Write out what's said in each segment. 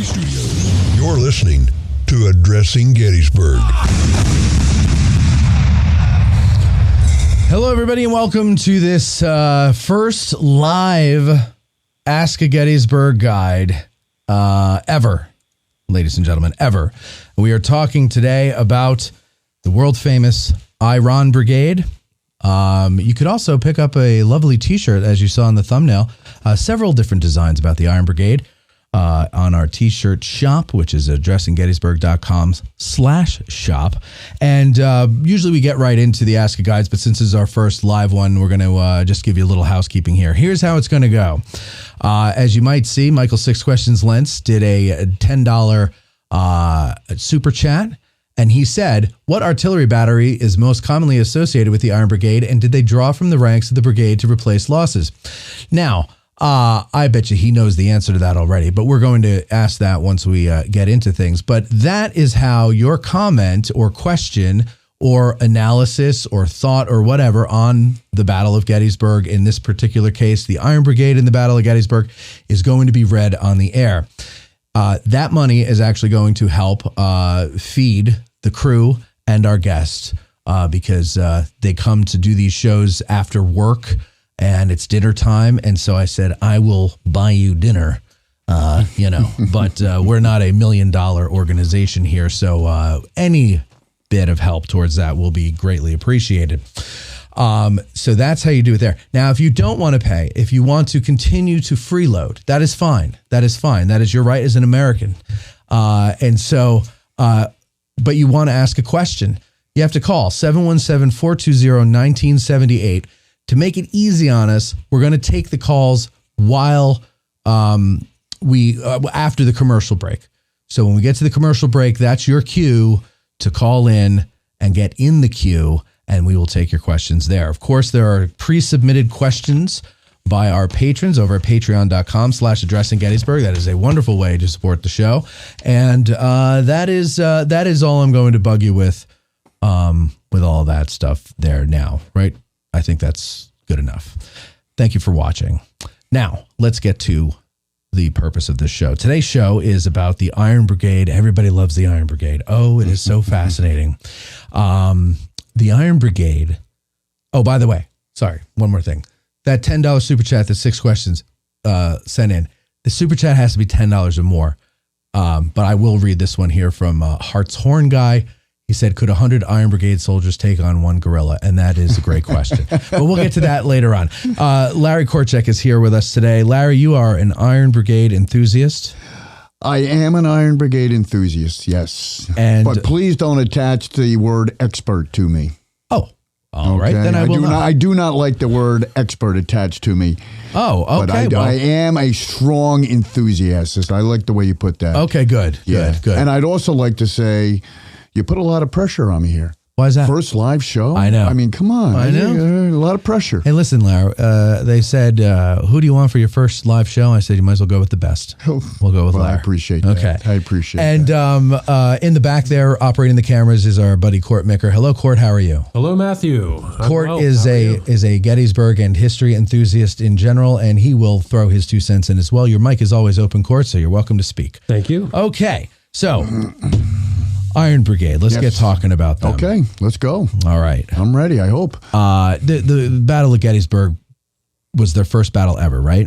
Studios. You're listening to Addressing Gettysburg. Hello, everybody, and welcome to this first live Ask A Gettysburg guide ever, ladies and gentlemen, ever. We are talking today about the world-famous Iron Brigade. You could also pick up a lovely T-shirt, as you saw in the thumbnail. Several different designs about the Iron Brigade on our T-shirt shop, which is addressinggettysburg.com/shop. And usually we get right into the Ask A Guides, but since this is our first live one, we're going to just give you a little housekeeping here. Here's how it's going to go. As you might see, Michael 6 Questions Lentz did a $10 super chat. And he said, what artillery battery is most commonly associated with the Iron Brigade, and did they draw from the ranks of the brigade to replace losses? Now, I bet you he knows the answer to that already, but we're going to ask that once we get into things. But that is how your comment or question or analysis or thought or whatever on the Battle of Gettysburg, in this particular case, the Iron Brigade in the Battle of Gettysburg, is going to be read on the air. That money is actually going to help feed the crew and our guests because they come to do these shows after work and it's dinner time. And so I said, I will buy you dinner, but we're not a $1 million organization here. So any bit of help towards that will be greatly appreciated. So that's how you do it there. Now, if you don't want to pay, if you want to continue to freeload, that is fine. That is fine. That is your right as an American. But you want to ask a question, you have to call 717-420-1978. To make it easy on us, we're going to take the calls while after the commercial break. So when we get to the commercial break, that's your cue to call in and get in the queue, and we will take your questions there. Of course, there are pre-submitted questions by our patrons over at patreon.com/addressinggettysburg. That is a wonderful way to support the show. And that is all I'm going to bug you with all that stuff there now, right? I think that's good enough. Thank you for watching. Now, let's get to the purpose of this show. Today's show is about the Iron Brigade. Everybody loves the Iron Brigade. Oh, it is so fascinating. The Iron Brigade. Oh, by the way, sorry, one more thing. That $10 super chat that 6 Questions sent in, the super chat has to be $10 or more. But I will read this one here from Heart's Horn Guy. He said, could 100 Iron Brigade soldiers take on one guerrilla? And that is a great question. But we'll get to that later on. Larry Korczyk is here with us today. Larry, you are an Iron Brigade enthusiast. I am an Iron Brigade enthusiast, yes. But please don't attach the word expert to me. Oh. All right, then I will not. I do not like the word expert attached to me. Oh, okay. But I am a strong enthusiast. I like the way you put that. Okay, good. Good. And I'd also like to say, you put a lot of pressure on me here. Why is that? First live show. I know. I mean, come on. I know. A lot of pressure. Hey, listen, Larry. They said, who do you want for your first live show? I said, you might as well go with the best. We'll go with Larry. I appreciate that. Okay. I appreciate that. And in the back there, operating the cameras, is our buddy Court Micker. Hello, Court. How are you? Hello, Matthew. Court is a Gettysburg and history enthusiast in general, and he will throw his 2 cents in as well. Your mic is always open, Court, so you're welcome to speak. Thank you. Okay. So, Iron Brigade. Let's get talking about them. Okay, let's go. All right. I'm ready, I hope. The Battle of Gettysburg was their first battle ever, right?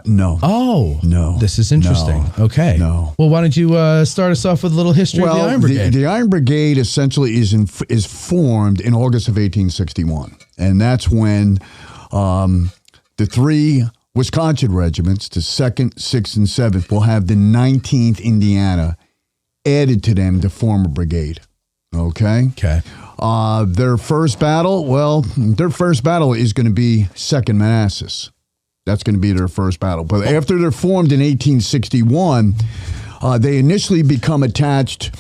No. Oh. No. This is interesting. No. Okay. No. Well, why don't you start us off with a little history of the Iron Brigade? The Iron Brigade essentially is formed in August of 1861. And that's when the 3 Wisconsin regiments, the 2nd, 6th, and 7th, will have the 19th Indiana added to them to form a brigade. Okay? Okay. Their first battle is going to be 2nd Manassas. That's going to be their first battle. But after they're formed in 1861, they initially become attached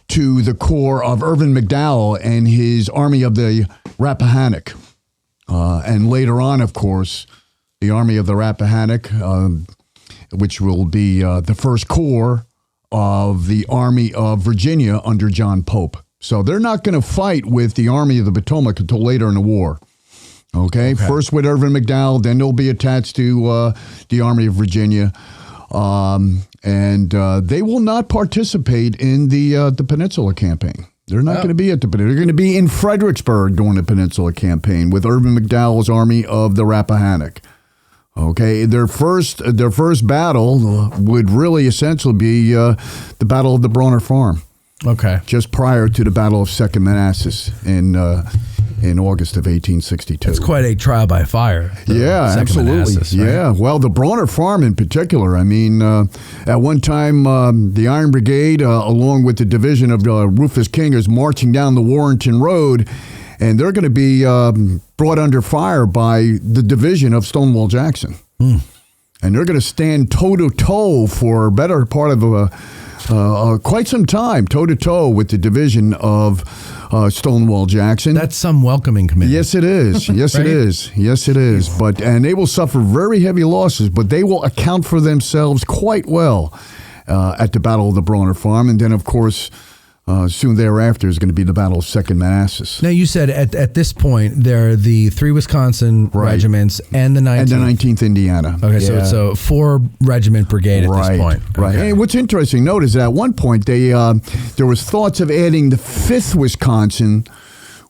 to the corps of Irvin McDowell and his Army of the Rappahannock. And later on, of course, the Army of the Rappahannock, which will be the first corps of the Army of Virginia under John Pope. So they're not going to fight with the Army of the Potomac until later in the war. Okay. First with Irvin McDowell, then they'll be attached to the Army of Virginia. and they will not participate in the Peninsula Campaign. They're not going to be at the Peninsula. They're going to be in Fredericksburg during the Peninsula Campaign with Irvin McDowell's Army of the Rappahannock. Okay, their first battle would really essentially be the Battle of the Bronner Farm. Okay, just prior to the Battle of Second Manassas in August of 1862. It's quite a trial by fire. Yeah, Second absolutely. Manassas, right? Yeah, well, the Bronner Farm in particular. I mean, at one time, the Iron Brigade, along with the division of Rufus King, is marching down the Warrenton Road, and they're going to be brought under fire by the division of Stonewall Jackson. And they're going to stand toe-to-toe for a better part of quite some time, toe-to-toe with the division of Stonewall Jackson. That's some welcoming committee. Yes, it is. Yes, Right? it is. Yes, it is. And they will suffer very heavy losses, but they will account for themselves quite well at the Battle of the Bronner Farm. And then, of course, soon thereafter is going to be the Battle of Second Manassas. Now, you said at this point, there are the 3 Wisconsin regiments and the 19th. And the 19th Indiana. Okay, so it's a 4-regiment brigade at this point. Right. Okay. And what's interesting, note, is that at one point, there was thoughts of adding the 5th Wisconsin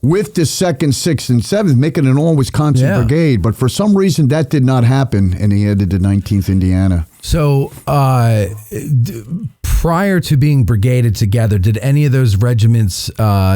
with the 2nd, 6th, and 7th, making an all-Wisconsin brigade. But for some reason, that did not happen, and he added the 19th Indiana. So prior to being brigaded together, did any of those regiments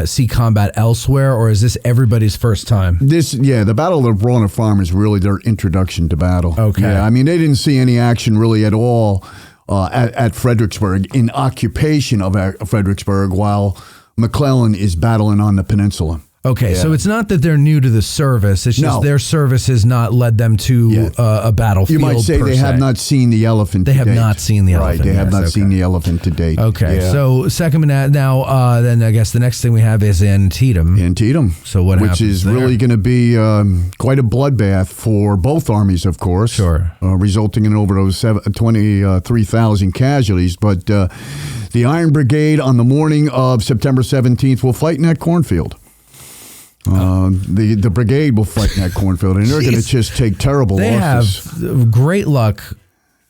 see combat elsewhere, or is this everybody's first time? The Battle of the Bronner Farm is really their introduction to battle. Okay. Yeah, I mean, they didn't see any action really at all at Fredericksburg, in occupation of Fredericksburg, while McClellan is battling on the peninsula. Okay, so it's not that they're new to the service. It's just their service has not led them to a battlefield. You might say they have not seen the elephant to date. They have not seen the elephant. Right, they have not seen the elephant to date. Okay, so second now, then I guess the next thing we have is Antietam. Antietam. So what happens Which is there? really going to be quite a bloodbath for both armies, of course. Sure. Resulting in over those 23,000 casualties. But the Iron Brigade on the morning of September 17th will fight in that cornfield. The brigade will fight in that cornfield, and they're going to just take terrible losses. They have great luck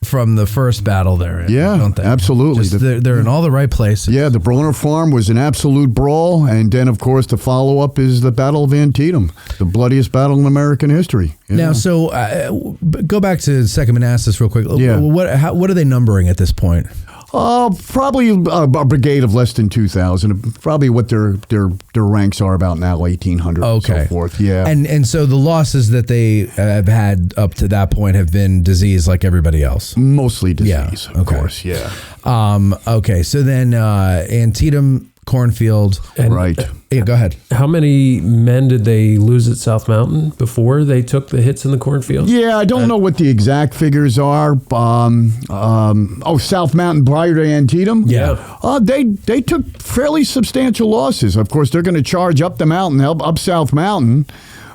from the first battle there, don't they? Absolutely. They're in all the right places. Yeah, the Bronner Farm was an absolute brawl, and then, of course, the follow-up is the Battle of Antietam, the bloodiest battle in American history. Now, so go back to Second Manassas real quick. Yeah. What are they numbering at this point? Probably a brigade of less than 2,000. Probably what their ranks are about now, 1,800 and so forth. Yeah. And so the losses that they have had up to that point have been disease like everybody else? Mostly disease, of course, yeah. Okay, so then Antietam, cornfield. Yeah, go ahead. How many men did they lose at South Mountain before they took the hits in the cornfield? Yeah, I don't know what the exact figures are. South Mountain prior to Antietam? Yeah. They took fairly substantial losses. Of course, they're going to charge up the mountain, up South Mountain.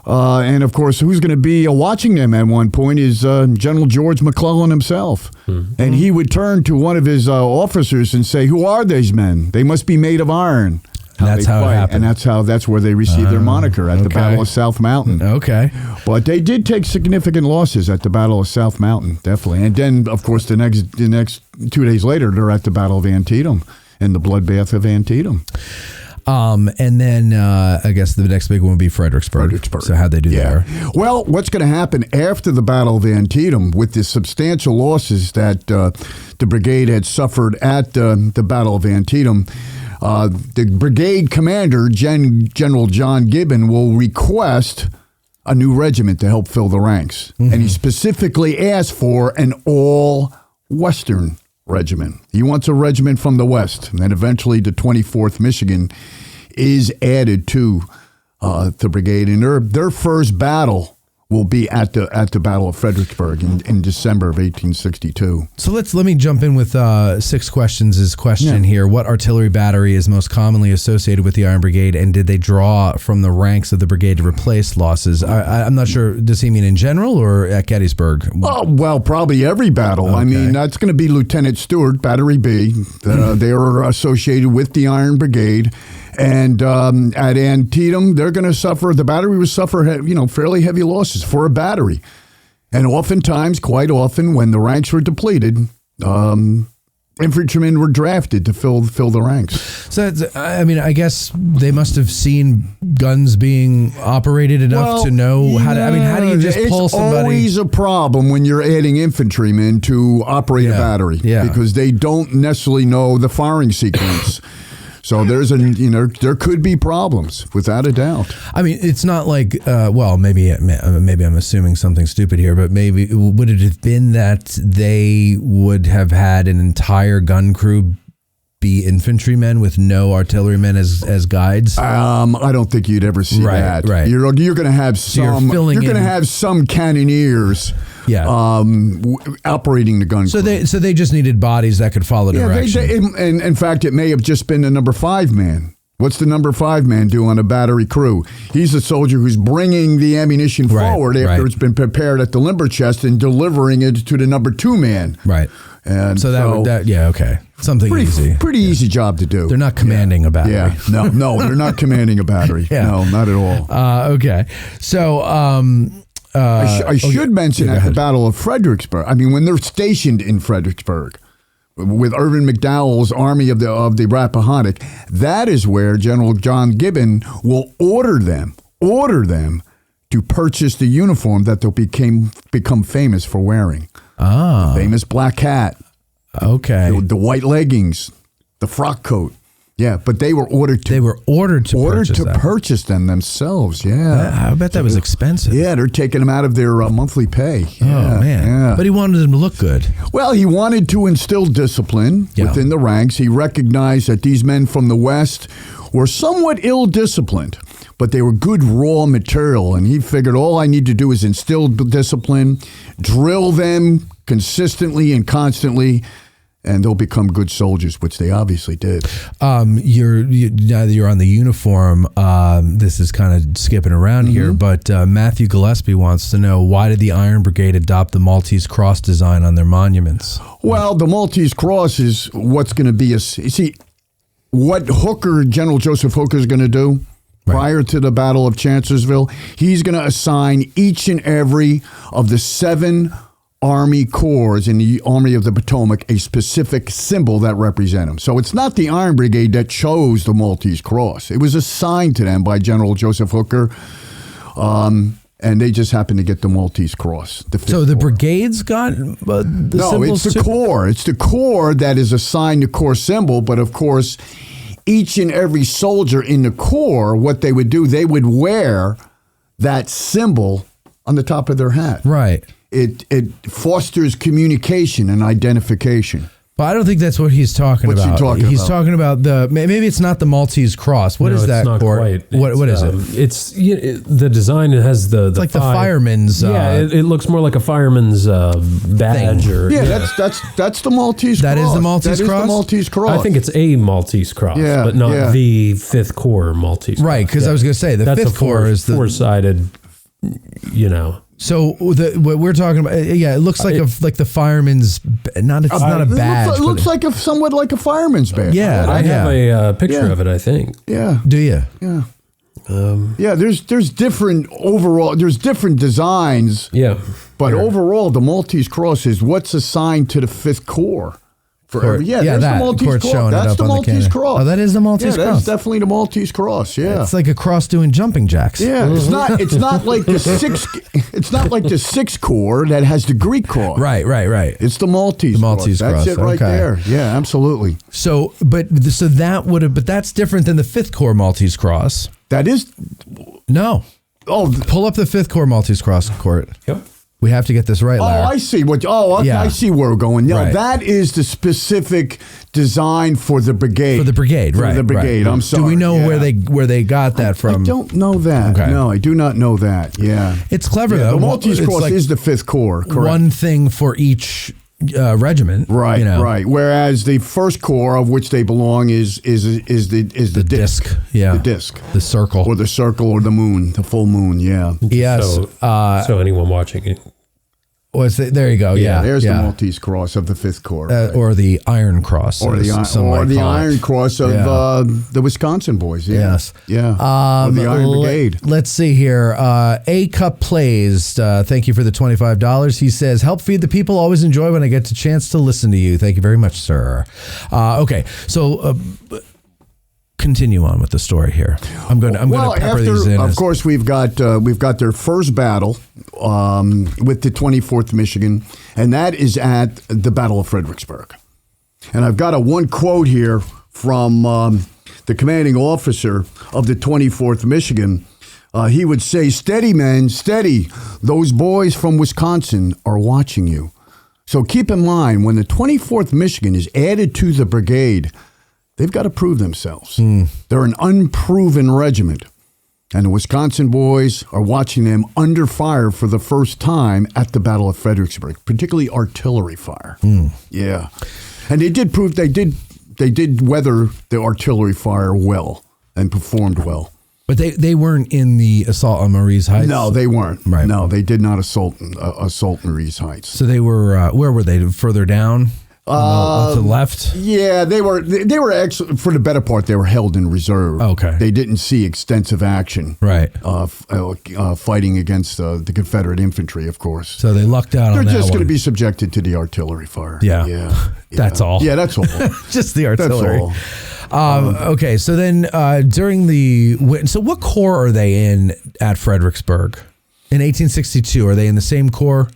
And, of course, who's going to be watching them at one point is General George McClellan himself. Mm-hmm. And he would turn to one of his officers and say, "Who are these men? They must be made of iron." That's how it happened. And that's where they received their moniker, at the Battle of South Mountain. Okay. But they did take significant losses at the Battle of South Mountain, definitely. And then, of course, the next 2 days later, they're at the Battle of Antietam and the bloodbath of Antietam. And then I guess the next big one would be Fredericksburg. So how'd they do there? Well, what's going to happen after the Battle of Antietam with the substantial losses that the brigade had suffered at the Battle of Antietam, the brigade commander, General John Gibbon, will request a new regiment to help fill the ranks. Mm-hmm. And he specifically asked for an all-Western regiment. He wants a regiment from the West. And then eventually the 24th Michigan is added to the brigade. And their first battle will be at the Battle of Fredericksburg in December of 1862. So let me jump in with 6 questions. Question here: what artillery battery is most commonly associated with the Iron Brigade, and did they draw from the ranks of the brigade to replace losses? I'm not sure. Does he mean in general or at Gettysburg? Oh, well, probably every battle. Okay. I mean, that's going to be Lieutenant Stewart, Battery B. They are associated with the Iron Brigade. And at Antietam, they're going to suffer. The battery will suffer, fairly heavy losses for a battery. And oftentimes, quite often, when the ranks were depleted, infantrymen were drafted to fill the ranks. So that's, I mean, I guess they must have seen guns being operated enough to know how to. I mean, how do you just pull somebody? It's always a problem when you're adding infantrymen to operate a battery because they don't necessarily know the firing sequence. So there could be problems without a doubt. I mean, it's not like maybe I'm assuming something stupid here, but maybe would it have been that they would have had an entire gun crew be infantrymen with no artillerymen as guides? I don't think you'd ever see that. Right. You're going to have some. You're going to have some cannoneers. Yeah. Operating the gun. So they just needed bodies that could follow direction. And in fact, it may have just been the number 5 man. What's the number 5 man do on a battery crew? He's the soldier who's bringing the ammunition forward after it's been prepared at the limber chest and delivering it to the number 2 man. Right. And so okay. Something easy. Pretty easy job to do. They're not commanding a battery. Yeah. No, they're not commanding a battery. No, not at all. Okay. So I should mention at the Battle of Fredericksburg. I mean, when they're stationed in Fredericksburg with Irvin McDowell's army of the Rappahannock, that is where General John Gibbon will order them to purchase the uniform that they'll become famous for wearing. The famous black hat. Okay. The white leggings, the frock coat. Yeah, but they were ordered to purchase them themselves. Yeah, I bet that was expensive. Yeah, they're taking them out of their monthly pay. Oh man! Yeah. But he wanted them to look good. Well, he wanted to instill discipline within the ranks. He recognized that these men from the West were somewhat ill-disciplined, but they were good raw material, and he figured all I need to do is instill discipline, drill them consistently and constantly, and they'll become good soldiers, which they obviously did. Now that you're on the uniform, this is kind of skipping around here, but Matthew Gillespie wants to know, why did the Iron Brigade adopt the Maltese Cross design on their monuments? Well, the Maltese Cross is what's going to be what General Joseph Hooker is going to do prior to the Battle of Chancellorsville. He's going to assign each and every of the 7 Army Corps in the Army of the Potomac a specific symbol that represent them. So it's not the Iron Brigade that chose the Maltese Cross. It was assigned to them by General Joseph Hooker, and they just happened to get the Maltese Cross. The brigades got the No, symbols it's the Corps. It's the Corps that is assigned the Corps symbol, but of course, each and every soldier in the Corps, what they would do, they would wear that symbol on the top of their hat. Right. It fosters communication and identification. But I don't think that's what he's talking about. What's he talking about? He's talking about maybe it's not the Maltese Cross. What is that? It's not quite. What is it? It's the design. It has the like the fireman's. It looks more like a fireman's badge. That's the Maltese Cross. That is the Maltese Cross? That is the Maltese Cross. I think it's a Maltese Cross, but not the 5th Corps Maltese Cross. Right, because I was going to say, the 5th Corps is the four-sided, So what we're talking about, it looks like the fireman's. It's not a badge. It looks like somewhat like a fireman's badge. Yeah, I have a picture of it. I think. Yeah. Do you? Yeah. There's different overall. There's different designs. Yeah. But overall, the Maltese Cross is what's assigned to the 5th Corps. There's the Maltese Cross. That's the Maltese Cross. Oh, that is the Maltese Cross. That's definitely the Maltese Cross. Yeah, it's like a cross doing jumping jacks. Yeah, it's not like the 6th. It's not like the 6th Corps that has the Greek cross. Right. It's the Maltese. Cross. That's it right there. Yeah, absolutely. So that would have, but that's different than the 5th Corps Maltese Cross. That is no. Oh, pull up the 5th Corps Maltese Cross, Court. Yep. We have to get this right, Larry. I see I see where we're going. No, that is the specific design for the brigade. For the brigade, right. For the brigade. I'm sorry. Do we know where they got that from? I don't know that. Okay. No, I do not know that. Yeah. It's clever though. The Maltese Cross is the 5th Corps, correct? One thing for each regiment. Right, right. Whereas the 1st Corps, of which they belong, is the disc. Yeah. The disc. The circle. Or the circle or the moon, the full moon, yeah. Yes. So anyone watching it, There you go. Yeah, there's the Maltese Cross of the 5th Corps. Or the Iron Cross. Or the Iron Cross of the Wisconsin boys. Yeah. Yes. Yeah. Or the Iron Brigade. Let's see here. A Cup Plays. Thank you for the $25. He says, help feed the people. Always enjoy when I get the chance to listen to you. Thank you very much, sir. Okay. So continue on with the story here. I'm going to pepper these in. Of course, we've got their first battle with the 24th Michigan, and that is at the Battle of Fredericksburg. And I've got one quote here from the commanding officer of the 24th Michigan. He would say, "Steady, men, steady. Those boys from Wisconsin are watching you." So keep in mind, when the 24th Michigan is added to the brigade, they've got to prove themselves. They're an unproven regiment. And the Wisconsin boys are watching them under fire for the first time at the Battle of Fredericksburg, particularly artillery fire. Yeah. And they did prove they did weather the artillery fire well and performed well. But they weren't in the assault on Marie's Heights? No, they weren't. Right. No, they did not assault Marie's Heights. So they were, where were they? Further down? To the left? Yeah, they were actually, for the better part, they were held in reserve. Okay. They didn't see extensive action. Right. Fighting against the Confederate infantry, of course. So they lucked out on that one. They're just going to be subjected to the artillery fire. Yeah. That's all. Yeah, that's all. Just the artillery. That's all. Okay, so then during so what corps are they in at Fredericksburg? In 1862, are they in the same corps?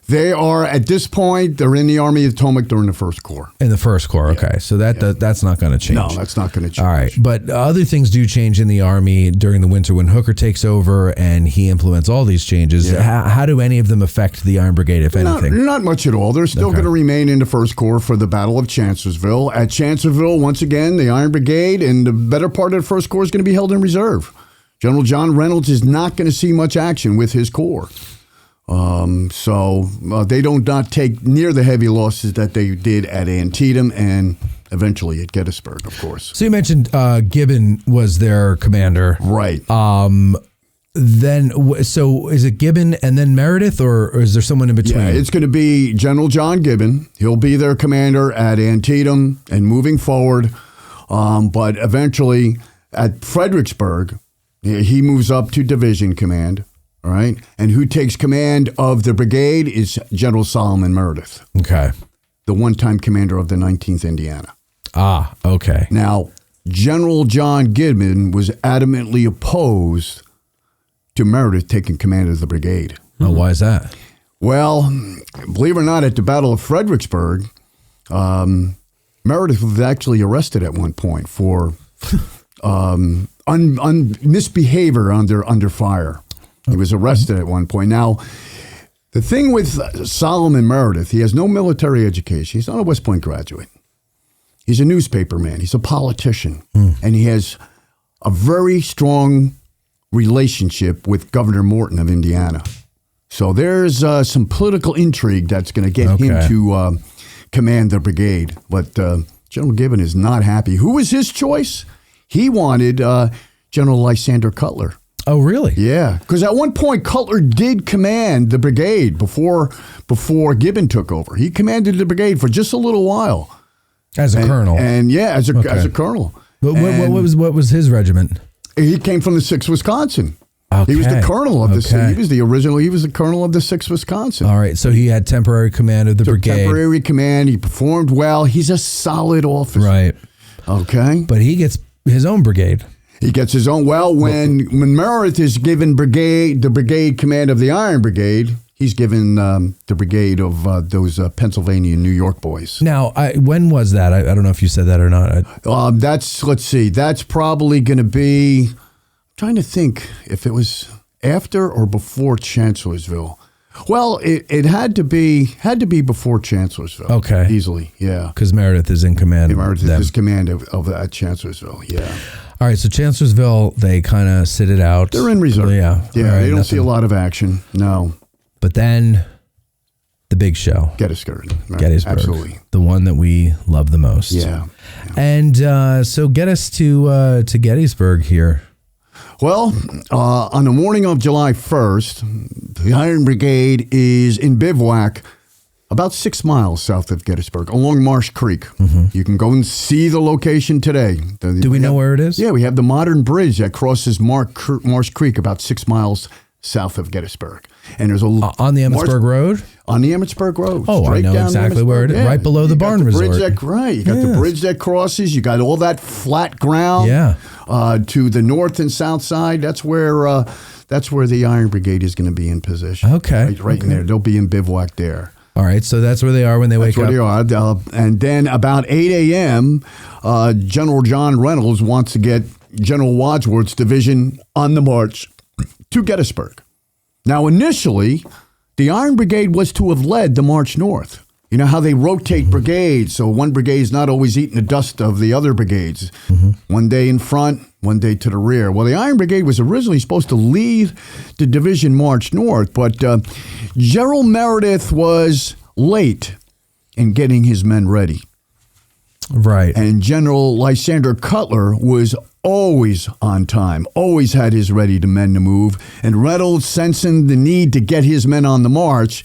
They are, at this point, they're in the Army of the Potomac. They're in the 1st Corps. In the 1st Corps, okay. So that's not going to change. No, that's not going to change. All right. But other things do change in the Army during the winter when Hooker takes over and he implements all these changes. Yeah. How do any of them affect the Iron Brigade, if anything? Not much at all. They're still going to remain in the 1st Corps for the Battle of Chancellorsville. At Chancellorsville, once again, the Iron Brigade and the better part of the 1st Corps is going to be held in reserve. General John Reynolds is not going to see much action with his corps. So they don't not take near the heavy losses that they did at Antietam and eventually at Gettysburg, of course. So you mentioned Gibbon was their commander. Right. Then, so is it Gibbon and then Meredith, or is there someone in between? Yeah, it's going to be General John Gibbon. He'll be their commander at Antietam and moving forward. But eventually at Fredericksburg, he moves up to division command. All right. And who takes command of the brigade is General Solomon Meredith. Okay. The one-time commander of the 19th Indiana. Ah, okay. Now, General John Gibbon was adamantly opposed to Meredith taking command of the brigade. Oh, why is that? Well, believe it or not, at the Battle of Fredericksburg, Meredith was actually arrested at one point for misbehavior under fire. He was arrested at one point. Now, the thing with Solomon Meredith, he has no military education. He's not a West Point graduate. He's a newspaper man. He's a politician. And he has a very strong relationship with Governor Morton of Indiana. So there's some political intrigue that's going to get him to command the brigade. But General Gibbon is not happy. Who was his choice? He wanted General Lysander Cutler. Oh, really? Yeah, because at one point Cutler did command the brigade before Gibbon took over. He commanded the brigade for just a little while as a colonel. And as a colonel. But what was his regiment? He came from the 6th Wisconsin. Okay. He was the colonel of the. He was the colonel of the 6th Wisconsin. All right, so he had temporary command of the brigade. Temporary command. He performed well. He's a solid officer. Right. Okay. But he gets his own brigade. He gets his own. Well, when Meredith is given the brigade command of the Iron Brigade, he's given the brigade of those Pennsylvania and New York boys. Now, when was that? I don't know if you said that or not. Let's see. That's probably going to be. I'm trying to think if it was after or before Chancellorsville. Well, it had to be before Chancellorsville. Okay, easily, yeah, because Meredith is in command. Meredith is command of at Chancellorsville. Yeah. All right, so Chancellorsville, they kind of sit it out. They're in reserve. Yeah, right, they don't see a lot of action. No. But then the big show, Gettysburg. Right. Gettysburg, absolutely, the one that we love the most. Yeah. And so get us to Gettysburg here. Well, on the morning of July 1st, the Iron Brigade is in bivouac about 6 miles south of Gettysburg, along Marsh Creek. You can go and see the location today. Do we know where it is? Yeah, we have the modern bridge that crosses Marsh Creek about 6 miles south of Gettysburg. And there's on the Emmitsburg Road? On the Emmitsburg Road. Oh, I know exactly where it is. Right below the barn resort. Right. You got the bridge that crosses. You got all that flat ground. Yeah. To the north and south side. That's where the Iron Brigade is going to be in position. Okay. Right in there. They'll be in bivouac there. All right, so that's where they are when they wake up. That's where they are. And then about 8 a.m., General John Reynolds wants to get General Wadsworth's division on the march to Gettysburg. Now, initially, the Iron Brigade was to have led the march north. You know how they rotate brigades, so one brigade's not always eating the dust of the other brigades. One day in front, one day to the rear. Well, the Iron Brigade was originally supposed to lead the division march north, but Gerald Meredith was late in getting his men ready. Right. And General Lysander Cutler was always on time, always had his men to move. And Reynolds, sensing the need to get his men on the march,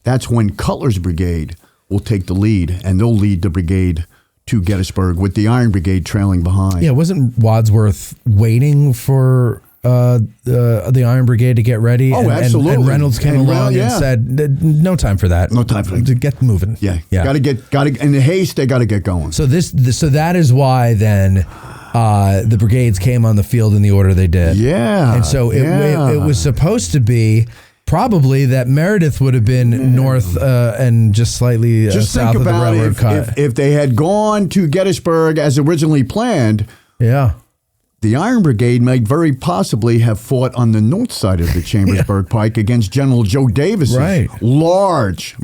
that's when Cutler's brigade will take the lead, and they'll lead the brigade to Gettysburg with the Iron Brigade trailing behind. Yeah, wasn't Wadsworth waiting for the Iron Brigade to get ready? Oh, absolutely. And Reynolds came along and said, "No time for that. No time for that. Get moving." Yeah. Got to. In the haste, they got to get going. So so that is why then the brigades came on the field in the order they did. Yeah. And so it was supposed to be. Probably that Meredith would have been north and just slightly south of the railroad cut. If they had gone to Gettysburg as originally planned, the Iron Brigade might very possibly have fought on the north side of the Chambersburg Pike against General Joe Davis's very large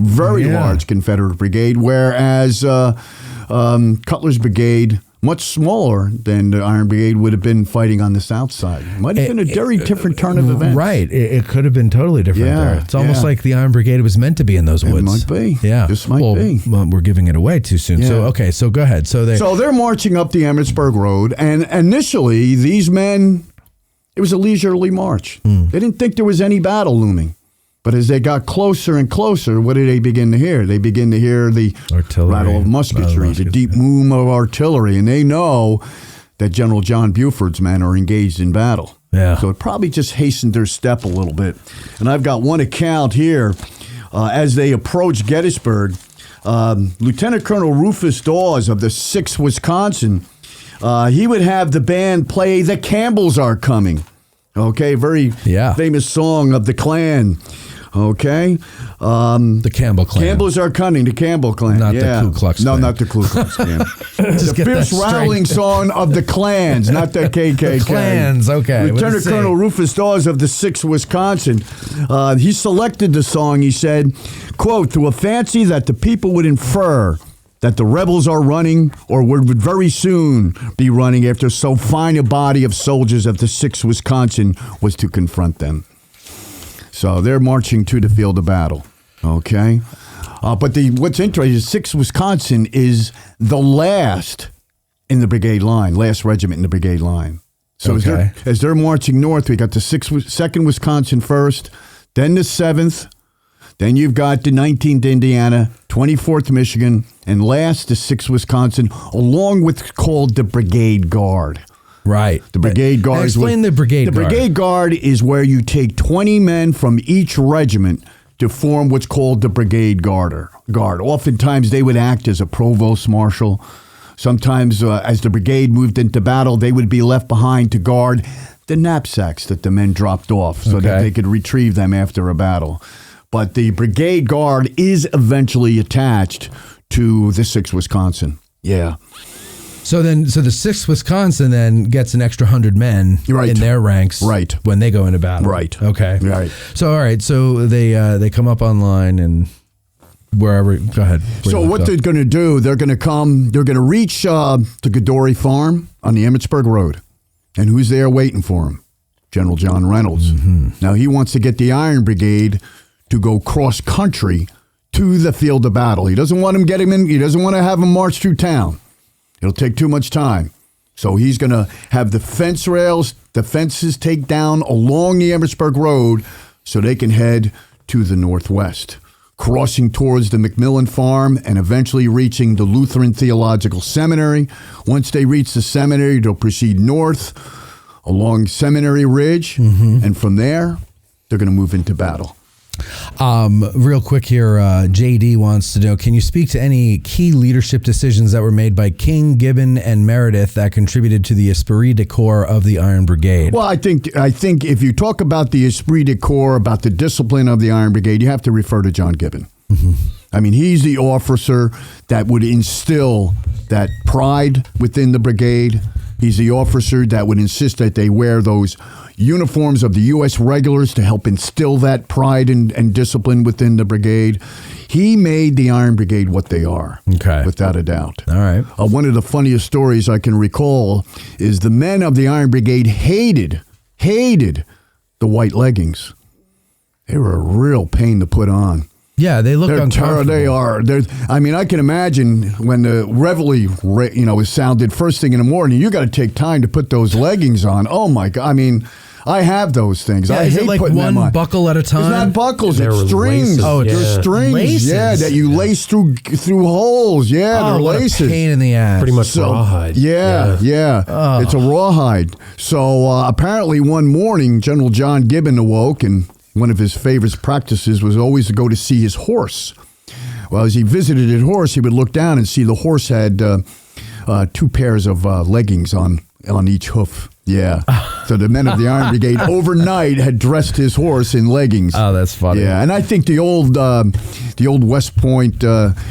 Confederate brigade, whereas Cutler's brigade, much smaller than the Iron Brigade, would have been fighting on the south side. Might have been a very different turn of events. Right. It could have been totally different there. It's almost like the Iron Brigade was meant to be in those woods. It might be. Yeah. This might be. Well, we're giving it away too soon. Yeah. So go ahead. So they're marching up the Emmitsburg Road, and initially these men, it was a leisurely march. They didn't think there was any battle looming. But as they got closer and closer, what did they begin to hear? They begin to hear the artillery, rattle of musketry, the deep boom of artillery, and they know that General John Buford's men are engaged in battle. Yeah. So it probably just hastened their step a little bit. And I've got one account here. As they approach Gettysburg, Lieutenant Colonel Rufus Dawes of the 6th Wisconsin, he would have the band play "The Campbells Are Coming." Okay, very famous song of the Klan. Okay. The Campbell clan. Campbells are coming, the Campbell clan. Not the Ku Klux Klan. No, not the Ku Klux Klan. The fierce rattling song of the clans, not the KKK. The clans, okay. Lieutenant Colonel Rufus Dawes of the 6th Wisconsin, he selected the song, he said, quote, "through a fancy that the people would infer that the rebels are running or would very soon be running after so fine a body of soldiers of the 6th Wisconsin was to confront them." So they're marching to the field of battle, okay? But what's interesting is 6th Wisconsin is the last in the brigade line, last regiment in the brigade line. So as they're marching north, we got the 2nd Wisconsin first, then the 7th, then you've got the 19th Indiana, 24th Michigan, and last the 6th Wisconsin, along with what's called the Brigade Guard. Right. The Brigade Guard. Explain the Brigade Guard. The Brigade Guard is where you take 20 men from each regiment to form what's called the Brigade Guard. Oftentimes they would act as a provost marshal. Sometimes as the brigade moved into battle, they would be left behind to guard the knapsacks that the men dropped off so that they could retrieve them after a battle. But the Brigade Guard is eventually attached to the 6th Wisconsin. Yeah. So the 6th Wisconsin then gets an extra 100 men in their ranks when they go into battle. Right. Okay. Right. So, all right. So they come up online and wherever. Go ahead. So what they're going to do, they're going to reach the Godory Farm on the Emmitsburg Road. And who's there waiting for them? General John Reynolds. Mm-hmm. Now, he wants to get the Iron Brigade to go cross country to the field of battle. He doesn't want him He doesn't want to have them march through town. It'll take too much time. So he's going to have the fence rails, the fences take down along the Emmitsburg Road so they can head to the northwest, crossing towards the McMillan Farm and eventually reaching the Lutheran Theological Seminary. Once they reach the seminary, they'll proceed north along Seminary Ridge, and from there, they're going to move into battle. Real quick here, JD wants to know, can you speak to any key leadership decisions that were made by King, Gibbon, and Meredith that contributed to the esprit de corps of the Iron Brigade? Well, I think if you talk about the esprit de corps, about the discipline of the Iron Brigade, you have to refer to John Gibbon. I mean, he's the officer that would instill that pride within the brigade. He's the officer that would insist that they wear those uniforms of the U.S. regulars to help instill that pride and discipline within the brigade. He made the Iron Brigade what they are, without a doubt. All right. One of the funniest stories I can recall is the men of the Iron Brigade hated the white leggings. They were a real pain to put on. Yeah, they look uncomfortable. They are. I mean, I can imagine when the reveille, is sounded first thing in the morning. You got to take time to put those leggings on. Oh my God! I mean, I have those things. Yeah, I hate like putting them on. one buckle at a time? It's not buckles. It's strings. Laces. Oh, they're strings. Laces. Yeah, that you lace through holes. Yeah, they're what laces. A pain in the ass. Pretty much rawhide. Yeah. It's a rawhide. So apparently one morning, General John Gibbon awoke, and one of his favorite practices was always to go to see his horse. Well, as he visited his horse, he would look down and see the horse had 2 pairs of leggings on each hoof. Yeah. So the men of the Iron Brigade overnight had dressed his horse in leggings. Oh, that's funny. Yeah, and I think the old West Point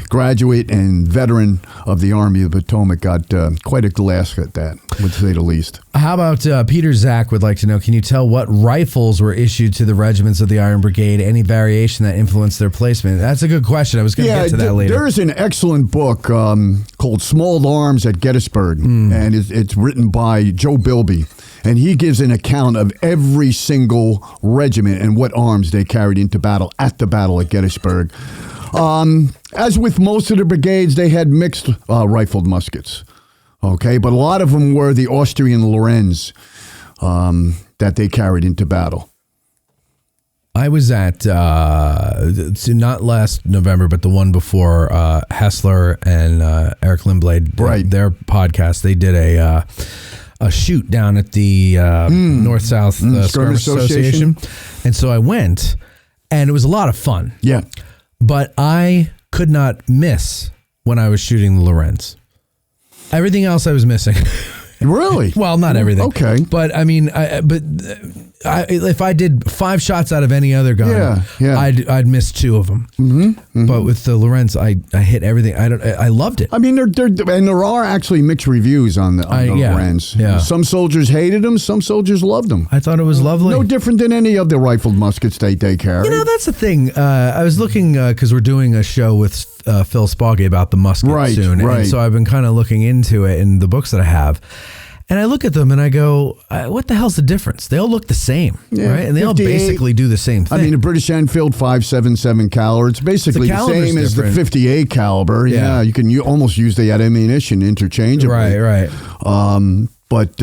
graduate and veteran of the Army of the Potomac got quite a glass at that, to say the least. How about Peter Zach would like to know, can you tell what rifles were issued to the regiments of the Iron Brigade? Any variation that influenced their placement? That's a good question. I was going to get to that later. There's an excellent book called Small Arms at Gettysburg, and it's written by Joe Bilby. And he gives an account of every single regiment and what arms they carried into battle at the Battle of Gettysburg. As with most of the brigades, they had mixed rifled muskets. Okay, but a lot of them were the Austrian Lorenz that they carried into battle. I was at, not last November, but the one before, Hessler and Eric Lindblad, their podcast, they did a shoot down at the North-South Skirmish Association. And so I went, and it was a lot of fun. Yeah. But I could not miss when I was shooting the Lorenz. Everything else I was missing. Really? Well, not everything. Okay. But I mean, if I did 5 shots out of any other gun, I'd miss 2 of them. But with the Lorenz, I hit everything. I loved it. I mean, there are actually mixed reviews on the Lorenz. Yeah. Some soldiers hated them. Some soldiers loved them. I thought it was lovely. No different than any of the rifled muskets they carry. You know, that's the thing. I was looking because we're doing a show with Phil Spaulding about the musket soon, and so I've been kind of looking into it in the books that I have. And I look at them and I go, what the hell's the difference? They all look the same, right? And they all basically do the same thing. I mean, a British Enfield 5.77 caliber, it's basically the same as the 58 caliber. Yeah, you can almost use the ammunition interchangeably. Right. But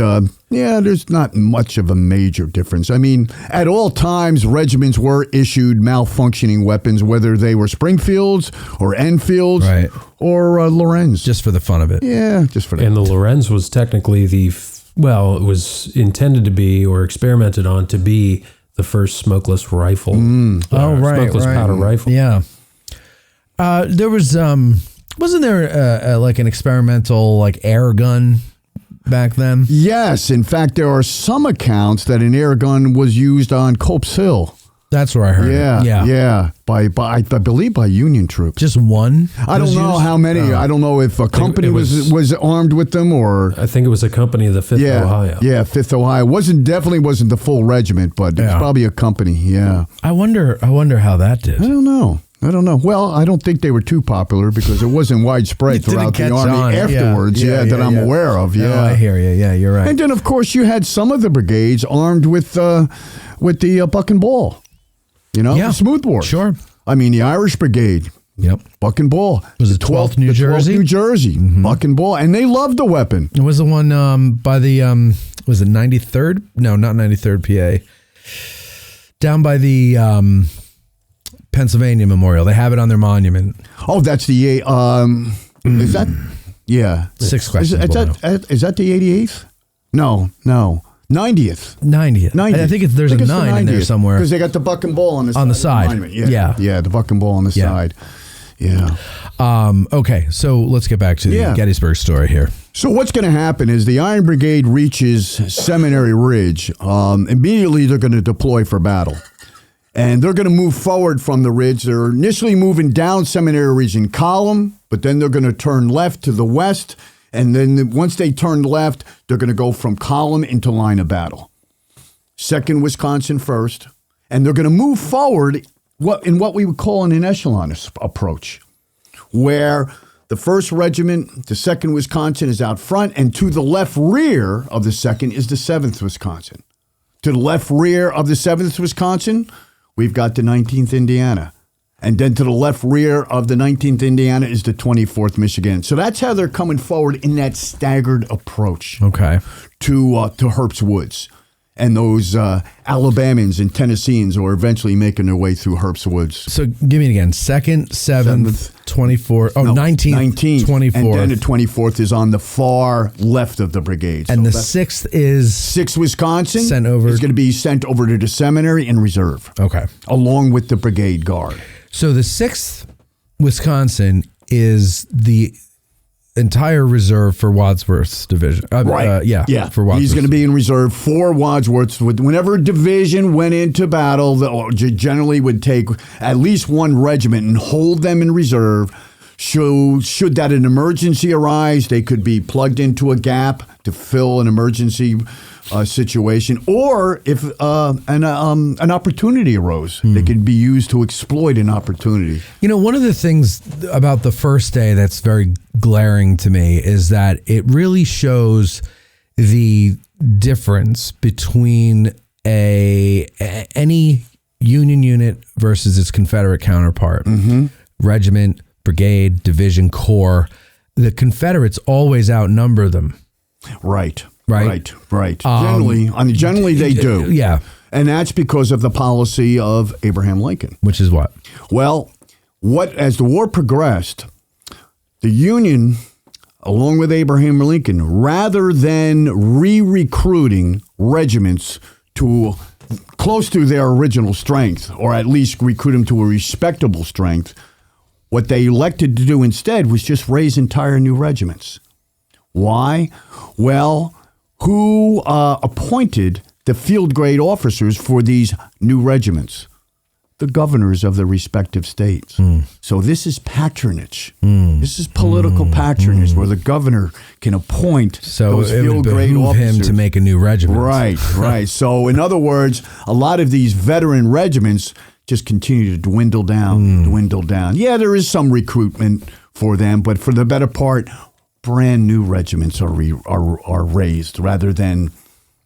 there's not much of a major difference. I mean, at all times, regiments were issued malfunctioning weapons, whether they were Springfields or Enfields or Lorenz. Just for the fun of it. Yeah, just for that. And the Lorenz was technically it was intended to be or experimented on to be the first smokeless rifle. Smokeless powder rifle. Yeah. There was, wasn't there like an experimental air gun back then? Yes. In fact, there are some accounts that an air gun was used on Cope's Hill. That's where I heard it. Yeah. By I believe by Union troops. Just one? I don't know how many. I don't know if a company was armed with them or. I think it was a company of the 5th Ohio. Yeah, 5th Ohio. Definitely wasn't the full regiment, but it was probably a company. Yeah. I wonder how that did. I don't know. Well, I don't think they were too popular because it wasn't widespread throughout the Army afterwards, that I'm aware of. Yeah, no, I hear you. Yeah, you're right. And then, of course, you had some of the brigades armed with the buck and ball, the smoothbore. Sure. I mean, the Irish Brigade Yep. Buck and Ball. Was it 12th New Jersey? 12th New Jersey. Buck and Ball. And they loved the weapon. It was the one by the, was it 93rd? No, not 93rd PA. Down by the Pennsylvania Memorial. They have it on their monument. Oh, that's the, is that, yeah. 6 questions. Is that the 88th? No. 90th. 90th. I think there's a 9 in there somewhere. Because they got the Buck and Ball on the side. On the side. Yeah, the Buck and Ball on the side. Yeah. Okay, so let's get back to the Gettysburg story here. So what's going to happen is the Iron Brigade reaches Seminary Ridge. Immediately, they're going to deploy for battle. And they're going to move forward from the ridge. They're initially moving down Seminary Ridge in column, but then they're going to turn left to the west. And then once they turn left, they're going to go from column into line of battle. 2nd Wisconsin first. And they're going to move forward in what we would call an echelon approach, where the 1st Regiment, the 2nd Wisconsin, is out front, and to the left rear of the 2nd is the 7th Wisconsin. To the left rear of the 7th Wisconsin, we've got the 19th Indiana. And then to the left rear of the 19th Indiana is the 24th Michigan. So that's how they're coming forward in that staggered approach. Okay. To Herbst Woods. And those Alabamans and Tennesseans are eventually making their way through Herbst Woods. So give me it again. 2nd, 7th, 24th. Oh, 19th, 24th. And then the 24th is on the far left of the brigade. And so the 6th is? 6th Wisconsin is going to be sent over to the seminary in reserve. Okay. Along with the brigade guard. So the 6th Wisconsin is the entire reserve for Wadsworth's division. Right. For Wadsworth. He's going to be in reserve for Wadsworth. Whenever a division went into battle, generally would take at least one regiment and hold them in reserve. Should that an emergency arise, they could be plugged into a gap to fill an emergency situation, or if an opportunity arose, they could be used to exploit an opportunity. You know, one of the things about the first day that's very glaring to me is that it really shows the difference between any Union unit versus its Confederate counterpart. Regiment, brigade, division, corps. The Confederates always outnumber them. Right. Generally they do. Yeah. And that's because of the policy of Abraham Lincoln. Which is what? Well, as the war progressed, the Union, along with Abraham Lincoln, rather than re-recruiting regiments to close to their original strength, or at least recruit them to a respectable strength, what they elected to do instead was just raise entire new regiments. Why? Well, who appointed the field grade officers for these new regiments? The governors of the respective states. So this is patronage. This is political patronage, where the governor can appoint those field grade officers. Him to make a new regiment. Right. So in other words, a lot of these veteran regiments just continue to dwindle down. Yeah, there is some recruitment for them, but for the better part, brand new regiments are raised rather than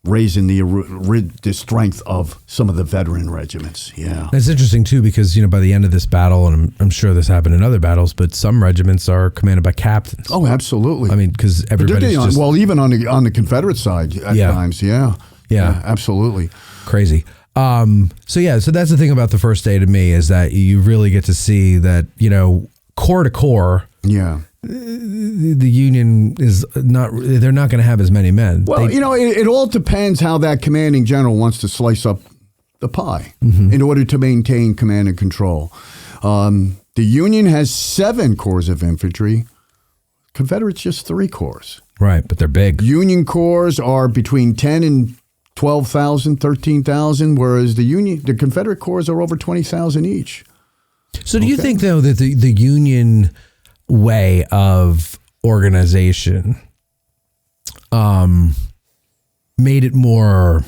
raising the strength of some of the veteran regiments. Yeah, it's interesting too, because by the end of this battle, and I'm sure this happened in other battles, but some regiments are commanded by captains. Oh, absolutely. I mean, because everybody's even on the Confederate side at times. Yeah, absolutely crazy. So that's the thing about the first day to me, is that you really get to see that corps to corps. Yeah. The Union is they're not going to have as many men. Well, it all depends how that commanding general wants to slice up the pie in order to maintain command and control. The Union has 7 corps of infantry. Confederates just 3 corps. Right, but they're big. Union corps are between 10 and 12,000, 13,000, whereas the Confederate corps are over 20,000 each. So do you think, though, that the Union way of organization made it more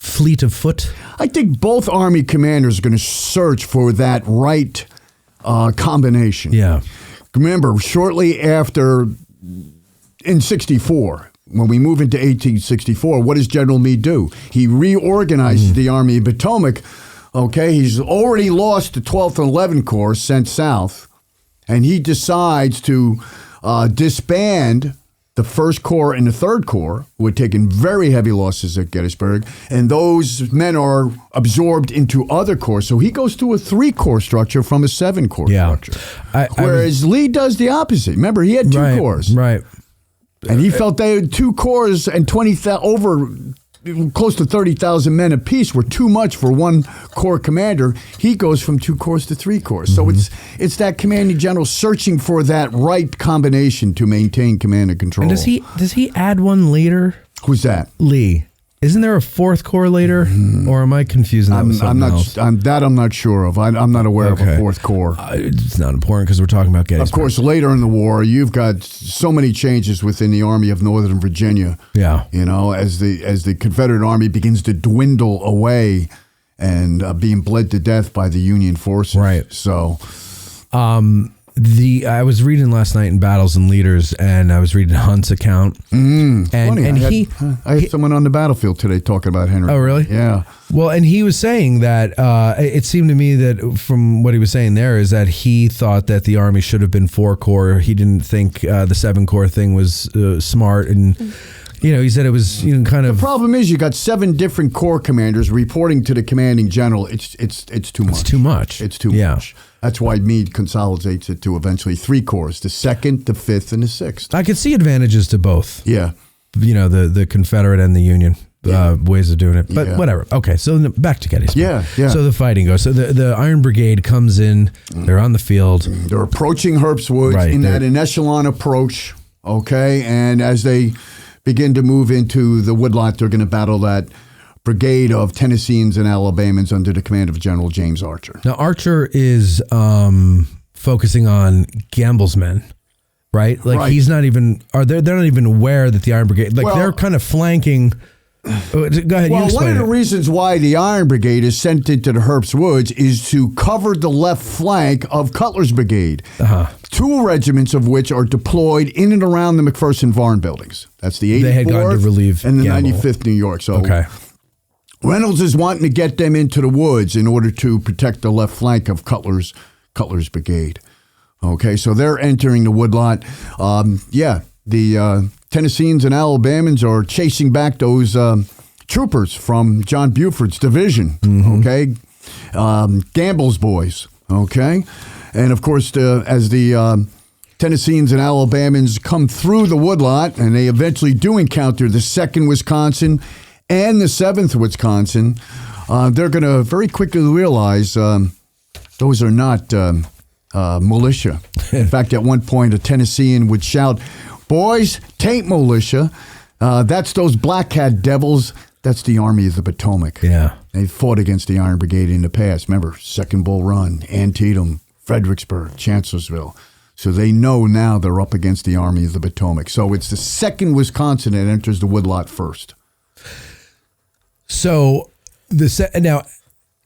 fleet of foot? I think both Army commanders are going to search for that right combination. Yeah. Remember, shortly after, in 64, when we move into 1864, what does General Meade do? He reorganizes the Army of Potomac. Okay, he's already lost the 12th and 11th Corps sent south. and he decides to disband the 1st Corps and the 3rd Corps, who had taken very heavy losses at Gettysburg, and those men are absorbed into other corps. So he goes to a 3-corps structure from a 7-corps structure. Whereas Lee does the opposite. Remember, he had 2 corps. Right. And he felt they had 2 corps and close to 30,000 men apiece were too much for one corps commander. He goes from 2 corps to 3 corps. So it's that commanding general searching for that right combination to maintain command and control. And does he add one later? Who's that? Lee. Isn't there a 4th Corps later, or am I confusing that with something else? I'm not sure of. I'm not aware of a 4th Corps. It's not important because we're talking about Gettysburg. Of course, later in the war, you've got so many changes within the Army of Northern Virginia. Yeah, as the Confederate Army begins to dwindle away and being bled to death by the Union forces. Right. So, I was reading last night in Battles and Leaders, and I was reading Hunt's account. Funny, I had someone on the battlefield today talking about Henry. Oh, really? Yeah. Well, and he was saying that it seemed to me that from what he was saying there is that he thought that the Army should have been 4 Corps. He didn't think the 7 Corps thing was smart, and he said it was kind of. The problem is you got 7 different corps commanders reporting to the commanding general. It's too much. It's too much. It's too much. That's why Meade consolidates it to eventually 3 corps: the 2nd, the 5th, and the 6th. I could see advantages to both. Yeah. The Confederate and the Union ways of doing it. But whatever. Okay, so back to Gettysburg. Yeah. So the fighting goes. So the Iron Brigade comes in. They're on the field. They're approaching Herbst Woods in that an echelon approach. Okay, and as they begin to move into the woodlot, they're going to battle that brigade of Tennesseans and Alabamans under the command of General James Archer. Now, Archer is focusing on Gamble's men, right? He's not even, they're not even aware that the Iron Brigade, they're kind of flanking. Go ahead, you explain one of the reasons why the Iron Brigade is sent into the Herbst Woods is to cover the left flank of Cutler's Brigade. 2 regiments of which are deployed in and around the McPherson Varn buildings. That's the 84th they had gone to relieve and the Gamble. 95th New York. So Reynolds is wanting to get them into the woods in order to protect the left flank of Cutler's Brigade. Okay, so they're entering the woodlot. The Tennesseans and Alabamans are chasing back those troopers from John Buford's division. Okay, Gamble's boys. Okay, and of course, as the Tennesseans and Alabamans come through the woodlot, and they eventually do encounter the 2nd Wisconsin and the 7th Wisconsin, they're going to very quickly realize those are not militia. In fact, at one point, a Tennessean would shout, "Boys, tain't militia. That's those black hat devils. That's the Army of the Potomac." Yeah. They fought against the Iron Brigade in the past. Remember, Second Bull Run, Antietam, Fredericksburg, Chancellorsville. So they know now they're up against the Army of the Potomac. So it's the 2nd Wisconsin that enters the woodlot first. So now,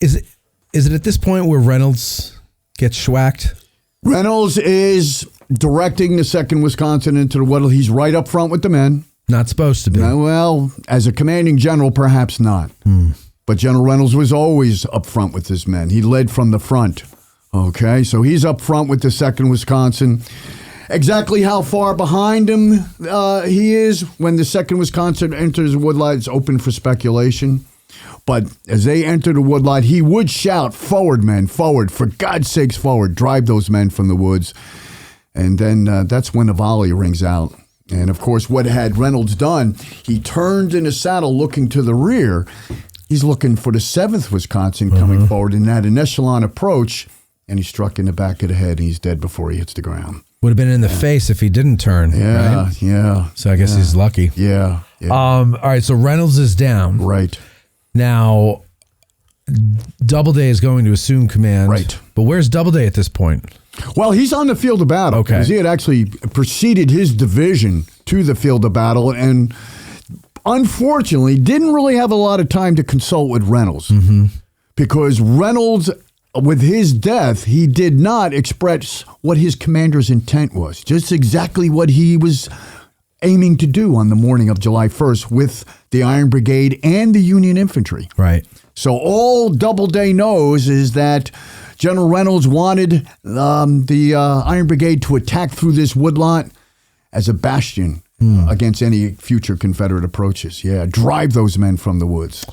is it at this point where Reynolds gets schwacked? Reynolds is directing the 2nd Wisconsin into the woodlot. He's right up front with the men. Not supposed to be. Well, as a commanding general, perhaps not. But General Reynolds was always up front with his men. He led from the front. Okay, so he's up front with the 2nd Wisconsin. Exactly how far behind him he is when the 2nd Wisconsin enters the woodlot is open for speculation. But as they enter the woodlot, he would shout, "Forward, men, forward. For God's sakes, forward. Drive those men from the woods." And then that's when the volley rings out. And, of course, what had Reynolds done, he turned in his saddle looking to the rear. He's looking for the 7th Wisconsin coming forward in that an echelon approach, and he struck in the back of the head, and he's dead before he hits the ground. Would have been in the face if he didn't turn. Yeah, right? yeah. So I guess he's lucky. Yeah. All right, so Reynolds is down. Right. Now, Doubleday is going to assume command. Right. But where's Doubleday at this point? Well, he's on the field of battle. Okay. Because he had actually preceded his division to the field of battle and unfortunately didn't really have a lot of time to consult with Reynolds. Because Reynolds, with his death, he did not express what his commander's intent was. Just exactly what he was aiming to do on the morning of July 1st with the Iron Brigade and the Union infantry. Right. So all Doubleday knows is that General Reynolds wanted the Iron Brigade to attack through this woodlot as a bastion against any future Confederate approaches. Yeah, drive those men from the woods.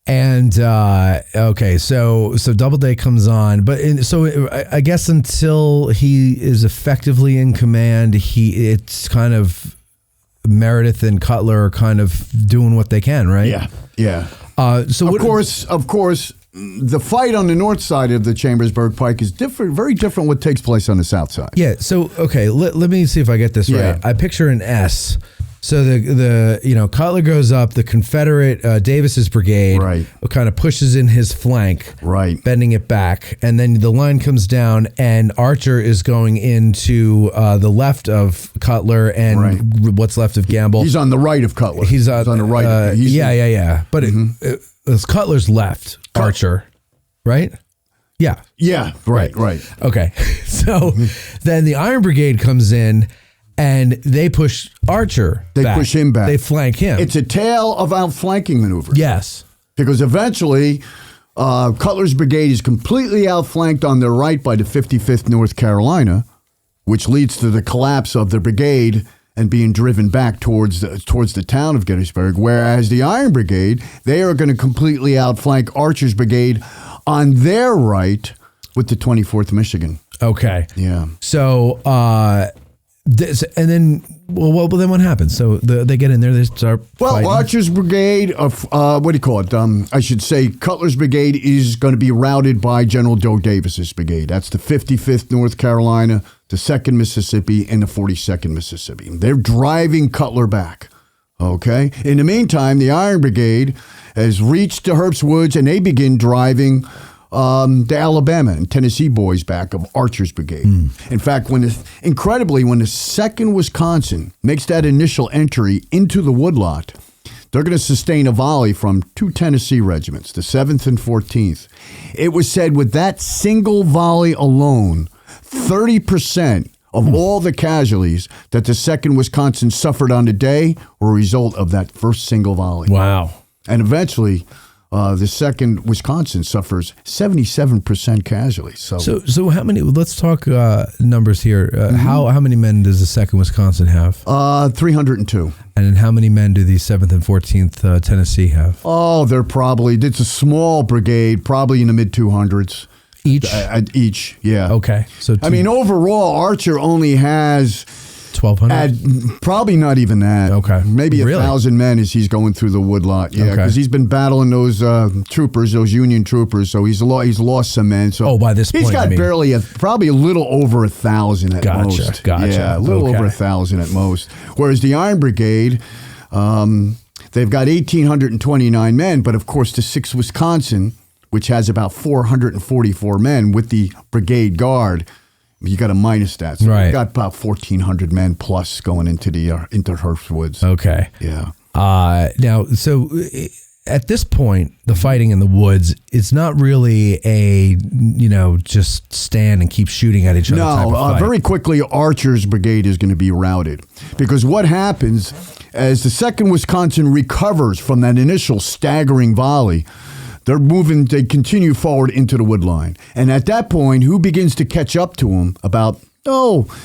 And okay, so Doubleday comes on, but I guess until he is effectively in command, it's kind of Meredith and Cutler are kind of doing what they can, right? Yeah. So of course, the fight on the north side of the Chambersburg Pike is different, very different what takes place on the south side. Yeah. So okay, let me see if I get this right. I picture an S. So the Cutler goes up, the Confederate Davis's brigade kind of pushes in his flank, bending it back, and then the line comes down, and Archer is going into the left of Cutler and what's left of Gamble. He's on the right of Cutler. He's on the right. Yeah. But it's Cutler's left, Archer, right? Yeah. Yeah. Right. Okay. So then the Iron Brigade comes in. And they push Archer back. They push him back. They flank him. It's a tale of outflanking maneuvers. Yes. Because eventually, Cutler's brigade is completely outflanked on their right by the 55th North Carolina, which leads to the collapse of the brigade and being driven back towards the town of Gettysburg, whereas the Iron Brigade, they are going to completely outflank Archer's brigade on their right with the 24th Michigan. Okay. Yeah. So, and then, well, then what happens? So they get in there, they start fighting. Archer's brigade, what do you call it? I should say Cutler's brigade is going to be routed by General Joe Davis's brigade. That's the 55th North Carolina, the 2nd Mississippi, and the 42nd Mississippi. They're driving Cutler back, okay? In the meantime, the Iron Brigade has reached the Herbst Woods, and they begin driving the Alabama and Tennessee boys back of Archer's brigade. In fact, when the 2nd Wisconsin makes that initial entry into the woodlot, they're going to sustain a volley from 2 Tennessee regiments, the 7th and 14th. It was said with that single volley alone, 30% of all the casualties that the 2nd Wisconsin suffered on the day were a result of that first single volley. Wow. And eventually, the 2nd Wisconsin suffers 77% casualties. So how many? Let's talk numbers here. How many men does the 2nd Wisconsin have? 302. And then how many men do the 7th and 14th Tennessee have? Oh, it's a small brigade, probably in the mid 200s. Each, yeah. Okay. So overall, Archer only has 1,200? Probably not even that. Okay. Maybe 1,000 men as he's going through the woodlot. Yeah, because he's been battling those troopers, those Union troopers. So he's lost some men. So by this point, he's got probably a little over 1,000 at most. Gotcha. Yeah, a little over 1,000 at most. Whereas the Iron Brigade, they've got 1,829 men, but of course the 6th Wisconsin, which has about 444 men with the brigade guard. You got to minus that. So we've got about 1,400 men plus going into Herbst Woods. Okay. Yeah. Now, so at this point, the fighting in the woods, it's not really a, just stand and keep shooting at each other type of fight. Very quickly, Archer's brigade is going to be routed. Because what happens as the 2nd Wisconsin recovers from that initial staggering volley, they continue forward into the wood line. And at that point, who begins to catch up to them about,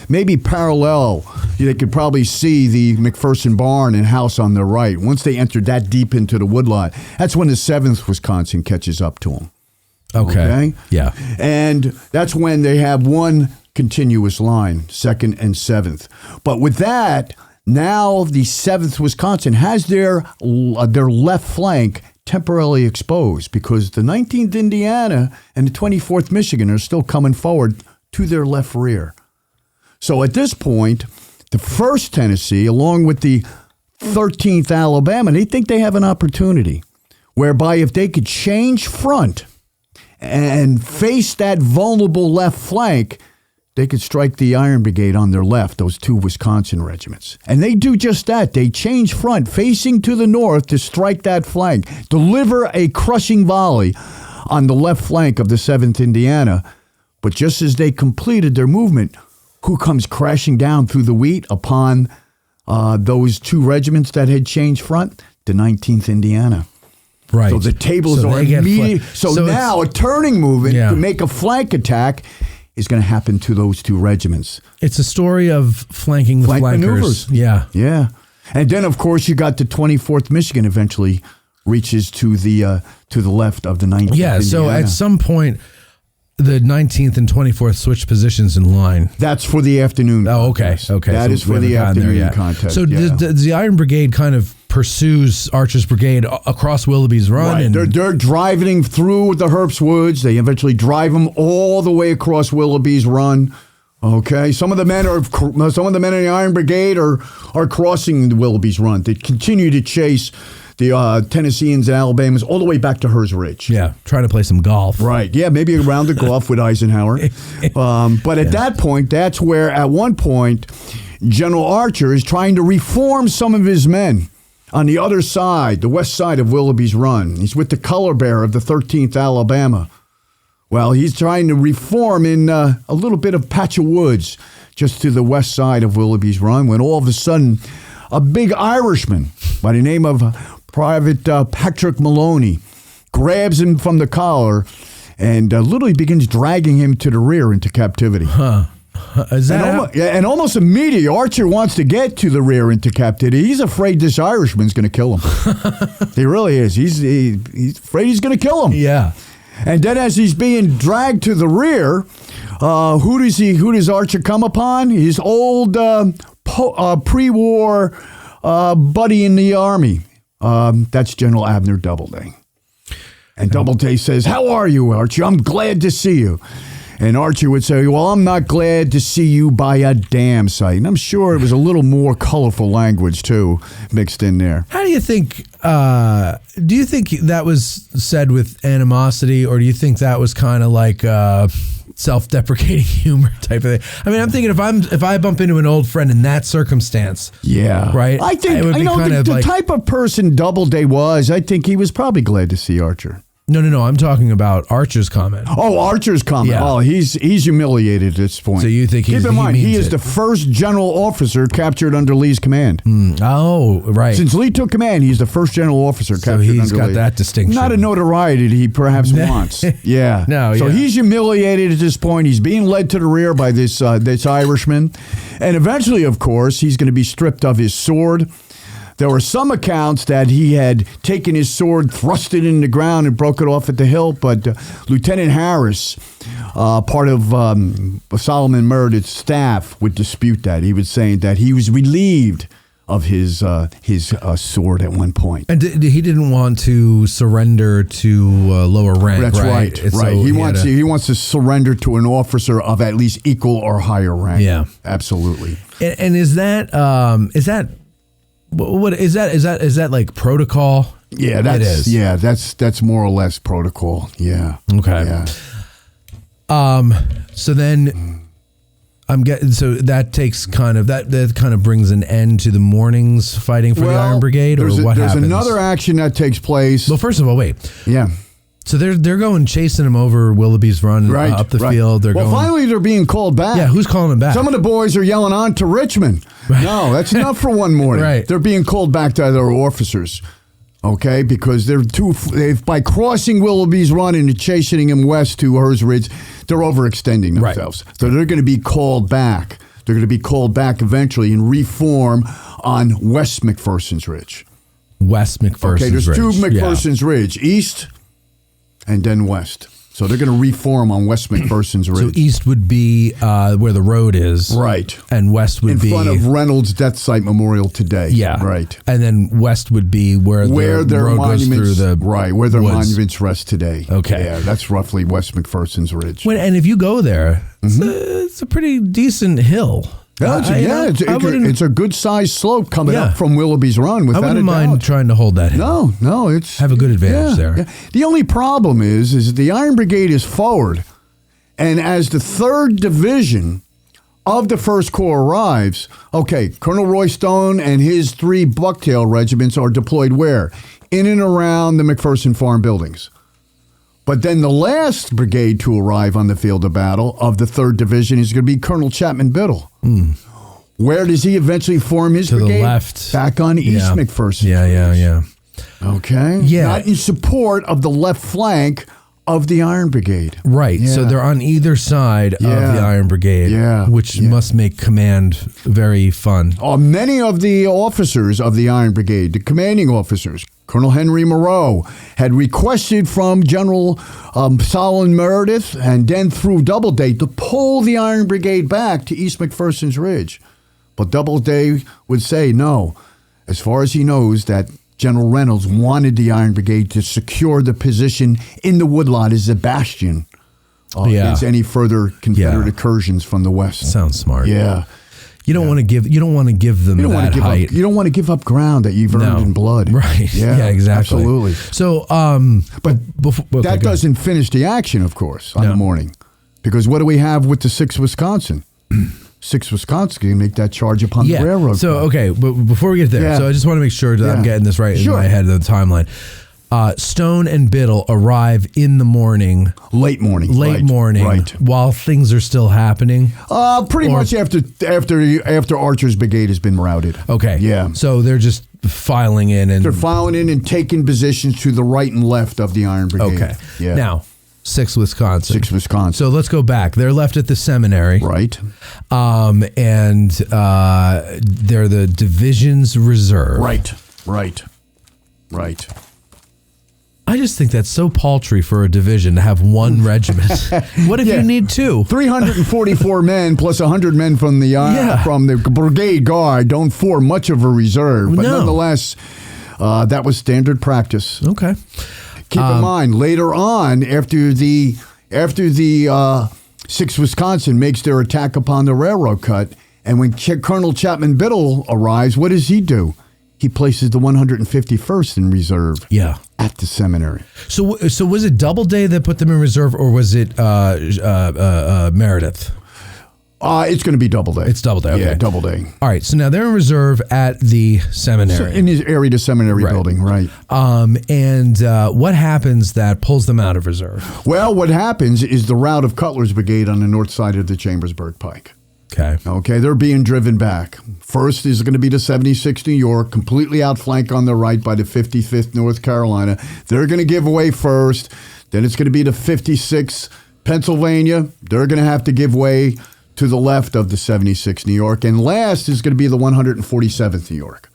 maybe parallel? They could probably see the McPherson barn and house on their right. Once they enter that deep into the woodlot, that's when the 7th Wisconsin catches up to them. Okay? Yeah. And that's when they have one continuous line, 2nd and 7th. But with that, now the 7th Wisconsin has their left flank temporarily exposed because the 19th Indiana and the 24th Michigan are still coming forward to their left rear. So at this point, the 1st Tennessee, along with the 13th Alabama, they think they have an opportunity whereby if they could change front and face that vulnerable left flank, they could strike the Iron Brigade on their left, those 2 Wisconsin regiments. And they do just that. They change front, facing to the north to strike that flank, deliver a crushing volley on the left flank of the 7th Indiana. But just as they completed their movement, who comes crashing down through the wheat upon those 2 regiments that had changed front? The 19th Indiana. Right. So the tables So are they get immediate. fl- So so now a turning movement Yeah. to make a flank attack is going to happen to those two regiments. It's a story of flanking the Flank flankers. maneuvers. Yeah. Yeah. And then, of course, you got the 24th Michigan eventually reaches to the left of the 19th. Yeah. So Indiana. at some point, the 19th and 24th switch positions in line. That's for the afternoon. Oh, okay. contest. Okay. That So is we for the haven't gotten there afternoon yet. contest. So yeah. the Iron Brigade kind of pursues Archer's Brigade across Willoughby's Run. Right. And They're driving through the Herbst Woods. They eventually drive them all the way across Willoughby's Run. Okay. Some of the men in the Iron Brigade are crossing the Willoughby's Run. They continue to chase the Tennesseans and Alabamans all the way back to Hers Ridge. yeah, trying to play some golf. Right. Yeah, maybe a round of golf with Eisenhower. But at that point, that's where at one point, General Archer is trying to reform some of his men on the other side, the west side of Willoughby's Run. He's with the color bearer of the 13th Alabama. Well, he's trying to reform in a little bit of patch of woods just to the west side of Willoughby's Run when all of a sudden a big Irishman by the name of Private Patrick Maloney grabs him from the collar and literally begins dragging him to the rear into captivity. Is that And almost immediately, Archer wants to get to the rear into captivity. He's afraid this Irishman's going to kill him. He really is. He's afraid he's going to kill him. Yeah. And then as he's being dragged to the rear, who does Archer come upon? His old pre-war buddy in the Army. That's General Abner Doubleday. And Doubleday says, "How are you, Archie? I'm glad to see you." And Archie would say, "Well, I'm not glad to see you by a damn sight." And I'm sure it was a little more colorful language, too, mixed in there. How do you think, do you think that was said with animosity, or do you think that was kind of like self-deprecating humor type of thing? I mean, I'm thinking if I bump into an old friend in that circumstance. Yeah. Right? I think, it would be kind of the like, type of person Doubleday was, I think he was probably glad to see Archer. No, I'm talking about Archer's comment. Oh, Archer's comment. Yeah. Oh, he's humiliated at this point. So you think Keep in mind, he is it. the first general officer captured under Lee's command. Oh, right. Since Lee took command, he's the first general officer captured he's under got Lee. that distinction. Not a notoriety that he perhaps wants. Yeah. No, So yeah. he's humiliated at this point. He's being led to the rear by this Irishman. And eventually, of course, he's going to be stripped of his sword. There were some accounts that he had taken his sword, thrust it in the ground, and broke it off at the hilt. But Lieutenant Harris, part of Solomon Meredith's staff, would dispute that. He was saying that he was relieved of his sword at one point. And he didn't want to surrender to lower rank. That's right. And Right. so He wants to surrender to an officer of at least equal or higher rank. Yeah. Absolutely. And is that what is that like protocol? Yeah, it is. Yeah, that's more or less protocol. Yeah. Okay. Yeah. So then I'm getting that takes kind of brings an end to the morning's fighting for the Iron Brigade, or what happens? There's another action that takes place. Well, first of all, wait. Yeah. So they're going chasing him over Willoughby's Run up the field. Finally they're being called back. Yeah, who's calling them back? Some of the boys are yelling on to Richmond. No, that's enough for one morning. Right. They're being called back to their officers. Okay, because by crossing Willoughby's Run and chasing him west to Hers Ridge, they're overextending themselves. Right. So they're going to be called back. They're going to be called back eventually and reform on West McPherson's Ridge. West McPherson's Ridge. Okay, there's two McPherson's Ridge, east and then west. So they're going to reform on West McPherson's Ridge. So east would be where the road is. Right. And west would be... in front of Reynolds Death Site Memorial today. Yeah. Right. And then west would be where the road goes through the where their woods. monuments rest today. Okay. Yeah, that's roughly West McPherson's Ridge. And if you go there, it's a pretty decent hill. It's a good-sized slope coming up from Willoughby's Run, without a doubt. I wouldn't mind trying to hold that hill. No, it's... Have a good advantage there. Yeah. The only problem is the Iron Brigade is forward, and as the 3rd Division of the 1st Corps arrives, Colonel Roy Stone and his 3 Bucktail regiments are deployed where? In and around the McPherson Farm buildings. But then the last brigade to arrive on the field of battle of the 3rd Division is going to be Colonel Chapman Biddle. Where does he eventually form his brigade? To the left. Back on East McPherson. Yeah. Okay. Yeah. Not in support of the left flank of the Iron Brigade. Right. Yeah. So they're on either side of the Iron Brigade, which must make command very fun. Many of the officers of the Iron Brigade, the commanding officers, Colonel Henry Moreau, had requested from General Solomon Meredith and then through Doubleday to pull the Iron Brigade back to East McPherson's Ridge. But Doubleday would say no. As far as he knows, that General Reynolds wanted the Iron Brigade to secure the position in the woodlot as a bastion against any further Confederate incursions from the west. Sounds smart. Yeah. You don't want to give. You don't want to give them that height. You don't want to give up ground that you've earned in blood. Right. Yeah, exactly. Absolutely. So, but that doesn't finish the action, of course, on the morning, because what do we have with the 6th Wisconsin? 6th Wisconsin can make that charge upon the railroad. So, okay, but before we get there, so I just want to make sure that I'm getting this right in my head of the timeline. Stone and Biddle arrive in the morning. Late morning. Right. While things are still happening. Pretty much after Archer's brigade has been routed. Okay. Yeah. So they're just filing in and taking positions to the right and left of the Iron Brigade. Okay. Yeah. Now, 6th Wisconsin. 6th Wisconsin. So let's go back. They're left at the seminary. Right. And they're the division's reserve. Right. I just think that's so paltry for a division to have one regiment. What if you need two? 344 men plus 100 men from the brigade guard don't form much of a reserve, but nonetheless, that was standard practice. Okay. Keep in mind, later on, after the 6th Wisconsin makes their attack upon the railroad cut, and when Colonel Chapman Biddle arrives, what does he do? He places the 151st in reserve. Yeah. At the seminary. So was it Doubleday that put them in reserve, or was it Meredith? It's going to be Doubleday. It's Doubleday. Okay. Yeah, Doubleday. All right. So now they're in reserve at the seminary. So in his area, the seminary building, right. And what happens that pulls them out of reserve? Well, what happens is the rout of Cutler's Brigade on the north side of the Chambersburg Pike. Okay, they're being driven back. First is going to be the 76th New York, completely outflanked on the right by the 55th North Carolina. They're going to give way first. Then it's going to be the 56th Pennsylvania. They're going to have to give way to the left of the 76th New York. And last is going to be the 147th New York.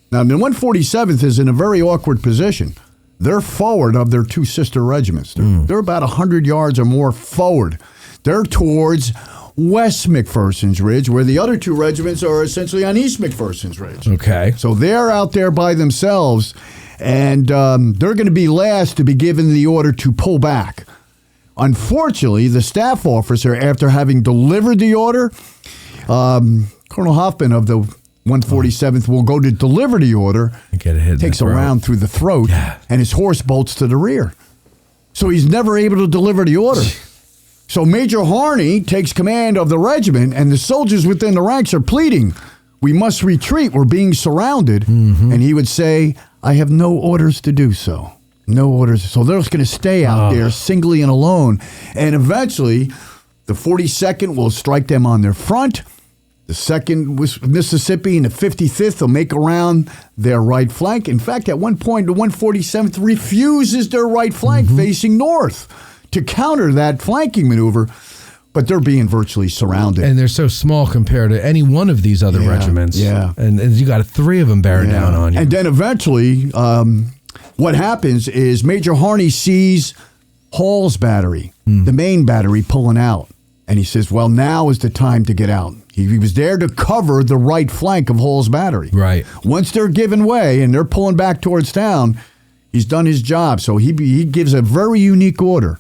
Now, the 147th is in a very awkward position. They're forward of their two sister regiments. They're about 100 yards or more forward. They're towards West McPherson's Ridge, where the other two regiments are essentially on East McPherson's Ridge. Okay. So they're out there by themselves, and they're going to be last to be given the order to pull back. Unfortunately, the staff officer, after having delivered the order, Colonel Hoffman of the 147th will go to deliver the order, takes a round through the throat, and his horse bolts to the rear. So he's never able to deliver the order. So Major Harney takes command of the regiment, and the soldiers within the ranks are pleading, "We must retreat. We're being surrounded." Mm-hmm. And he would say, "I have no orders to do so. No orders." So they're just going to stay out there singly and alone. And eventually, the 42nd will strike them on their front. The 2nd Mississippi and the 55th will make around their right flank. In fact, at one point, the 147th refuses their right flank facing north to counter that flanking maneuver, but they're being virtually surrounded. And they're so small compared to any one of these other regiments. Yeah. And you got 3 of them bearing down on you. And then eventually, what happens is Major Harney sees Hall's battery, the main battery, pulling out. And he says, well, now is the time to get out. He was there to cover the right flank of Hall's battery. Right. Once they're giving way and they're pulling back towards town, he's done his job. So he gives a very unique order.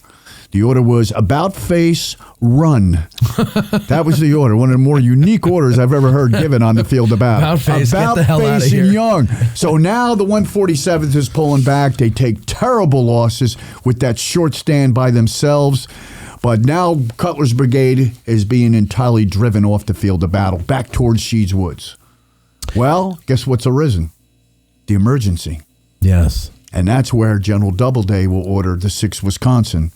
The order was about face, run. That was the order. One of the more unique orders I've ever heard given on the field of battle. About face, get the hell out of here. And young. So now the 147th is pulling back. They take terrible losses with that short stand by themselves. But now Cutler's Brigade is being entirely driven off the field of battle, back towards Sheeds Woods. Well, guess what's arisen? The emergency. Yes. And that's where General Doubleday will order the 6th Wisconsin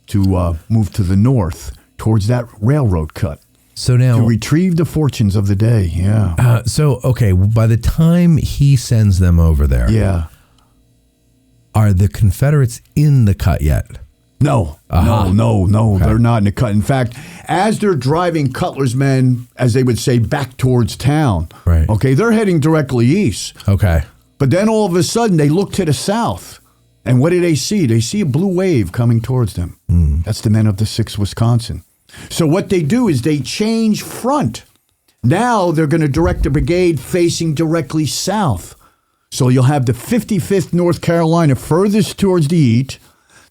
to move to the north towards that railroad cut. So now to retrieve the fortunes of the day. Yeah. So, okay, by the time he sends them over there, Are the Confederates in the cut yet? No, no. Okay. They're not in the cut. In fact, as they're driving Cutler's men, as they would say, back towards town, right? Okay, they're heading directly east. Okay. But then all of a sudden, they look to the south. And what do they see? They see a blue wave coming towards them. That's the men of the 6th Wisconsin. So what they do is they change front. Now they're going to direct the brigade facing directly south. So you'll have the 55th North Carolina furthest towards the east,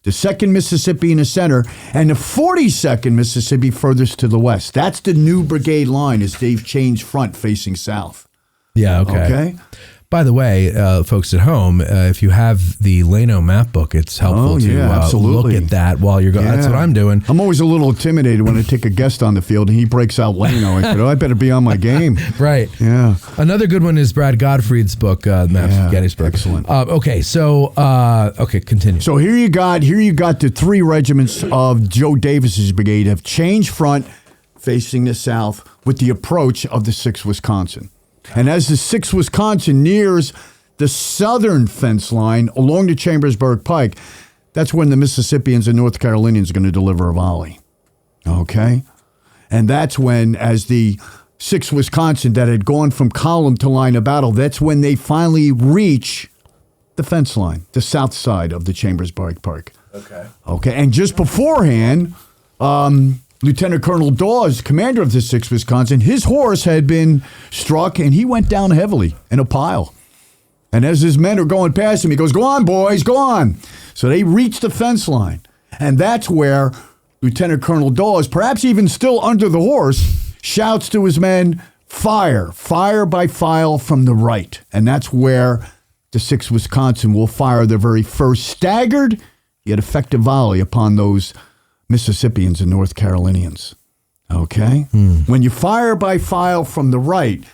the 2nd Mississippi in the center, and the 42nd Mississippi furthest to the west. That's the new brigade line as they've changed front facing south. Yeah, okay. By the way, folks at home, if you have the Lano map book, it's helpful to look at that while you're going. That's what I'm doing. I'm always a little intimidated when I take a guest on the field and he breaks out Lano. I said, I better be on my game. Right. Yeah. Another good one is Brad Gottfried's book, Maps of Gettysburg. Excellent. Continue. So here you got the 3 regiments of Joe Davis's brigade have changed front facing the south with the approach of the 6th Wisconsin. And as the 6th Wisconsin nears the southern fence line along the Chambersburg Pike, that's when the Mississippians and North Carolinians are going to deliver a volley. Okay? And that's when, as the 6th Wisconsin that had gone from column to line of battle, that's when they finally reach the fence line, the south side of the Chambersburg Pike. Okay. And just beforehand, Lieutenant Colonel Dawes, commander of the 6th Wisconsin, his horse had been struck, and he went down heavily in a pile. And as his men are going past him, he goes, "Go on, boys, go on." So they reach the fence line. And that's where Lieutenant Colonel Dawes, perhaps even still under the horse, shouts to his men, "Fire! Fire by file from the right." And that's where the 6th Wisconsin will fire their very first staggered yet effective volley upon those Mississippians and North Carolinians. Okay? When you fire by file from the right,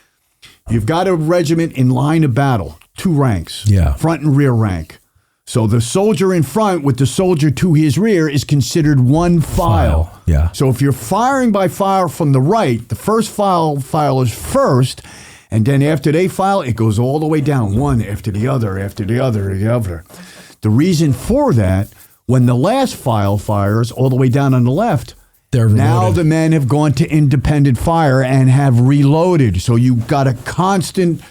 you've got a regiment in line of battle, 2 ranks, front and rear rank. So the soldier in front with the soldier to his rear is considered one file. Yeah. So if you're firing by file from the right, the first file is first, and then after they file, it goes all the way down, one after the other, after the other, the other. The reason for that, when the last file fires all the way down on the left, now the men have gone to independent fire and have reloaded. So you've got a constant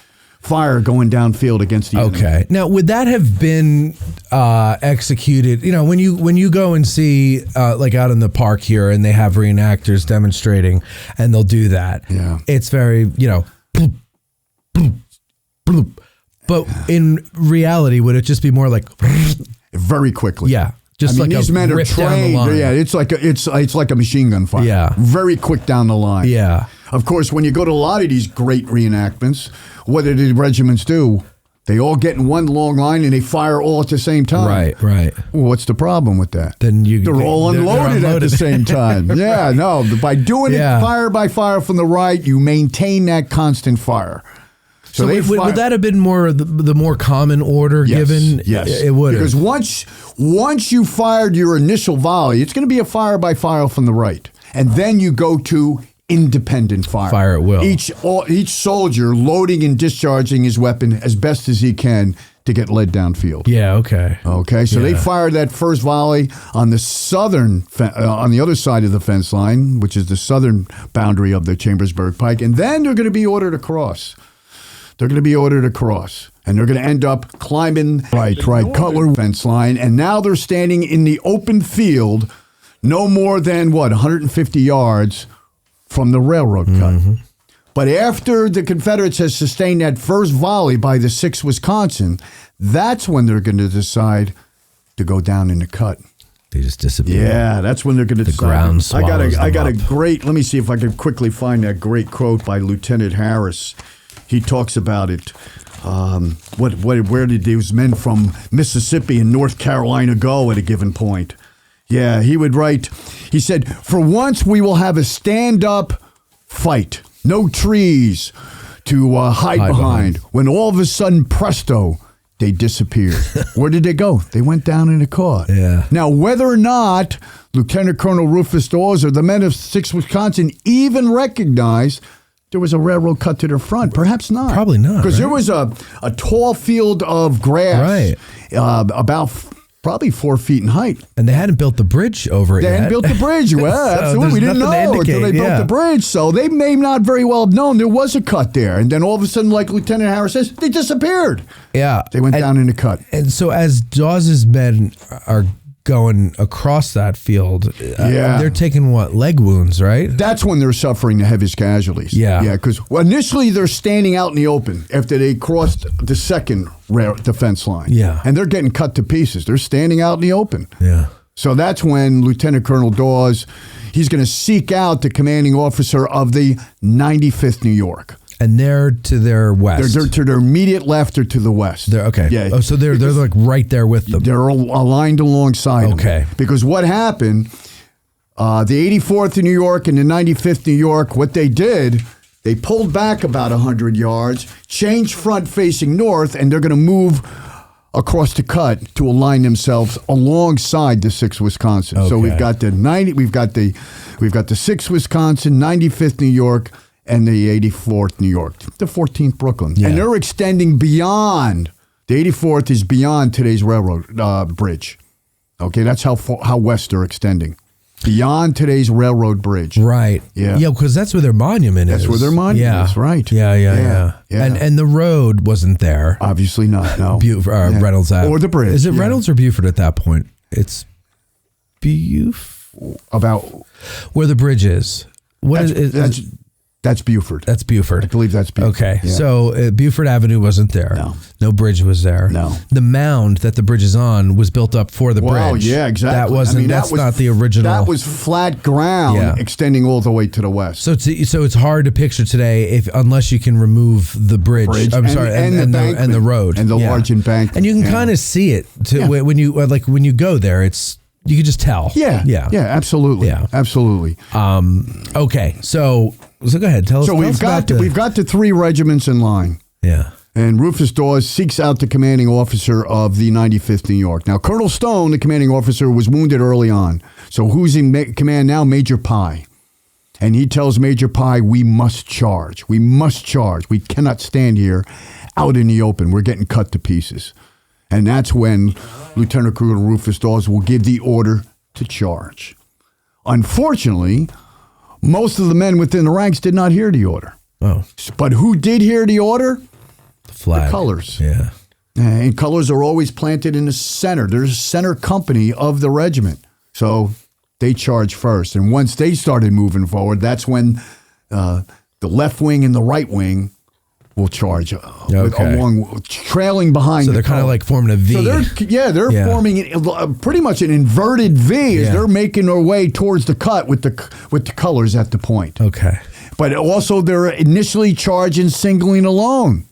fire going downfield against the enemy. Okay. Now, would that have been executed? You know, when you go and see like out in the park here, and they have reenactors demonstrating, and they'll do that. Yeah. It's very bloop, bloop, bloop. But in reality, would it just be more like very quickly? Yeah. Just like these men are trained. Yeah, it's like a machine gun fire. Yeah, very quick down the line. Yeah. Of course, when you go to a lot of these great reenactments, what do the regiments do? They all get in one long line and they fire all at the same time. Right. Well, what's the problem with that? Then they're all unloaded at the same time. Yeah, no. By doing it fire by fire from the right, you maintain that constant fire. So would that have been more the more common order given? Yes, it would. Because once you fired your initial volley, it's going to be a fire by fire from the right, and then you go to independent fire. Fire at will. Each soldier loading and discharging his weapon as best as he can to get led downfield. Yeah. Okay. Okay. So they fired that first volley on the on the other side of the fence line, which is the southern boundary of the Chambersburg Pike, and then they're going to be ordered across. They're going to be ordered across, and they're going to end up climbing Cutler fence line, and now they're standing in the open field, no more than 150 yards from the railroad cut. But after the Confederates has sustained that first volley by the 6th Wisconsin, that's when they're going to decide to go down in the cut. They just disappear. Yeah, that's when they're going to decide. Ground swallows I got a them up. great. Let me see if I can quickly find that great quote by Lieutenant Harris. He talks about it. Where did these men from Mississippi and North Carolina go at a given point? Yeah, he would write. He said, "For once we will have a stand-up fight. No trees to hide behind. When all of a sudden, presto, they disappeared." Where did they go? They went down in a car. Yeah. Now, whether or not Lieutenant Colonel Rufus Dawes or the men of 6th Wisconsin even recognized there was a railroad cut to their front? Perhaps not. Probably not. Because there was a tall field of grass, about probably 4 feet in height. And they hadn't built the bridge over it They yet. hadn't built the bridge. Well, So absolutely. We didn't there's nothing to know until they indicate, built the bridge. So they may not very well have known there was a cut there. And then all of a sudden, like Lieutenant Harris says, they disappeared. Yeah. They went down in the cut. And so as Dawes's men are going across that field, they're taking what, leg wounds, right? That's when they're suffering the heaviest casualties. Yeah. Yeah, because initially they're standing out in the open after they crossed the second defense line. Yeah. And they're getting cut to pieces. They're standing out in the open. Yeah. So that's when Lieutenant Colonel Dawes, he's going to seek out the commanding officer of the 95th New York. And they're to their west. They're to their immediate left or to the west. They're, okay. Yeah. Oh, so they're like right there with them. They're aligned alongside them. Okay. Because what happened, the 84th in New York and the 95th New York, what they did, they pulled back about 100 yards, changed front facing north, and they're going to move across the cut to align themselves alongside the 6th Wisconsin. Okay. So we've got the 6th Wisconsin, 95th New York, and the 84th New York, the 14th Brooklyn. Yeah. And they're extending beyond. The 84th is beyond today's railroad bridge. Okay, that's how west they're extending. Beyond today's railroad bridge. Right. Yeah. Yeah, because that's where their monument is. That's where their monument is, right. Yeah. And the road wasn't there. Obviously not, no. Reynolds Ave. Or the bridge. Is it Reynolds or Buford at that point? It's About where the bridge is. That's Buford. That's Buford. I believe that's Buford. Okay. Yeah. So Buford Avenue wasn't there. No bridge was there. No. The mound that the bridge is on was built up for the Wow, bridge. yeah, exactly. That wasn't. That's not the original. That was flat ground extending all the way to the west. So it's hard to picture today unless you can remove the bridge. I'm sorry, and the road and the large embankment, and you can kind of see it when you go there. You can just tell. Yeah, absolutely. Yeah. Absolutely. Okay, so go ahead. Tell us. So we've got the 3 regiments in line. Yeah. And Rufus Dawes seeks out the commanding officer of the 95th New York. Now, Colonel Stone, the commanding officer, was wounded early on. So who's in command now? Major Pye. And he tells Major Pye, we must charge. We must charge. We cannot stand here out in the open. We're getting cut to pieces. And that's when Lieutenant Colonel Rufus Dawes will give the order to charge. Unfortunately, most of the men within the ranks did not hear the order. Oh. But who did hear the order? The flag. The colors. Yeah. And colors are always planted in the center. There's a center company of the regiment. So they charge first. And once they started moving forward, that's when the left wing and the right wing will charge trailing behind. So they're kind of like forming a V. So they're forming pretty much an inverted V as they're making their way towards the cut with the colors at the point. Okay. But also they're initially charging singling alone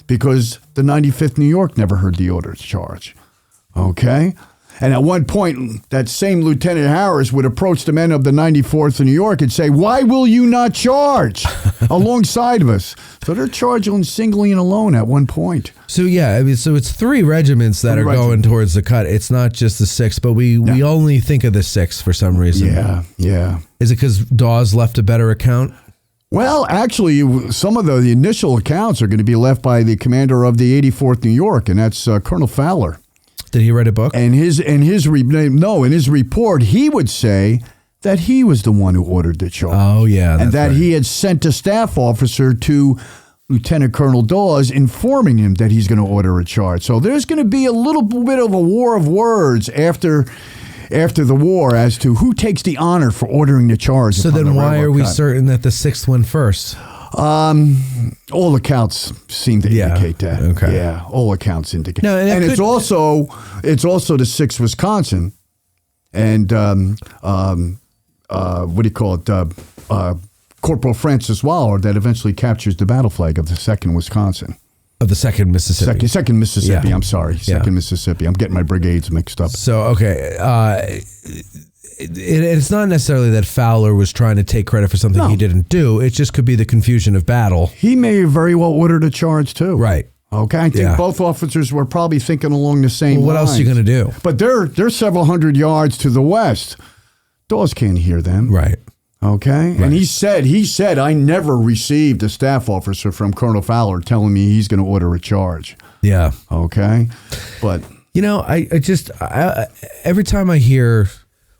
because the 95th New York never heard the order to charge. Okay? And at one point, that same Lieutenant Harris would approach the men of the 94th in New York and say, why will you not charge alongside of us? So they're charging singly and alone at one point. So, so it's 3 regiments that are going towards the cut. It's not just the 6th, but we only think of the 6th for some reason. Yeah. Is it because Dawes left a better account? Well, actually, some of the initial accounts are going to be left by the commander of the 84th New York, and that's Colonel Fowler. Did he write a book? And in his report, he would say that he was the one who ordered the charge. Oh, yeah. And that he had sent a staff officer to Lieutenant Colonel Dawes informing him that he's going to order a charge. So there's going to be a little bit of a war of words after the war as to who takes the honor for ordering the charge. So then why are we certain that the 6th went first? All accounts seem to indicate that. Okay. Yeah, all accounts indicate. No, and it's also the 6th Wisconsin, and what do you call it? Corporal Francis Waller that eventually captures the battle flag of the 2nd Wisconsin. Of the 2nd Mississippi. Second Mississippi. Yeah. I'm sorry, 2nd Mississippi. I'm getting my brigades mixed up. So okay. It's not necessarily that Fowler was trying to take credit for something he didn't do. It just could be the confusion of battle. He may have very well ordered a charge too. Right. Okay. I think both officers were probably thinking along the same lines. What else are you going to do? But they're several hundred yards to the west. Dawes can't hear them. Right. Okay. Right. And he said, I never received a staff officer from Colonel Fowler telling me he's going to order a charge. Yeah. Okay. But, I every time I hear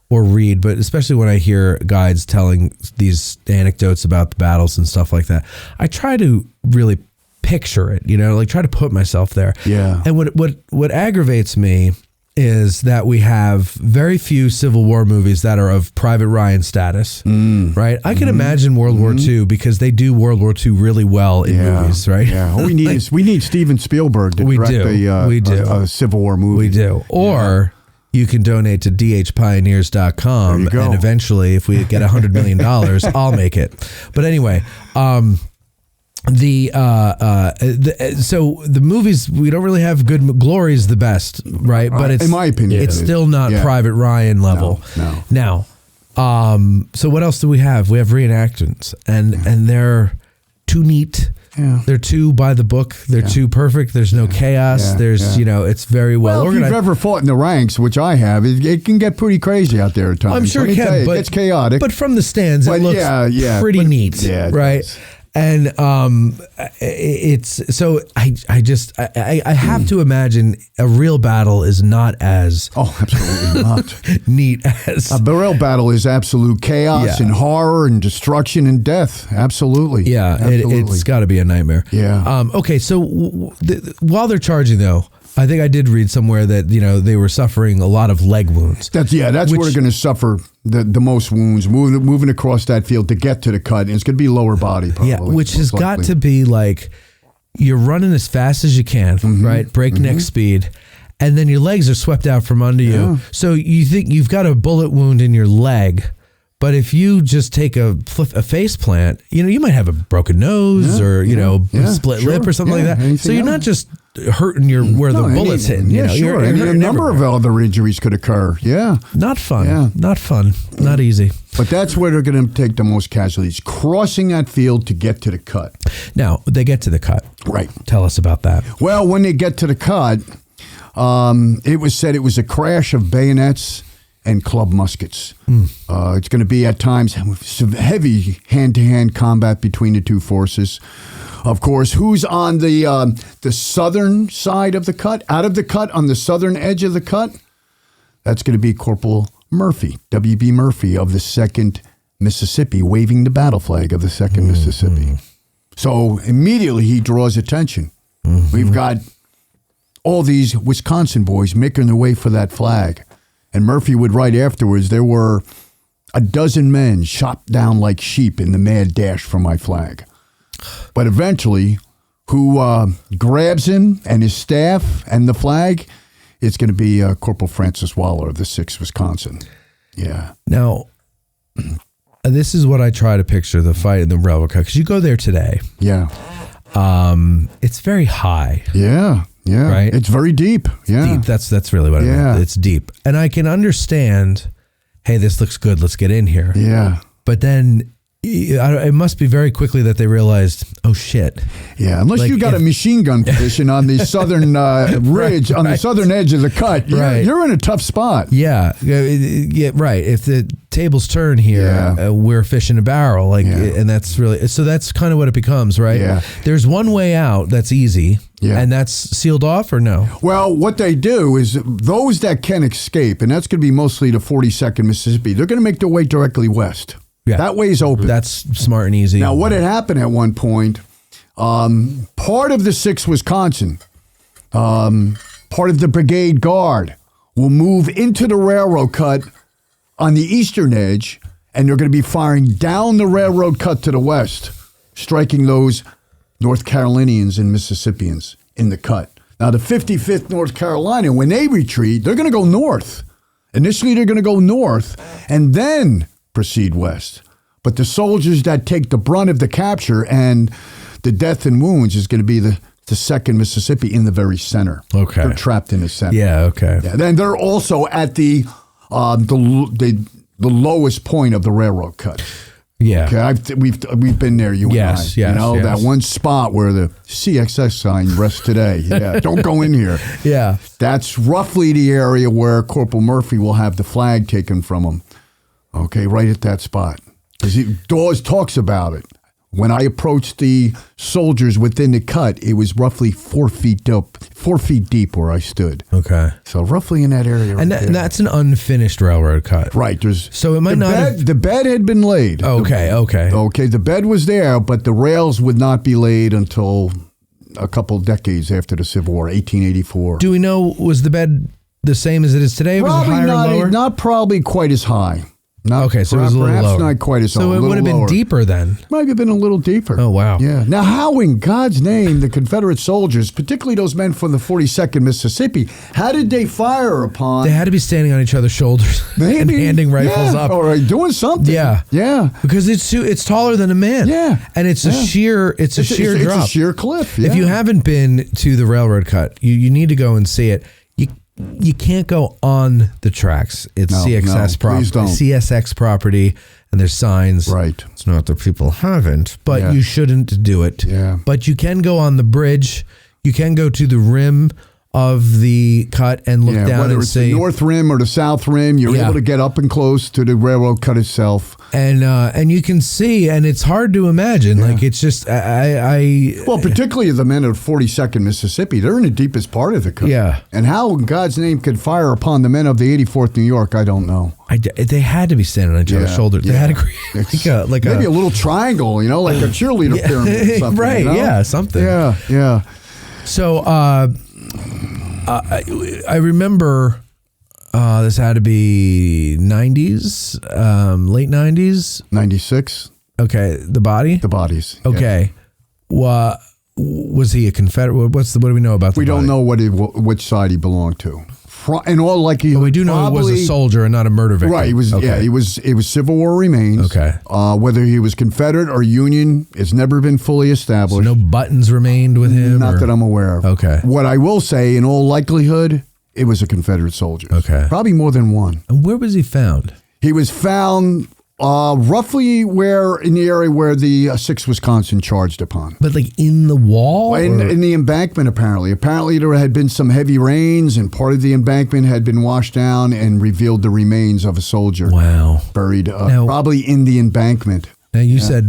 or read, but especially when I hear guides telling these anecdotes about the battles and stuff like that, I try to really picture it, try to put myself there. Yeah. And what aggravates me is that we have very few Civil War movies that are of Private Ryan status, right? I can imagine World War II because they do World War II really well in movies, right? Yeah, all we need Steven Spielberg to direct a Civil War movie. We do. Or you can donate to dhpioneers.com, and eventually, if we get $100 million, I'll make it. But anyway, so the movies, we don't really have good. Glory's the best, right? But it's, in my opinion, it's still not Private Ryan level. No. Now, so what else do we have? We have reenactments, and they're too neat. Yeah. They're too by the book. They're too perfect. There's no chaos. There's it's very well organized. If you've ever fought in the ranks, which I have, it can get pretty crazy out there at times. I'm sure it can, but it's chaotic. But from the stands, it looks pretty neat, right? And it's so I have to imagine a real battle is not as absolutely not neat as a real battle is absolute chaos and horror and destruction and death. Absolutely, it's got to be a nightmare. Yeah. Okay, so while they're charging though, I think I did read somewhere that they were suffering a lot of leg wounds. That's where they're going to suffer the most wounds moving across that field to get to the cut. And it's going to be lower body, probably. Yeah, which has got to be like you're running as fast as you can, right? Breakneck speed, and then your legs are swept out from under you. So you think you've got a bullet wound in your leg. But if you just take a face plant, you might have a broken nose or split lip or something like that. So you're not just hurting where the bullets hit. Sure. A number of other injuries could occur. Yeah. Not fun. Not fun. Not easy. But that's where they're going to take the most casualties, crossing that field to get to the cut. Now, they get to the cut. Right. Tell us about that. Well, when they get to the cut, it was said it was a crash of bayonets and club muskets. It's going to be at times some heavy hand-to-hand combat between the two forces. Of course, who's on the southern side of the cut, out of the cut, on the southern edge of the cut? That's going to be Corporal Murphy, W.B. Murphy of the 2nd Mississippi, waving the battle flag of the 2nd Mississippi. So immediately he draws attention. We've got all these Wisconsin boys making their way for that flag. And Murphy would write afterwards, there were a dozen men shot down like sheep in the mad dash for my flag. But eventually, who grabs him and his staff and the flag, it's going to be Corporal Francis Waller of the 6th Wisconsin. Yeah. Now, this is what I try to picture the fight in the railroad cut, because you go there today. Yeah. It's very high. Yeah. Yeah, right. It's very deep. Yeah, deep. That's really what I meant. It's deep, and I can understand. Hey, this looks good. Let's get in here. Yeah, but then it must be very quickly that they realized, oh shit. Yeah, unless you got a machine gun position on the southern ridge, on the southern edge of the cut, you're in a tough spot. Yeah, right. If the tables turn here, we're fish in a barrel, and that's really so. That's kind of what it becomes, right? Yeah. There's one way out that's easy. Yeah. And that's sealed off or no? Well, what they do is those that can escape, and that's going to be mostly the 42nd Mississippi, they're going to make their way directly west. Yeah. That way is open. That's smart and easy. Now, what had happened at one point, part of the 6th Wisconsin, part of the Brigade Guard will move into the railroad cut on the eastern edge, and they're going to be firing down the railroad cut to the west, striking those North Carolinians and Mississippians in the cut. Now, the 55th North Carolina, when they retreat, they're going to go north. Initially, they're going to go north and then proceed west. But the soldiers that take the brunt of the capture and the death and wounds is going to be the 2nd Mississippi in the very center. Okay. They're trapped in the center. Yeah, okay. Yeah, then they're also at the lowest point of the railroad cut. Yeah. Okay, we've been there, you and I. Yes, yes. That one spot where the CXS sign rests today. Yeah, don't go in here. Yeah. That's roughly the area where Corporal Murphy will have the flag taken from him. Okay, right at that spot. Because Dawes talks about it. When I approached the soldiers within the cut, it was roughly 4 feet deep where I stood. Okay. So roughly in that area. And that's an unfinished railroad cut. Right. So it might the bed had been laid. Okay. Okay. The bed was there, but the rails would not be laid until a couple decades after the Civil War, 1884. Do we know, was the bed the same as it is today? Probably was it higher not, or lower? not probably quite as high. Okay, so it was a little perhaps lower. not quite as high. So it would have been deeper then. Might have been a little deeper. Oh, wow. Yeah. Now, how in God's name the Confederate soldiers, particularly those men from the 42nd Mississippi, how did they fire upon? They had to be standing on each other's shoulders and handing rifles up. Or doing something. Yeah. Yeah. Because it's taller than a man. Yeah. And it's a sheer drop. It's a sheer cliff. Yeah. If you haven't been to the railroad cut, you need to go and see it. You can't go on the tracks. It's CSX property, and there's signs. Right. It's not that people haven't, but you shouldn't do it. Yeah. But you can go on the bridge. You can go to the rim of the cut and look down whether and it's see the north rim or the south rim, you're able to get up and close to the railroad cut itself. And you can see, and it's hard to imagine. Like, it's just well, particularly the men of 42nd Mississippi, they're in the deepest part of the cut. Yeah. And how in God's name could fire upon the men of the 84th New York, I don't know. They had to be standing on each other's shoulders. They had to create maybe a little triangle, like a cheerleader pyramid or something. Right, yeah, something. Yeah. So I remember this had to be 90s, late 90s. 96. Okay, the body? The bodies. Okay. Yeah. Was he a Confederate? What do we know about the body? We don't know which side he belonged to. In all likelihood, we do know he was a soldier and not a murder victim. Right, he was. Okay. Yeah, he was. It was Civil War remains. Okay. Whether he was Confederate or Union, it's never been fully established. So no buttons remained with him? Not that I'm aware of. Okay. What I will say, in all likelihood, it was a Confederate soldier. Okay. Probably more than one. And where was he found? He was found roughly in the area where the 6th Wisconsin charged upon. But like in the wall? In the embankment, apparently. Apparently there had been some heavy rains and part of the embankment had been washed down and revealed the remains of a soldier. Wow. Buried probably in the embankment. Now you said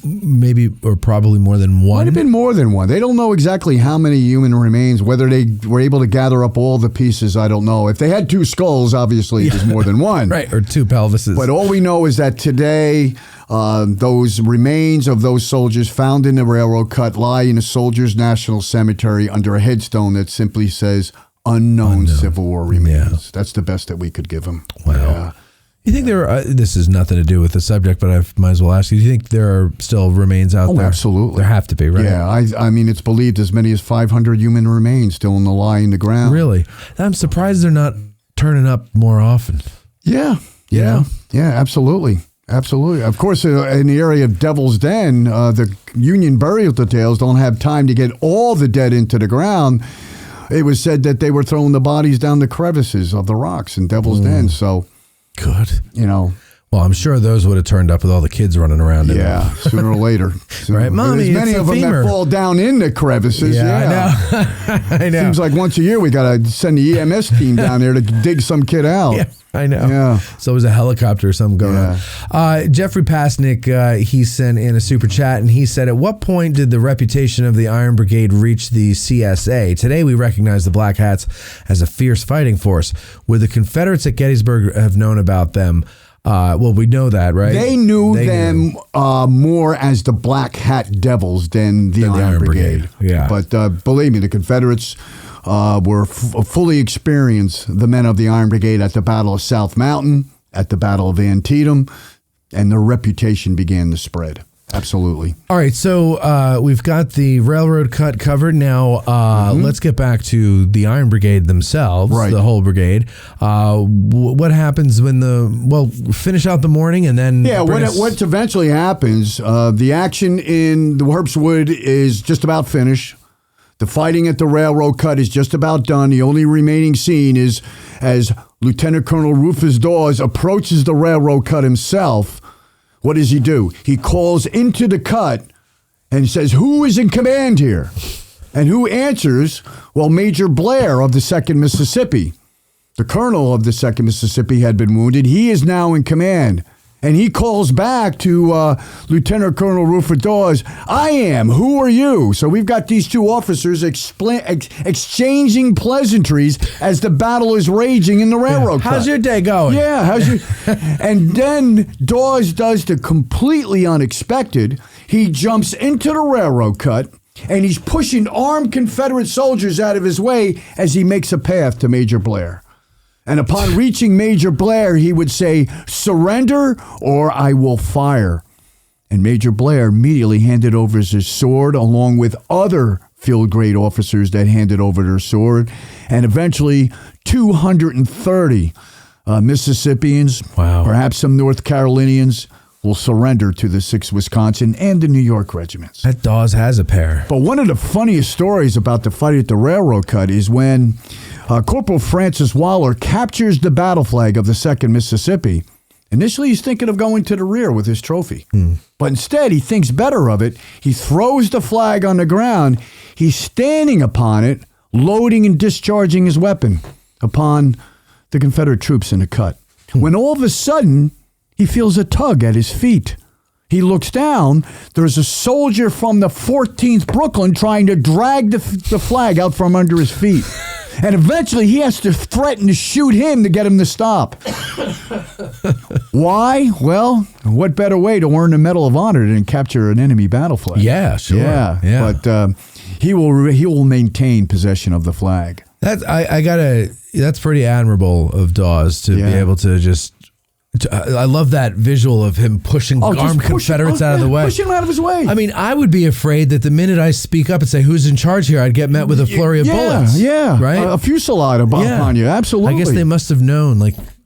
maybe or probably more than one. Might have been more than one. They don't know exactly how many human remains. Whether they were able to gather up all the pieces, I don't know. If they had 2 skulls, obviously it was more than one. Right, or 2 pelvises. But all we know is that today, those remains of those soldiers found in the railroad cut lie in a Soldiers National Cemetery under a headstone that simply says unknown Civil War remains. Yeah. That's the best that we could give them. Wow. Yeah. You think there are, this has nothing to do with the subject, but I might as well ask you, do you think there are still remains out there? Absolutely. There have to be, right? Yeah, I mean, it's believed as many as 500 human remains still lie in the ground. Really? I'm surprised they're not turning up more often. Yeah, absolutely. Absolutely. Of course, in the area of Devil's Den, the Union burial details don't have time to get all the dead into the ground. It was said that they were throwing the bodies down the crevices of the rocks in Devil's Den, so... Good. Well, I'm sure those would have turned up with all the kids running around. Yeah, sooner or later. Right, Mommy, there's many of them that fall down in the crevices. Yeah. I know. Seems like once a year we got to send the EMS team down there to dig some kid out. Yeah, I know. Yeah. So it was a helicopter or something going on. Jeffrey Pasnick, he sent in a super chat and he said, at what point did the reputation of the Iron Brigade reach the CSA? Today we recognize the Black Hats as a fierce fighting force. Would the Confederates at Gettysburg have known about them? Well, we know that, right? They knew them more as the Black Hat Devils than the Iron Brigade. Yeah. But believe me, the Confederates were fully experienced, the men of the Iron Brigade, at the Battle of South Mountain, at the Battle of Antietam, and their reputation began to spread. Absolutely. All right, so we've got the railroad cut covered. Now, let's get back to the Iron Brigade themselves, the whole brigade. What happens when finish out the morning and then... Yeah, what eventually happens, the action in the Herbstwood is just about finished. The fighting at the railroad cut is just about done. The only remaining scene is as Lieutenant Colonel Rufus Dawes approaches the railroad cut himself. What does he do? He calls into the cut and says, who is in command here? And who answers? Well, Major Blair of the 2nd Mississippi. The colonel of the 2nd Mississippi had been wounded. He is now in command. And he calls back to Lieutenant Colonel Rufus Dawes, I am. Who are you? So we've got these two officers exchanging pleasantries as the battle is raging in the railroad cut. How's your day going? Yeah, how's your... And then Dawes does the completely unexpected. He jumps into the railroad cut, and he's pushing armed Confederate soldiers out of his way as he makes a path to Major Blair. And upon reaching Major Blair, he would say, surrender or I will fire. And Major Blair immediately handed over his sword along with other field-grade officers that handed over their sword. And eventually, 230 Mississippians, perhaps some North Carolinians, will surrender to the 6th Wisconsin and the New York regiments. That Dawes has a pair. But one of the funniest stories about the fight at the railroad cut is when Corporal Francis Waller captures the battle flag of the 2nd Mississippi. Initially, he's thinking of going to the rear with his trophy. But instead, he thinks better of it. He throws the flag on the ground. He's standing upon it, loading and discharging his weapon upon the Confederate troops in the cut. When all of a sudden, he feels a tug at his feet. He looks down. There's a soldier from the 14th Brooklyn trying to drag the flag out from under his feet. And eventually he has to threaten to shoot him to get him to stop. Why? Well, what better way to earn the Medal of Honor than capture an enemy battle flag? Yeah, sure. Yeah. But he will maintain possession of the flag. That's pretty admirable of Dawes to be able to just... I love that visual of him pushing armed Confederates out of the way. Pushing him out of his way. I mean, I would be afraid that the minute I speak up and say, who's in charge here, I'd get met with a flurry of bullets. Yeah, right? A fusillade upon you, absolutely. I guess they must have known,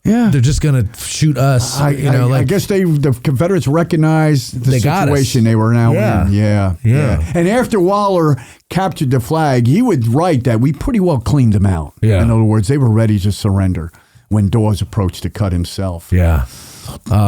they're just going to shoot us. I guess the Confederates recognized the situation they were now in. Yeah. And after Waller captured the flag, he would write that we pretty well cleaned them out. Yeah. In other words, they were ready to surrender when Dawes approached to cut himself. Yeah.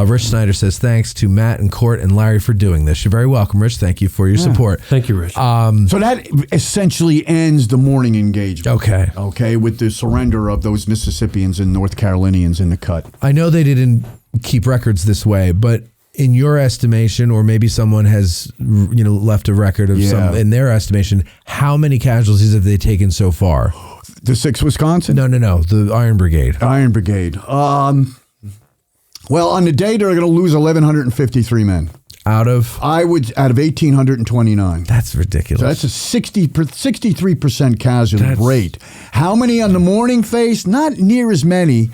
Rich Snyder says, thanks to Matt and Court and Larry for doing this. You're very welcome, Rich. Thank you for your support. Thank you, Rich. So that essentially ends the morning engagement. Okay, with the surrender of those Mississippians and North Carolinians in the cut. I know they didn't keep records this way, but in your estimation, or maybe someone has left a record of some, in their estimation, how many casualties have they taken so far? The 6th Wisconsin? No. The Iron Brigade. Iron Brigade. Well, on the day, they're going to lose 1,153 men. Out of 1,829. That's ridiculous. So that's a 63% casualty rate. How many on the morning phase? Not near as many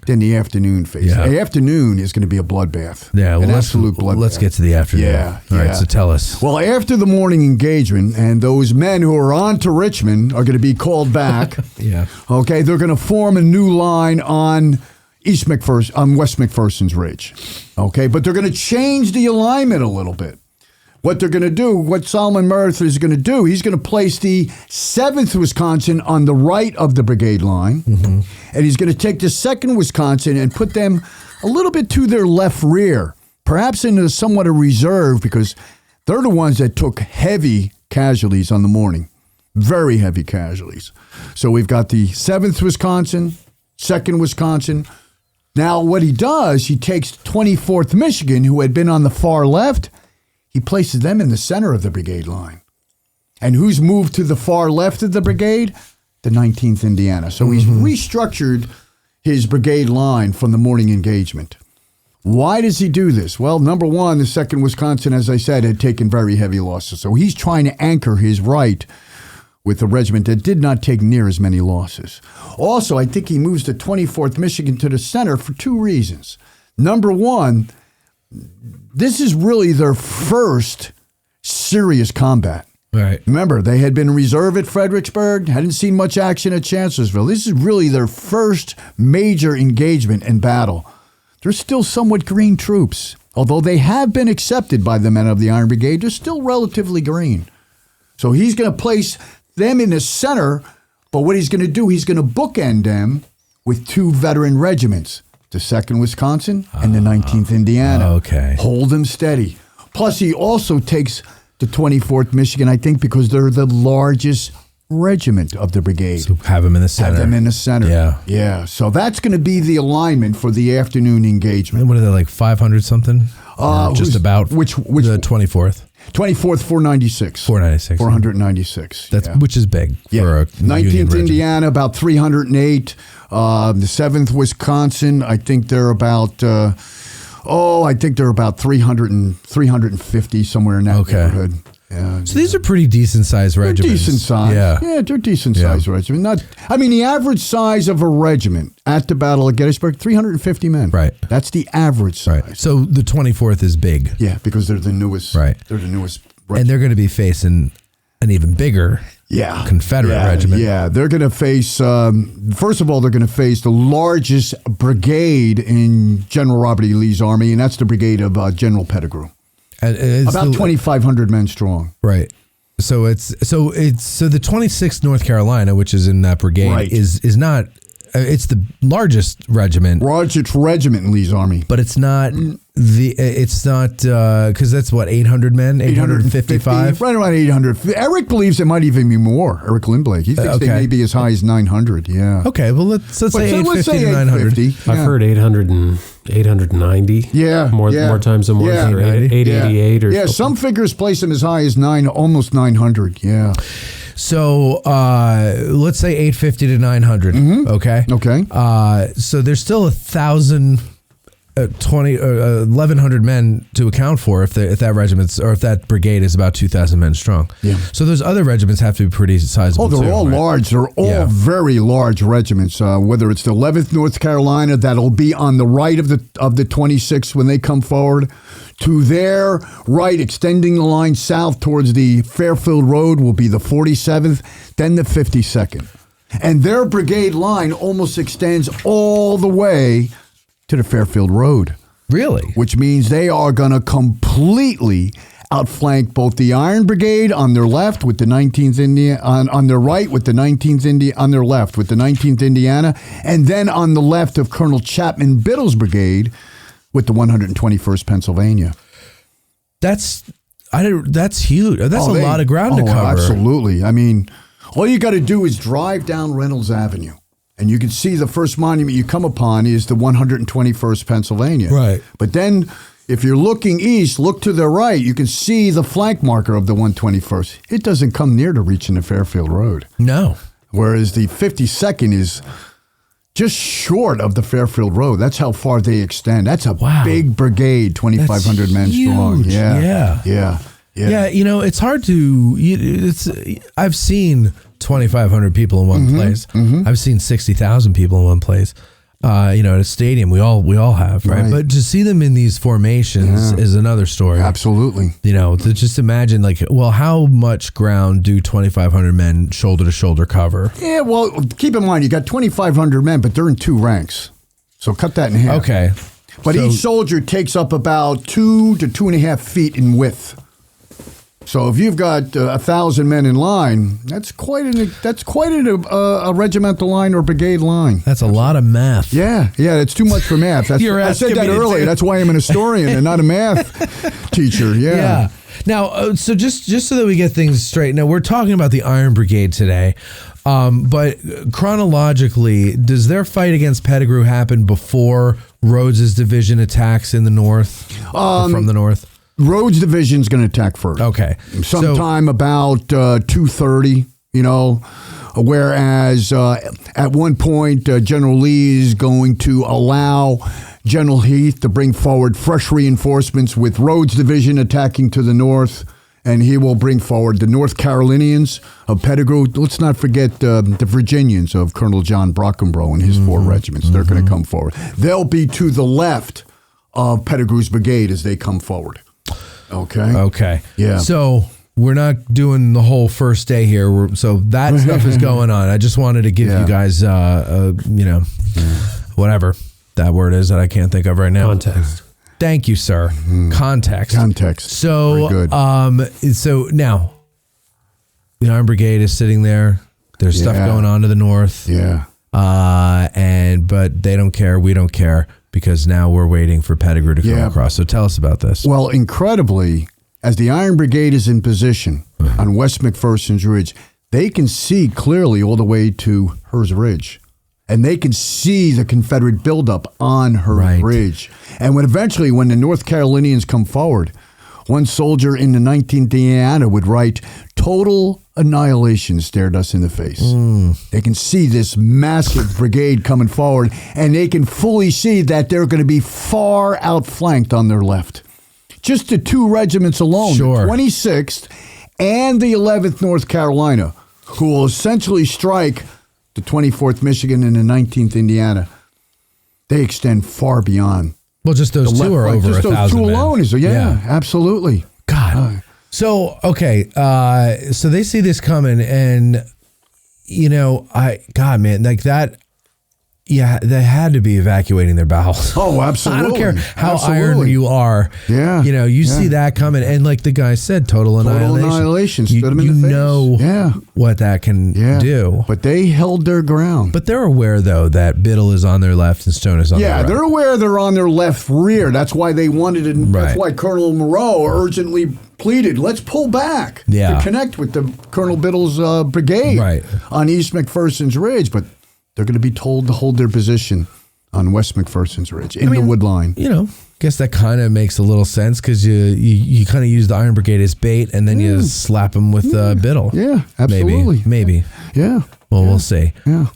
than the afternoon phase. Yeah. The afternoon is going to be a bloodbath. Yeah, well, an absolute bloodbath. Let's get to the afternoon. Yeah. All right, so tell us. Well, after the morning engagement, and those men who are on to Richmond are going to be called back. Okay, they're going to form a new line on West McPherson's Ridge. Okay, but they're going to change the alignment a little bit. What they're going to do, what Solomon Mercer is going to do, he's going to place the 7th Wisconsin on the right of the brigade line, and he's going to take the 2nd Wisconsin and put them a little bit to their left rear, perhaps in somewhat a reserve, because they're the ones that took heavy casualties on the morning, very heavy casualties. So we've got the 7th Wisconsin, 2nd Wisconsin. Now, what he does, he takes 24th Michigan, who had been on the far left, he places them in the center of the brigade line. And who's moved to the far left of the brigade? The 19th Indiana. So he's restructured his brigade line from the morning engagement. Why does he do this? Well, number one, the 2nd Wisconsin, as I said, had taken very heavy losses. So he's trying to anchor his right with a regiment that did not take near as many losses. Also, I think he moves the 24th Michigan to the center for two reasons. Number one, this is really their first serious combat. Right. Remember, they had been in reserve at Fredericksburg, hadn't seen much action at Chancellorsville. This is really their first major engagement in battle. They're still somewhat green troops. Although they have been accepted by the men of the Iron Brigade, they're still relatively green. So he's going to place them in the center, but what he's going to do, he's going to bookend them with two veteran regiments, the 2nd Wisconsin and the 19th Indiana. Okay. Hold them steady. Plus, he also takes the 24th Michigan, I think, because they're the largest regiment of the brigade. So have them in the center. Have them in the center. Yeah. Yeah. So that's going to be the alignment for the afternoon engagement. And what are they, like 500 something? Just about which the 24th? 24th, 496. 496. 496. That's which is big for a 19th Indiana, about 308. The 7th Wisconsin, I think they're about 350, somewhere in that neighborhood. Yeah, so these are pretty decent sized regiments. They're decent size. Yeah, they're decent sized regiments. The average size of a regiment at the Battle of Gettysburg, 350 men. Right. That's the average size. Right. So the 24th is big. Yeah, because they're the newest. Right. They're the newest regiment. And they're going to be facing an even bigger Confederate regiment. Yeah, they're going to face, first of all, they're going to face the largest brigade in General Robert E. Lee's army, and that's the brigade of General Pettigrew. About 2,500 men strong. Right. So the 26th North Carolina, which is in that brigade, is not. It's the largest regiment. Largest regiment in Lee's army, but it's not because that's what 800 men, 855, right around 800. Eric believes it might even be more. Eric Lindblake, he thinks they may be as high as 900. Yeah. Okay. Well, let's say 850 to 900. I've heard 800 and 890. Yeah. More times than once. Or 888 or some figures place them as high as almost 900. Yeah. So let's say 850 to 900. Mm-hmm. Okay. So there's still 1,100 men to account for if that regiment's or if that brigade is about 2,000 men strong. Yeah. So those other regiments have to be pretty sizable. Oh, they're all large. They're all very large regiments. Whether it's the 11th North Carolina, that'll be on the right of the 26th when they come forward. To their right, extending the line south towards the Fairfield Road, will be the 47th, then the 52nd. And their brigade line almost extends all the way to the Fairfield Road. Really? Which means they are going to completely outflank both the Iron Brigade on their left with the 19th Indiana, on their right with the 19th Indiana, on their left with the 19th Indiana, and then on the left of Colonel Chapman Biddle's brigade with the 121st Pennsylvania. That's huge. That's a lot of ground to cover. Absolutely. All you got to do is drive down Reynolds Avenue, and you can see the first monument you come upon is the 121st Pennsylvania. Right. But then, if you're looking east, look to the right, you can see the flank marker of the 121st. It doesn't come near to reaching the Fairfield Road. No. Whereas the 52nd is just short of the Fairfield Road. That's how far they extend. That's a big brigade, 2,500 men strong. Yeah. It's hard to. I've seen 2,500 people in one place. Mm-hmm. I've seen 60,000 people in one place. At a stadium, we all have, right? But to see them in these formations is another story. Absolutely. To just imagine, how much ground do 2,500 men shoulder to shoulder cover? Yeah, well, keep in mind, you got 2,500 men, but they're in two ranks. So cut that in half. Okay. But each soldier takes up about 2 to 2.5 feet in width. So if you've got 1,000 men in line, that's quite a regimental line or brigade line. That's a lot of math. Yeah, it's too much for math. I said that earlier. That's why I'm an historian and not a math teacher. Yeah. Now, so just so that we get things straight. Now we're talking about the Iron Brigade today, but chronologically, does their fight against Pettigrew happen before Rhodes's division attacks in the north, from the north? Rhodes' division's going to attack first. Okay. Sometime about 2:30, whereas at one point, General Lee is going to allow General Heath to bring forward fresh reinforcements with Rhodes' division attacking to the north, and he will bring forward the North Carolinians of Pettigrew. Let's not forget the Virginians of Colonel John Brockenbrough and his 4 regiments. They're going to come forward. They'll be to the left of Pettigrew's brigade as they come forward. Okay. Yeah. So we're not doing the whole first day here. So that stuff is going on. I just wanted to give you guys, whatever that word is that I can't think of right now. Context. Thank you, sir. Context. Very So, good. So now the Iron Brigade is sitting there. There's stuff going on to the north. Yeah. But they don't care. We don't care. Because now we're waiting for Pettigrew to come across. So tell us about this. Well, incredibly, as the Iron Brigade is in position on West McPherson's Ridge, they can see clearly all the way to Hers Ridge. And they can see the Confederate buildup on Hers Ridge. And when the North Carolinians come forward, one soldier in the 19th Indiana would write, "Total annihilation stared us in the face." They can see this massive brigade coming forward, and they can fully see that they're going to be far outflanked on their left. Just the two regiments alone, the 26th and the 11th North Carolina, who will essentially strike the 24th Michigan and the 19th Indiana. They extend far beyond. Well, just those two are over 1,000 men. Just those two alone is, absolutely. God. So they see this coming, and, man, like that. Yeah, they had to be evacuating their bowels. Oh, absolutely. I don't care how iron you are. Yeah. You see that coming. And like the guy said, total annihilation. Stood them in the face. Know what that can do. But they held their ground. But they're aware, though, that Biddle is on their left and Stone is on their right. Yeah, they're aware they're on their left rear. That's why they wanted it. That's why Colonel Moreau urgently pleaded, let's pull back to connect with the Colonel Biddle's brigade on East McPherson's Ridge. But they're going to be told to hold their position on West McPherson's Ridge in the wood line. Guess that kind of makes a little sense because you kind of use the Iron Brigade as bait and then you slap them with Biddle. Yeah, absolutely. Maybe. Yeah. Well, we'll see. Yeah.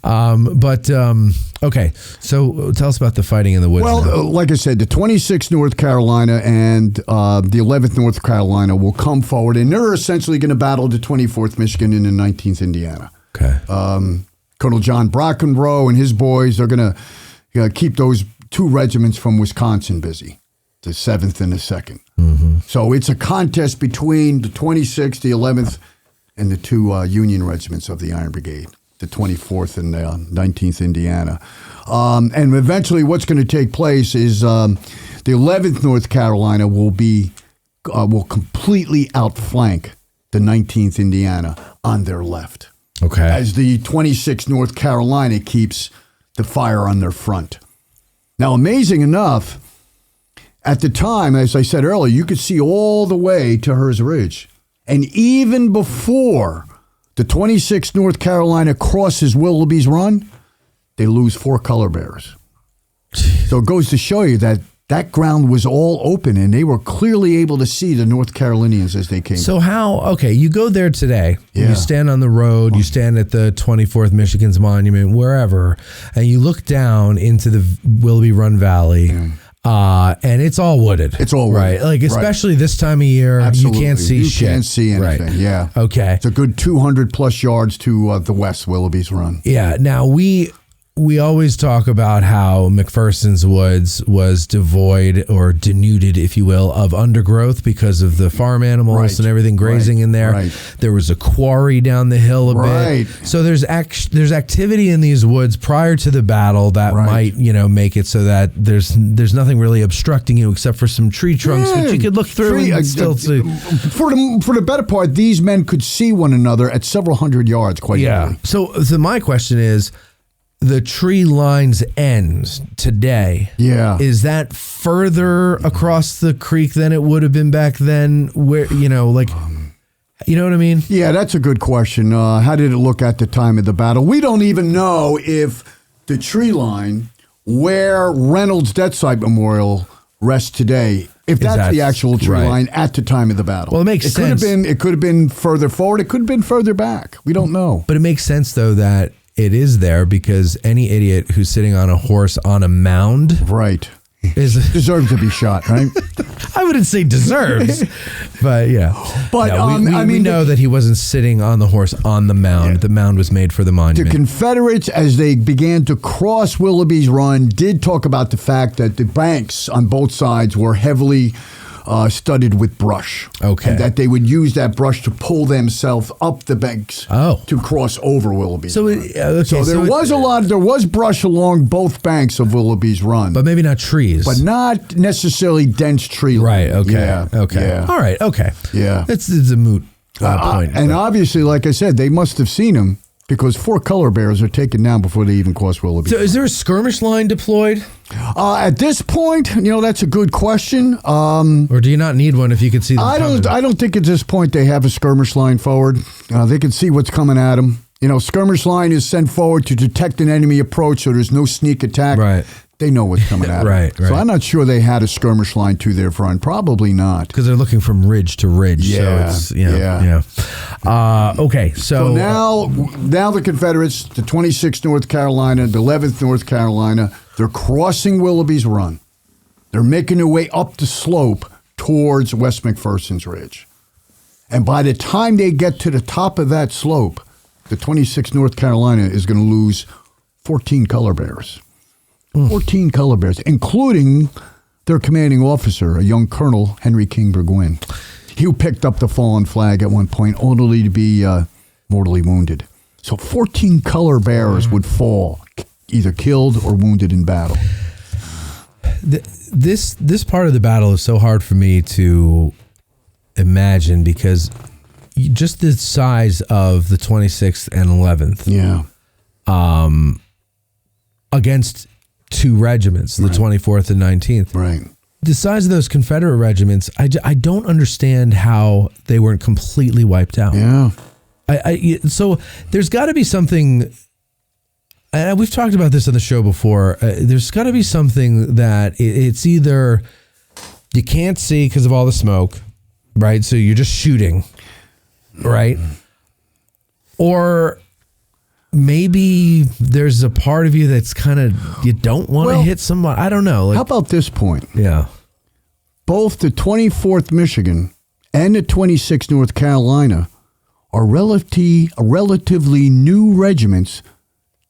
Okay. So tell us about the fighting in the woods. Well, like I said, the 26th North Carolina and the 11th North Carolina will come forward, and they're essentially going to battle the 24th Michigan and the 19th Indiana. Okay. Colonel John Brockenbrough and his boys are going to keep those two regiments from Wisconsin busy, the 7th and the 2nd. Mm-hmm. So it's a contest between the 26th, the 11th, and the two Union regiments of the Iron Brigade, the 24th and the 19th Indiana. And eventually what's going to take place is the 11th North Carolina will completely outflank the 19th Indiana on their left. Okay. As the 26th North Carolina keeps the fire on their front. Now, amazing enough, at the time, as I said earlier, you could see all the way to Hers Ridge. And even before the 26th North Carolina crosses Willoughby's Run, they lose 4 color bearers. So it goes to show you that ground was all open, and they were clearly able to see the North Carolinians as they came. So you go there today, you stand on the road, you stand at the 24th Michigan's Monument, wherever, and you look down into the Willoughby Run Valley, and it's all wooded. It's all wooded. Right. Like, especially this time of year, Absolutely. You can't see shit. You can't see anything, right. Okay. It's a good 200 plus yards to the west, Willoughby's Run. Yeah. Now, we always talk about how McPherson's Woods was devoid or denuded, if you will, of undergrowth because of the farm animals and everything grazing in there. Right. There was a quarry down the hill a bit. So there's activity in these woods prior to the battle that might, make it so that there's nothing really obstructing you except for some tree trunks which you could look through and still see. For the better part, these men could see one another at several hundred yards quite easily. So my question is, the tree line's ends today. Yeah. Is that further across the creek than it would have been back then? Where, you know what I mean? Yeah, that's a good question. How did it look at the time of the battle? We don't even know if the tree line where Reynolds Death Site Memorial rests today, if that's the actual tree line at the time of the battle. Well, it makes sense. It could have been further forward. It could have been further back. We don't know. But it makes sense, though, that it is there because any idiot who's sitting on a horse on a mound deserves to be shot, right? I wouldn't say deserves, but yeah. But we know that he wasn't sitting on the horse on the mound. Yeah. The mound was made for the monument. The Confederates, as they began to cross Willoughby's Run, did talk about the fact that the banks on both sides were heavily studded with brush. Okay. And that they would use that brush to pull themselves up the banks to cross over Willoughby's Run. There was brush along both banks of Willoughby's Run. But maybe not trees. But not necessarily dense tree line. Right, okay. Yeah. Okay. Yeah. All right, okay. Yeah. It's a moot point. And obviously, like I said, they must have seen him because 4 color bears are taken down before they even cross Willoughby. So is there a skirmish line deployed? At this point, that's a good question. Or do you not need one if you can see them coming? I don't think at this point they have a skirmish line forward. They can see what's coming at them. Skirmish line is sent forward to detect an enemy approach, so there's no sneak attack. Right. They know what's coming at them. Right. So I'm not sure they had a skirmish line to their front. Probably not. Because they're looking from ridge to ridge. Yeah. So it's, okay. So now the Confederates, the 26th North Carolina, the 11th North Carolina, they're crossing Willoughby's Run. They're making their way up the slope towards West McPherson's Ridge. And by the time they get to the top of that slope, the 26th North Carolina is going to lose 14 color bearers. 14 color bearers, including their commanding officer, a young Colonel Henry King Burgoyne. He picked up the fallen flag at one point, only to be mortally wounded. So 14 color bearers would fall, either killed or wounded in battle. This part of the battle is so hard for me to imagine because just the size of the 26th and 11th. Yeah. Against 2 regiments, the 24th and 19th. Right. The size of those Confederate regiments, I don't understand how they weren't completely wiped out. Yeah. So there's got to be something, and we've talked about this on the show before, there's got to be something that it's either you can't see because of all the smoke, right? So you're just shooting, right? Or maybe there's a part of you that's kind of, you don't want to hit someone. I don't know. How about this point? Yeah. Both the 24th Michigan and the 26th North Carolina are relatively new regiments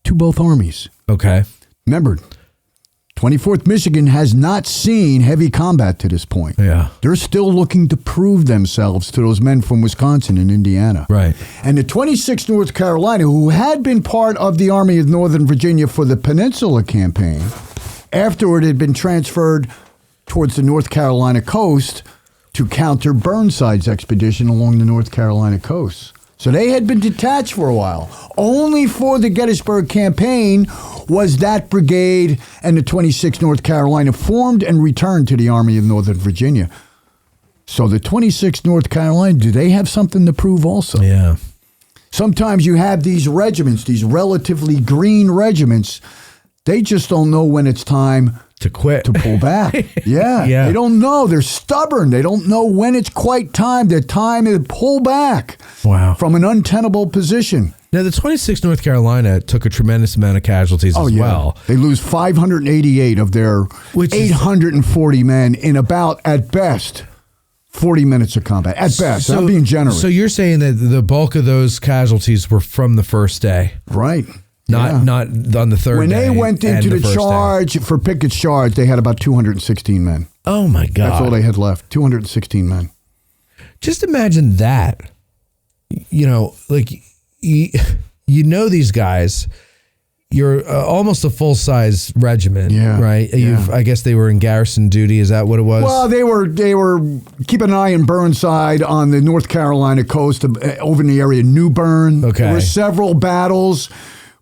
to both armies. Okay. Remember, 24th Michigan has not seen heavy combat to this point. Yeah. They're still looking to prove themselves to those men from Wisconsin and Indiana. Right. And the 26th North Carolina, who had been part of the Army of Northern Virginia for the Peninsula Campaign, afterward had been transferred towards the North Carolina coast to counter Burnside's expedition along the North Carolina coast. So they had been detached for a while. Only for the Gettysburg campaign was that brigade and the 26th North Carolina formed and returned to the Army of Northern Virginia. So the 26th North Carolina, do they have something to prove also? Yeah. Sometimes you have these regiments, these relatively green regiments, they just don't know when it's time to quit, to pull back. Yeah. They don't know. They're stubborn. They don't know when it's quite time. The time to pull back from an untenable position. Now, the 26th North Carolina took a tremendous amount of casualties as well. They lose 588 of their 840 men in about, at best, 40 minutes of combat. At best. I'm being generous. So you're saying that the bulk of those casualties were from the first day? Right. Not on the third When day. they went into the charge for Pickett's charge, they had about 216 men. Oh, my God. That's all they had left, 216 men. Just imagine that. Like, these guys, you're almost a full-size regiment, right? I guess they were in garrison duty. Is that what it was? Well, they were keeping an eye on Burnside on the North Carolina coast, over in the area of New Bern. Okay. There were several battles.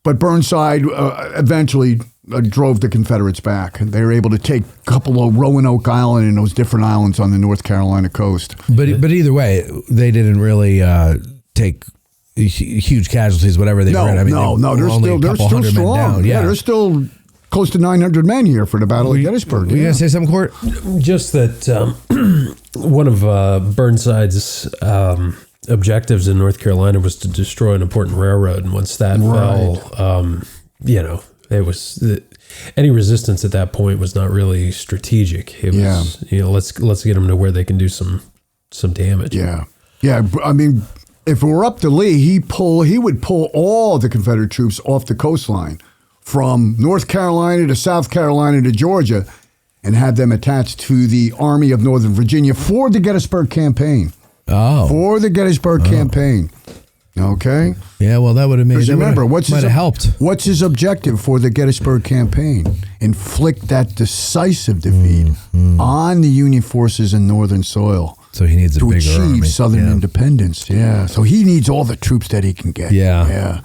But Burnside eventually drove the Confederates back. They were able to take a couple of Roanoke Island and those different islands on the North Carolina coast. But either way, they didn't really take huge casualties, whatever they were. I mean, they're still strong. Yeah, they're still close to 900 men here for the Battle of Gettysburg. Were you going to say something, Court? Just that one of Burnside's objectives in North Carolina was to destroy an important railroad, and once that fell, it was any resistance at that point was not really strategic. It was let's get them to where they can do some damage. Yeah. I mean, if it were up to Lee, he would pull all the Confederate troops off the coastline from North Carolina to South Carolina to Georgia, and have them attached to the Army of Northern Virginia for the Gettysburg campaign. Oh. For the Gettysburg campaign. Okay? Yeah, well, that would have made helped. What's his objective for the Gettysburg campaign? Inflict that decisive defeat on the Union forces in northern soil. So he needs a bigger army. To achieve southern independence. Yeah. So he needs all the troops that he can get. Yeah.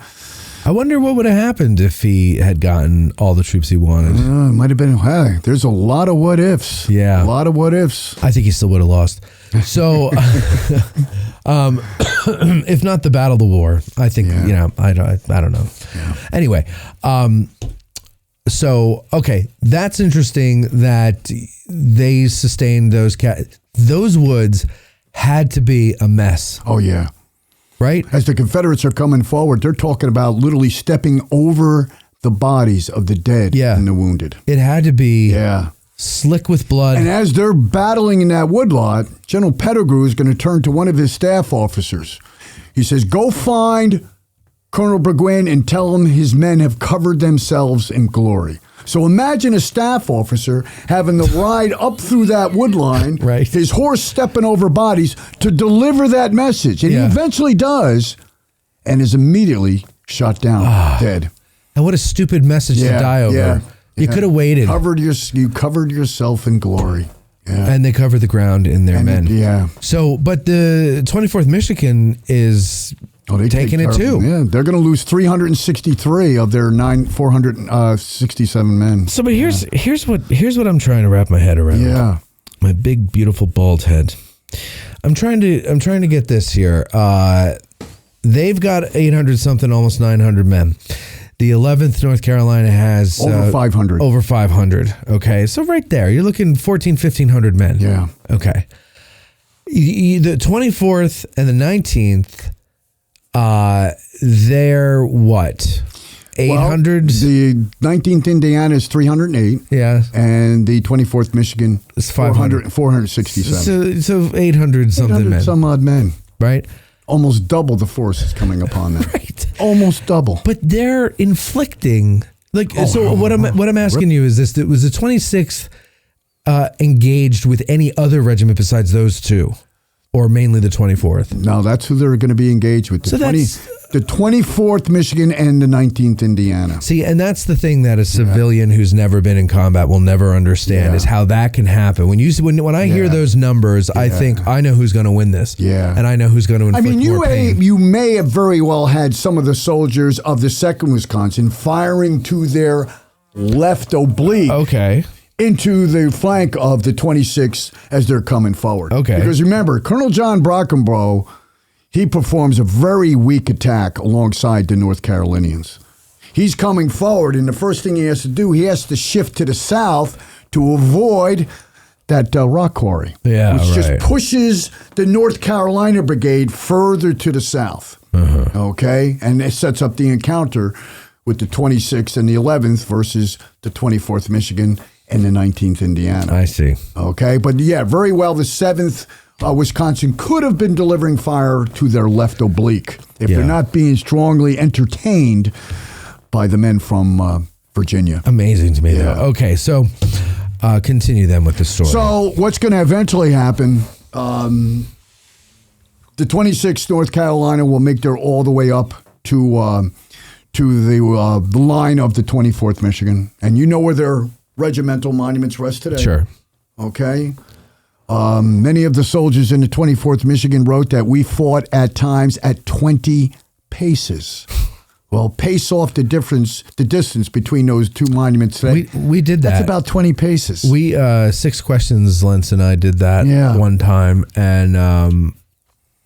I wonder what would have happened if he had gotten all the troops he wanted. It might have been, hey, there's a lot of what ifs. Yeah. A lot of what ifs. I think he still would have lost. So, if not the battle of the war, I think, I don't know. Yeah. Anyway, so, okay, that's interesting that they sustained those woods had to be a mess. Oh, yeah. Right? As the Confederates are coming forward, they're talking about literally stepping over the bodies of the dead and the wounded. It had to be slick with blood. And as they're battling in that woodlot, General Pettigrew is going to turn to one of his staff officers. He says, go find Colonel Burgoyne and tell him his men have covered themselves in glory. So imagine a staff officer having to ride up through that wood line, right. His horse stepping over bodies to deliver that message. And he eventually does and is immediately shot down, dead. And what a stupid message to die over. Yeah, you could have waited. You covered yourself in glory. Yeah. And they covered the ground in their men. So, but the 24th Michigan is... taking it too. Yeah, they're going to lose 363 of their 467 men. So, but here's what I'm trying to wrap my head around. Yeah, my big beautiful bald head. I'm trying to get this here. They've got 800 something, almost 900 men. The 11th North Carolina has over 500. Over 500. Okay, so right there, you're looking 1,500 men. Yeah. Okay. The 24th and the 19th. They're what? 800? Well, the 19th Indiana is 308. Yeah. And the 24th Michigan is 467. So 800 something men. Some odd men. Right? Almost double the force is coming upon them. Right. Almost double. But they're inflicting what I'm asking you is this: was the 26th engaged with any other regiment besides those two? Or mainly the 24th? No, that's who they're going to be engaged with. The 24th Michigan and the 19th Indiana. See, and that's the thing that a civilian who's never been in combat will never understand is how that can happen. When I hear those numbers, I think I know who's going to win this. Yeah. And I know who's going to inflict more pain. You may have very well had some of the soldiers of the 2nd Wisconsin firing to their left oblique. Okay. Into the flank of the 26th as they're coming forward. Okay. Because remember, Colonel John Brockenbrough, he performs a very weak attack alongside the North Carolinians. He's coming forward, and the first thing he has to do, he has to shift to the south to avoid that rock quarry. Yeah, which just pushes the North Carolina Brigade further to the south. Okay? And it sets up the encounter with the 26th and the 11th versus the 24th Michigan and the 19th Indiana. I see. Okay, but very well the 7th Wisconsin could have been delivering fire to their left oblique if they're not being strongly entertained by the men from Virginia. Amazing to me, though. Okay, so continue then with the story. So what's going to eventually happen, the 26th North Carolina will make their all the way up to the line of the 24th Michigan. And you know where their regimental monuments rest today. Sure. Okay. Many of the soldiers in the 24th Michigan wrote that we fought at times at 20 paces. Well, pace off the distance between those two monuments today. We did that. That's about 20 paces. We 6 questions, Lentz and I did that one time, and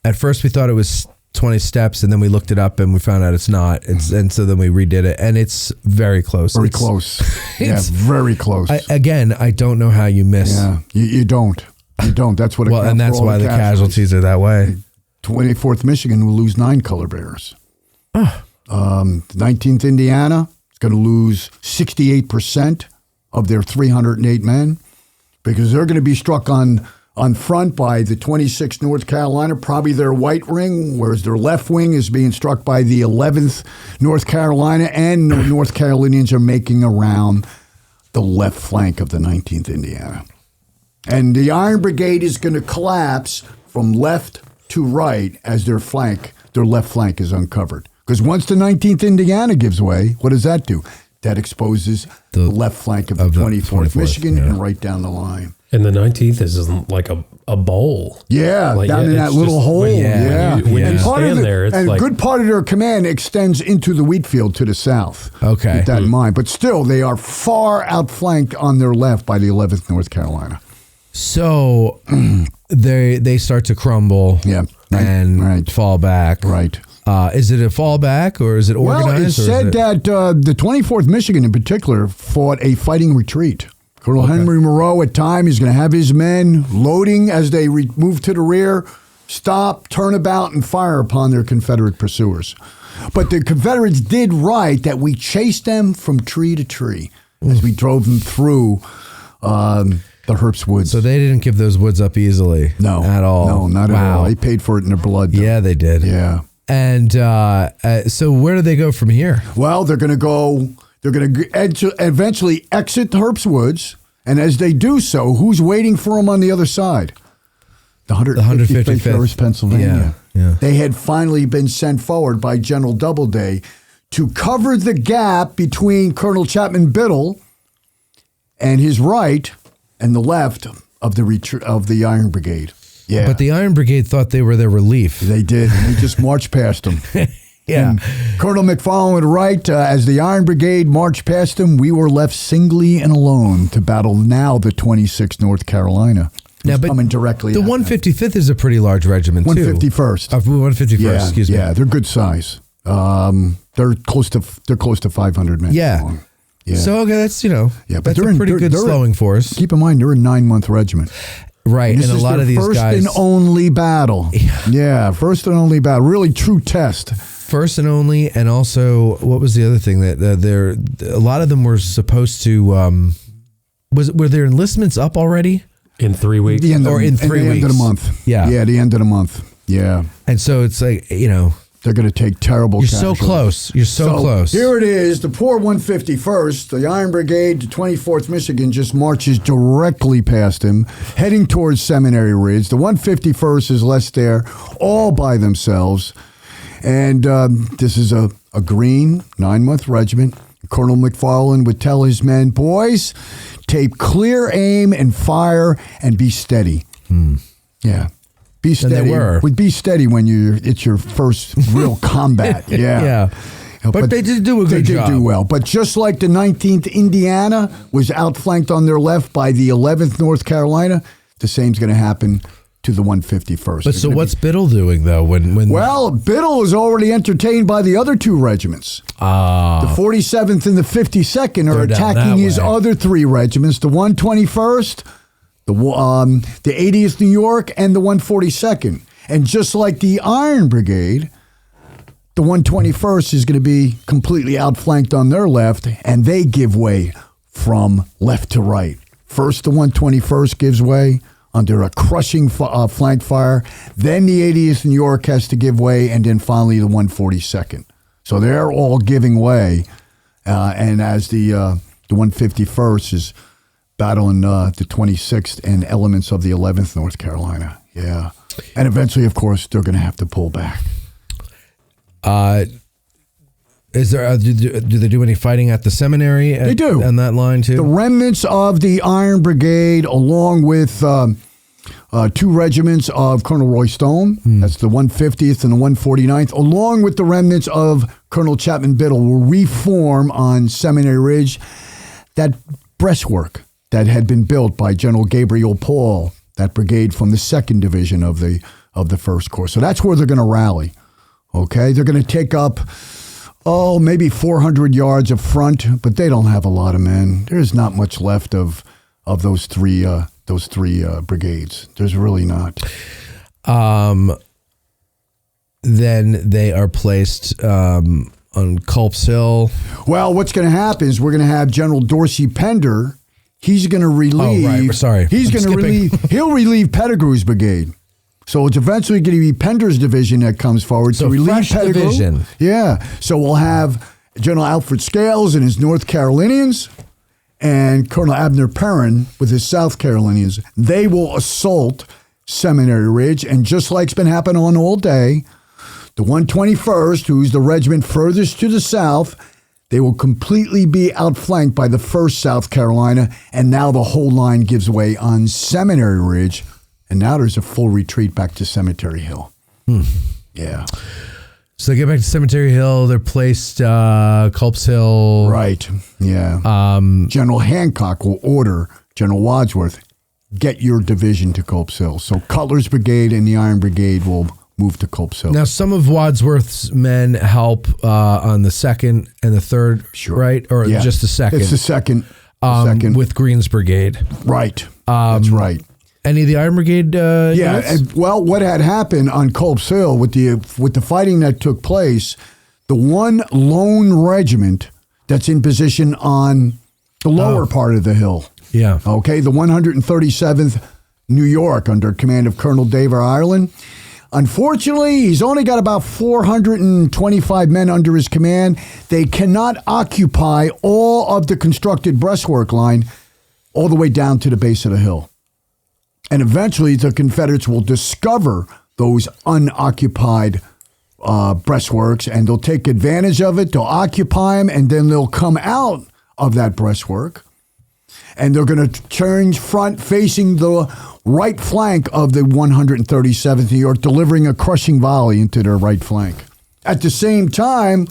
at first we thought it was 20 steps, and then we looked it up and we found out it's not. And so then we redid it, and it's very close. Very close. Very close. I don't know how you miss. Yeah, you don't. You don't. That's what. And that's why the casualties are that way. 24th Michigan will lose 9 color bearers. 19th Indiana is going to lose 68% of their 308 men because they're going to be struck on front by the 26th North Carolina, probably their right wing, whereas their left wing is being struck by the 11th North Carolina, and the North Carolinians are making around the left flank of the 19th Indiana. And the Iron Brigade is going to collapse from left to right as their left flank is uncovered. Because once the 19th Indiana gives way, what does that do? That exposes the left flank of the 24th Michigan and right down the line. And the 19th is like a bowl. Yeah, Like, down in that it's little just- hole. when you- Yeah. when you And part of stand the- there, it's and like- a good part of their command extends into the wheat field to the south. Okay. Keep that in mind. But still, they are far outflanked on their left by the 11th North Carolina. So they start to crumble. Yeah, right, and right. fall back. Right. Is it a fallback or is it organized? Well, it or is said that the 24th Michigan in particular fought a fighting retreat. Colonel Henry Moreau at time is going to have his men loading as they move to the rear, stop, turn about, and fire upon their Confederate pursuers. But the Confederates did write that we chased them from tree to tree as we drove them through the Herbst Woods. So they didn't give those woods up easily. No. At all. No, not at Wow. all. They paid for it in their blood. Though. Yeah, they did. Yeah. And so where do they go from here? Well, they're going to eventually exit the Herbst Woods. And as they do so, who's waiting for them on the other side? The 155th Pennsylvania. Yeah. They had finally been sent forward by General Doubleday to cover the gap between Colonel Chapman Biddle and his right and the left of the Iron Brigade. Yeah. But the Iron Brigade thought they were their relief. They did. And they just marched past them. Yeah. And Colonel McFarland would write, as the Iron Brigade marched past them, we were left singly and alone to battle now the 26th North Carolina. Now, but coming directly the at them. 155th is a pretty large regiment, too. 151st. 151st, Yeah, excuse me. Yeah, they're good size. They're close to 500 men. Yeah. long. Yeah. So, okay, that's, Yeah, but that's they're a in- pretty they're- good they're- slowing force. Keep in mind, they're a 9-month regiment. Right. This And a is lot their of these first guys. and only battle. Yeah, first and only battle. Really true test. First and only, and also, what was the other thing that a lot of them were supposed to? Were their enlistments up already? In 3 weeks. The end Or of, in 3 the end of weeks. the month. Yeah. Yeah, the end of the month. Yeah. And so it's like They're going to take terrible you're so casualties. close. You're so close. Here it is. The poor 151st, the Iron Brigade, the 24th Michigan, just marches directly past him, heading towards Seminary Ridge. The 151st is left there all by themselves. And this is a green 9-month regiment. Colonel McFarland would tell his men, boys, take clear aim and fire and be steady. Yeah. Be steady. they were. Be steady when it's your first real combat. Yeah. Yeah. But they did do a good They job. did do well. But just like the 19th Indiana was outflanked on their left by the 11th North Carolina, the same's going to happen to the 151st. But so what's Biddle doing though? When Well, Biddle is already entertained by the other two regiments. The 47th and the 52nd are They're down attacking that his way. other three regiments, the 121st, the 80th New York, and the 142nd. And just like the Iron Brigade, the 121st is going to be completely outflanked on their left, and they give way from left to right. First, the 121st gives way under a crushing flank fire. Then the 80th New York has to give way, and then finally the 142nd. So they're all giving way. And as the 151st is battling the 26th and elements of the 11th North Carolina. Yeah. And eventually, of course, they're going to have to pull back. is there do they do any fighting at the seminary? They do. On that line too. The remnants of the Iron Brigade, along with two regiments of Colonel Roy Stone, that's the 150th and the 149th, along with the remnants of Colonel Chapman Biddle, will reform on Seminary Ridge. That breastwork that had been built by General Gabriel Paul, that brigade from the 2nd Division of the 1st Corps. So that's where they're going to rally. Okay, they're going to take up, maybe 400 yards of front, but they don't have a lot of men. There's not much left of those three brigades. There's really not. Then they are placed on Culp's Hill. Well, what's going to happen is we're going to have General Dorsey Pender. He's going to relieve. Oh, right. Sorry. He's going to relieve. He'll relieve Pettigrew's brigade. So it's eventually going to be Pender's division that comes forward So to relieve fresh Pettigrew. division. Yeah. So we'll have General Alfred Scales and his North Carolinians, and Colonel Abner Perrin with his South Carolinians. They will assault Seminary Ridge, and just like's been happening on all day, the 121st, who's the regiment furthest to the south, They will completely be outflanked by the 1st South Carolina, and now the whole line gives way on Seminary Ridge, and now there's a full retreat back to Cemetery Hill. Yeah. So they get back to Cemetery Hill. They're placed Culp's Hill. Right. Yeah. General Hancock will order General Wadsworth, get your division to Culp's Hill. So Cutler's Brigade and the Iron Brigade will move to Culp's Hill. Now, some of Wadsworth's men help on the 2nd and the 3rd, right? Or just the 2nd? It's the second. With Green's Brigade. Right. That's right. Any of the Iron Brigade units? And, well, what had happened on Culp's Hill with the fighting that took place, the one lone regiment that's in position on the lower part of the hill. Yeah. Okay, the 137th New York under command of Colonel David Ireland. Unfortunately, he's only got about 425 men under his command. They cannot occupy all of the constructed breastwork line all the way down to the base of the hill. And eventually, the Confederates will discover those unoccupied breastworks, and they'll take advantage of it. They'll occupy them, and then they'll come out of that breastwork, and they're going to change front facing the right flank of the 137th New York, delivering a crushing volley into their right flank. At the same time,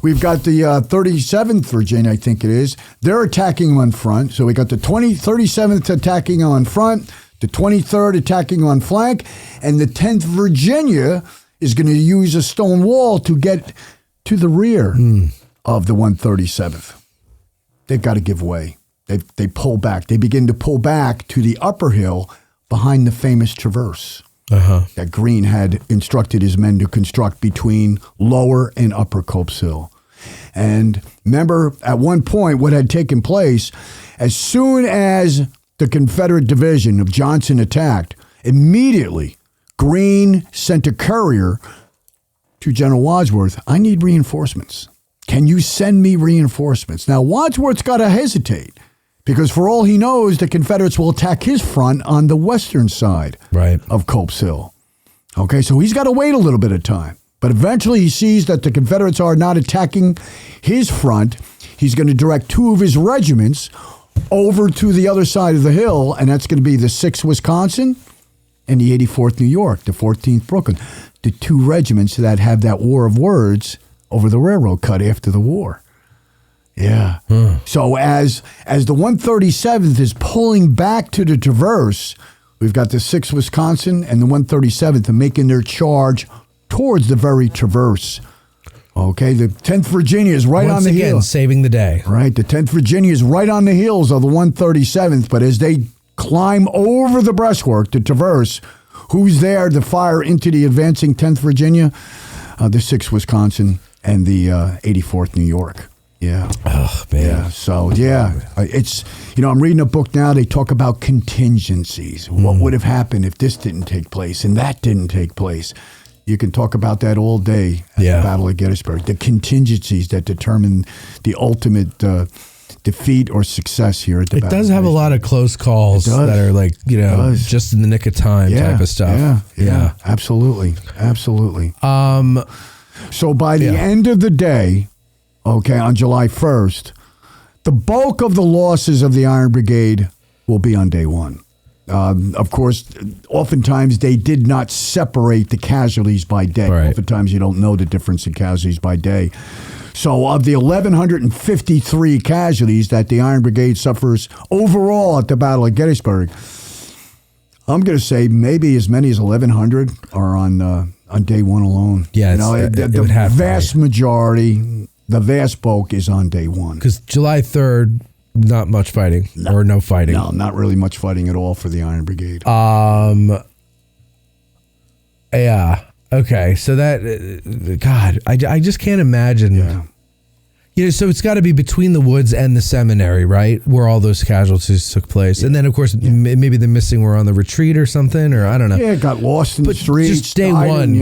we've got the 37th Virginia, I think it is. They're attacking on front. So we got the 37th attacking on front, the 23rd attacking on flank, and the 10th Virginia is going to use a stone wall to get to the rear of the 137th. They've got to give way. They pull back. They begin to pull back to the upper hill behind the famous traverse that Greene had instructed his men to construct between lower and upper Culp's Hill. And remember, at one point, what had taken place, as soon as the Confederate division of Johnson attacked, immediately Greene sent a courier to General Wadsworth. I need reinforcements. Can you send me reinforcements? Now, Wadsworth's got to hesitate, because for all he knows, the Confederates will attack his front on the western side of Culp's Hill. Okay, so he's got to wait a little bit of time. But eventually he sees that the Confederates are not attacking his front. He's going to direct 2 of his regiments over to the other side of the hill, and that's going to be the 6th Wisconsin and the 84th New York, the 14th Brooklyn, the 2 regiments that have that war of words over the railroad cut after the war. Yeah. So as the 137th is pulling back to the traverse, we've got the 6th Wisconsin and the 137th making their charge towards the very traverse. Okay, the 10th Virginia is right on the hill. Once again, saving the day. Right, the 10th Virginia is right on the heels of the 137th, but as they climb over the breastwork to traverse, who's there to fire into the advancing 10th Virginia? The 6th Wisconsin and the 84th New York. Yeah. Oh, man. Yeah. So, it's, I'm reading a book now. They talk about contingencies. What would have happened if this didn't take place and that didn't take place? You can talk about that all day at the Battle of Gettysburg. The contingencies that determine the ultimate defeat or success here at the Battle. It does have a lot of close calls that are like, just in the nick of time type of stuff. Yeah. Absolutely. So by the end of the day, on July 1st, the bulk of the losses of the Iron Brigade will be on day one. Of course, oftentimes they did not separate the casualties by day. Right. Oftentimes you don't know the difference in casualties by day. So of the 1,153 casualties that the Iron Brigade suffers overall at the Battle of Gettysburg, I'm going to say maybe as many as 1,100 are on day one alone. Yeah, the vast majority, the vast bulk is on day one. Because July 3rd, not much fighting or no fighting. No, not really much fighting at all for the Iron Brigade. Yeah. Okay. So that, God, I just can't imagine. Yeah. So it's got to be between the woods and the seminary, right? Where all those casualties took place. Yeah. And then, of course, maybe the missing were on the retreat or something, or I don't know. Yeah, got lost in the streets. Just day one.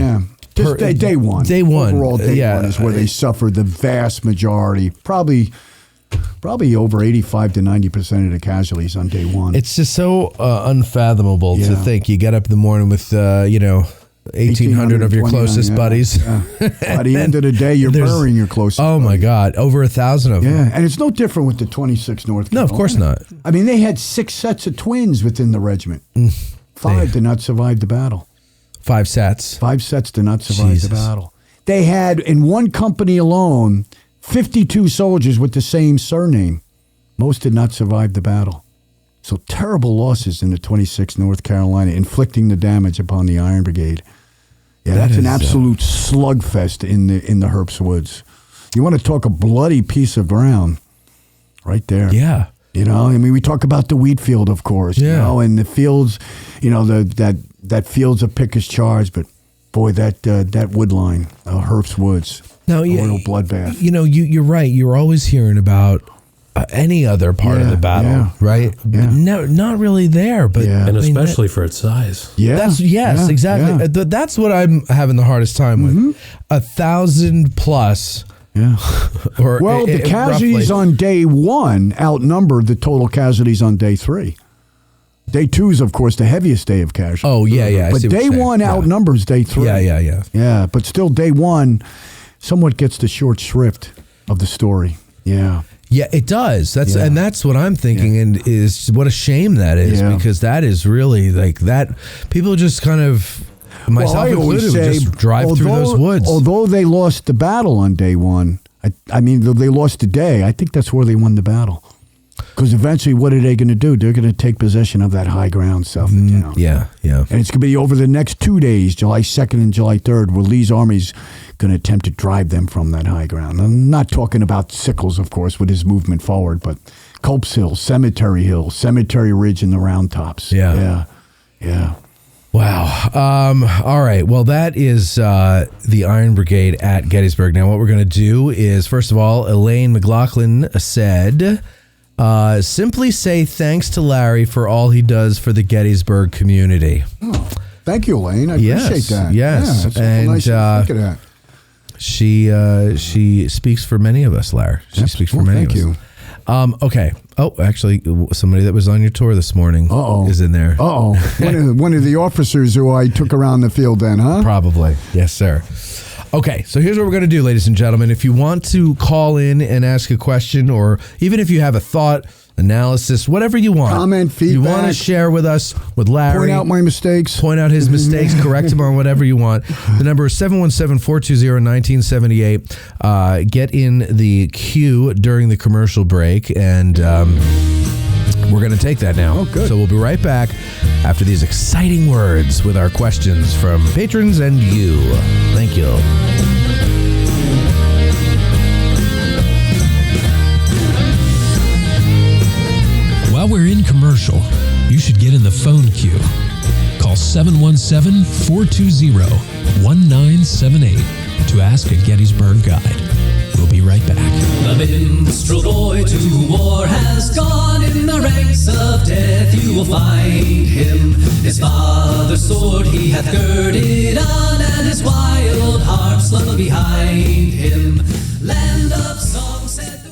Just day one. Day one. Overall, day one is where they suffered the vast majority, probably over 85 to 90% of the casualties on day one. It's just so unfathomable to think. You get up in the morning with, 1,800 of your closest buddies. Yeah. By the end of the day, you're burying your closest buddies. My God, over 1,000 of them. Yeah, and it's no different with the 26th North Carolina. No, of course not. I mean, they had 6 sets of twins within the regiment. 5 did not survive the battle. 5 sets. 5 sets did not survive the battle. They had, in one company alone, 52 soldiers with the same surname. Most did not survive the battle. So terrible losses in the 26th North Carolina, inflicting the damage upon the Iron Brigade. Yeah, that's an absolute slugfest in the Herbst Woods. You want to talk a bloody piece of ground, right there. Yeah. You know, I mean, we talk about the wheat field, of course. Yeah. You know, and the fields, you know, that field's a picker's charge, but boy, that wood line, Herbst Woods, a real bloodbath. You know, you're right. You're always hearing about any other part of the battle, right? Yeah. No, not really there, but and especially for its size. Yeah, exactly. Yeah. That's what I'm having the hardest time with. 1,000 plus. Yeah. Or the casualties roughly on day 1 outnumbered the total casualties on day 3. Day 2 is, of course, the heaviest day of casualties. Oh, yeah. But day 1 outnumbers day 3. Yeah. Yeah, but still day 1 somewhat gets the short shrift of the story. Yeah. Yeah, it does. That's what I'm thinking, and is what a shame that is, because that is really like that. People just kind of, myself included, would just drive through those woods. Although they lost the battle on day 1, I mean, they lost the day. I think that's where they won the battle. Because eventually, what are they going to do? They're going to take possession of that high ground stuff. Yeah. And it's going to be over the next 2 days, July 2nd and July 3rd, where Lee's army's going to attempt to drive them from that high ground. I'm not talking about Sickles, of course, with his movement forward, but Culp's Hill, Cemetery Ridge, and the Round Tops. Yeah. Wow. All right. Well, that is the Iron Brigade at Gettysburg. Now, what we're going to do is, first of all, Elaine McLaughlin said, simply say thanks to Larry for all he does for the Gettysburg community. Oh, thank you, Elaine. I appreciate that. Yes. Yeah, that's nice to think of that. She speaks for many of us, Larry. She speaks for many of us. Thank you. Okay. Oh, actually, somebody that was on your tour this morning is in there. One of the officers who I took around the field then, huh? Probably. Yes, sir. Okay, so here's what we're going to do, ladies and gentlemen. If you want to call in and ask a question, or even if you have a thought, analysis, whatever you want. Comment, feedback. You want to share with us, with Larry. Point out my mistakes. Point out his mistakes, correct him on whatever you want. The number is 717-420-1978. Get in the queue during the commercial break, and we're going to take that now. Oh, good. So we'll be right back after these exciting words with our questions from patrons and you. Thank you. While we're in commercial, you should get in the phone queue. Call 717-420-1978 to ask a Gettysburg guide. We'll be right back. The minstrel boy to war has gone. In the ranks of death you will find him. His father's sword he hath girded on, and his wild heart slung behind him. Land of song said the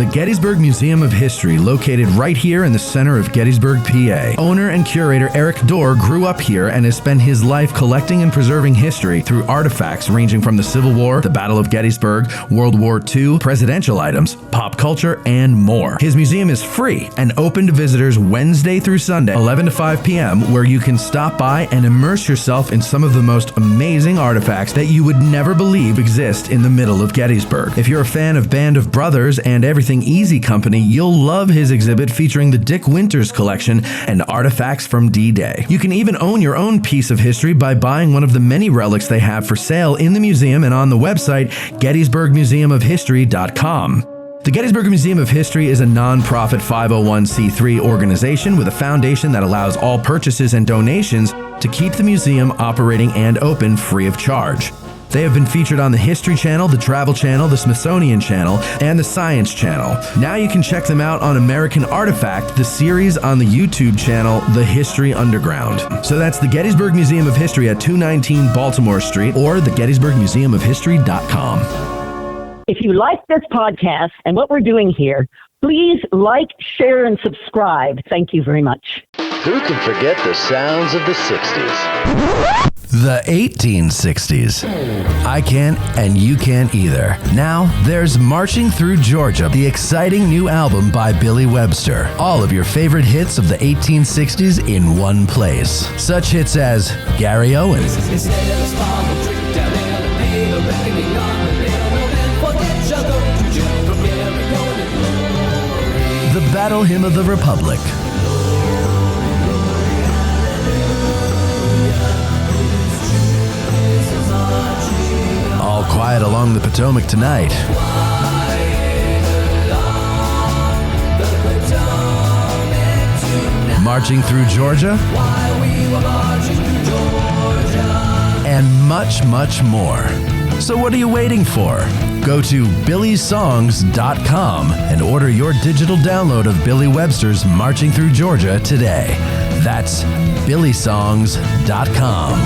The Gettysburg Museum of History, located right here in the center of Gettysburg, PA. Owner and curator Eric Dorr grew up here and has spent his life collecting and preserving history through artifacts ranging from the Civil War, the Battle of Gettysburg, World War II, presidential items, pop culture, and more. His museum is free and open to visitors Wednesday through Sunday, 11 to 5 p.m., where you can stop by and immerse yourself in some of the most amazing artifacts that you would never believe exist in the middle of Gettysburg. If you're a fan of Band of Brothers and Everything Easy Company, you'll love his exhibit featuring the Dick Winters collection and artifacts from D-Day. You can even own your own piece of history by buying one of the many relics they have for sale in the museum and on the website GettysburgMuseumofHistory.com. The Gettysburg Museum of History is a non-profit 501c3 organization with a foundation that allows all purchases and donations to keep the museum operating and open free of charge. They have been featured on the History Channel, the Travel Channel, the Smithsonian Channel, and the Science Channel. Now you can check them out on American Artifact, the series on the YouTube channel, The History Underground. So that's the Gettysburg Museum of History at 219 Baltimore Street or the GettysburgMuseumofHistory.com. If you like this podcast and what we're doing here, Please like, share, and subscribe. Thank you very much. Who can forget the sounds of the 60s? The 1860s. I can't, and you can't either. Now, there's Marching Through Georgia, the exciting new album by Billy Webster. All of your favorite hits of the 1860s in one place. Such hits as Gary Owens, the Battle Hymn of the Republic, All Quiet Along the Potomac Tonight, Marching Through Georgia, and much, much more. So what are you waiting for? Go to billysongs.com and order your digital download of Billy Webster's Marching Through Georgia today. That's billysongs.com.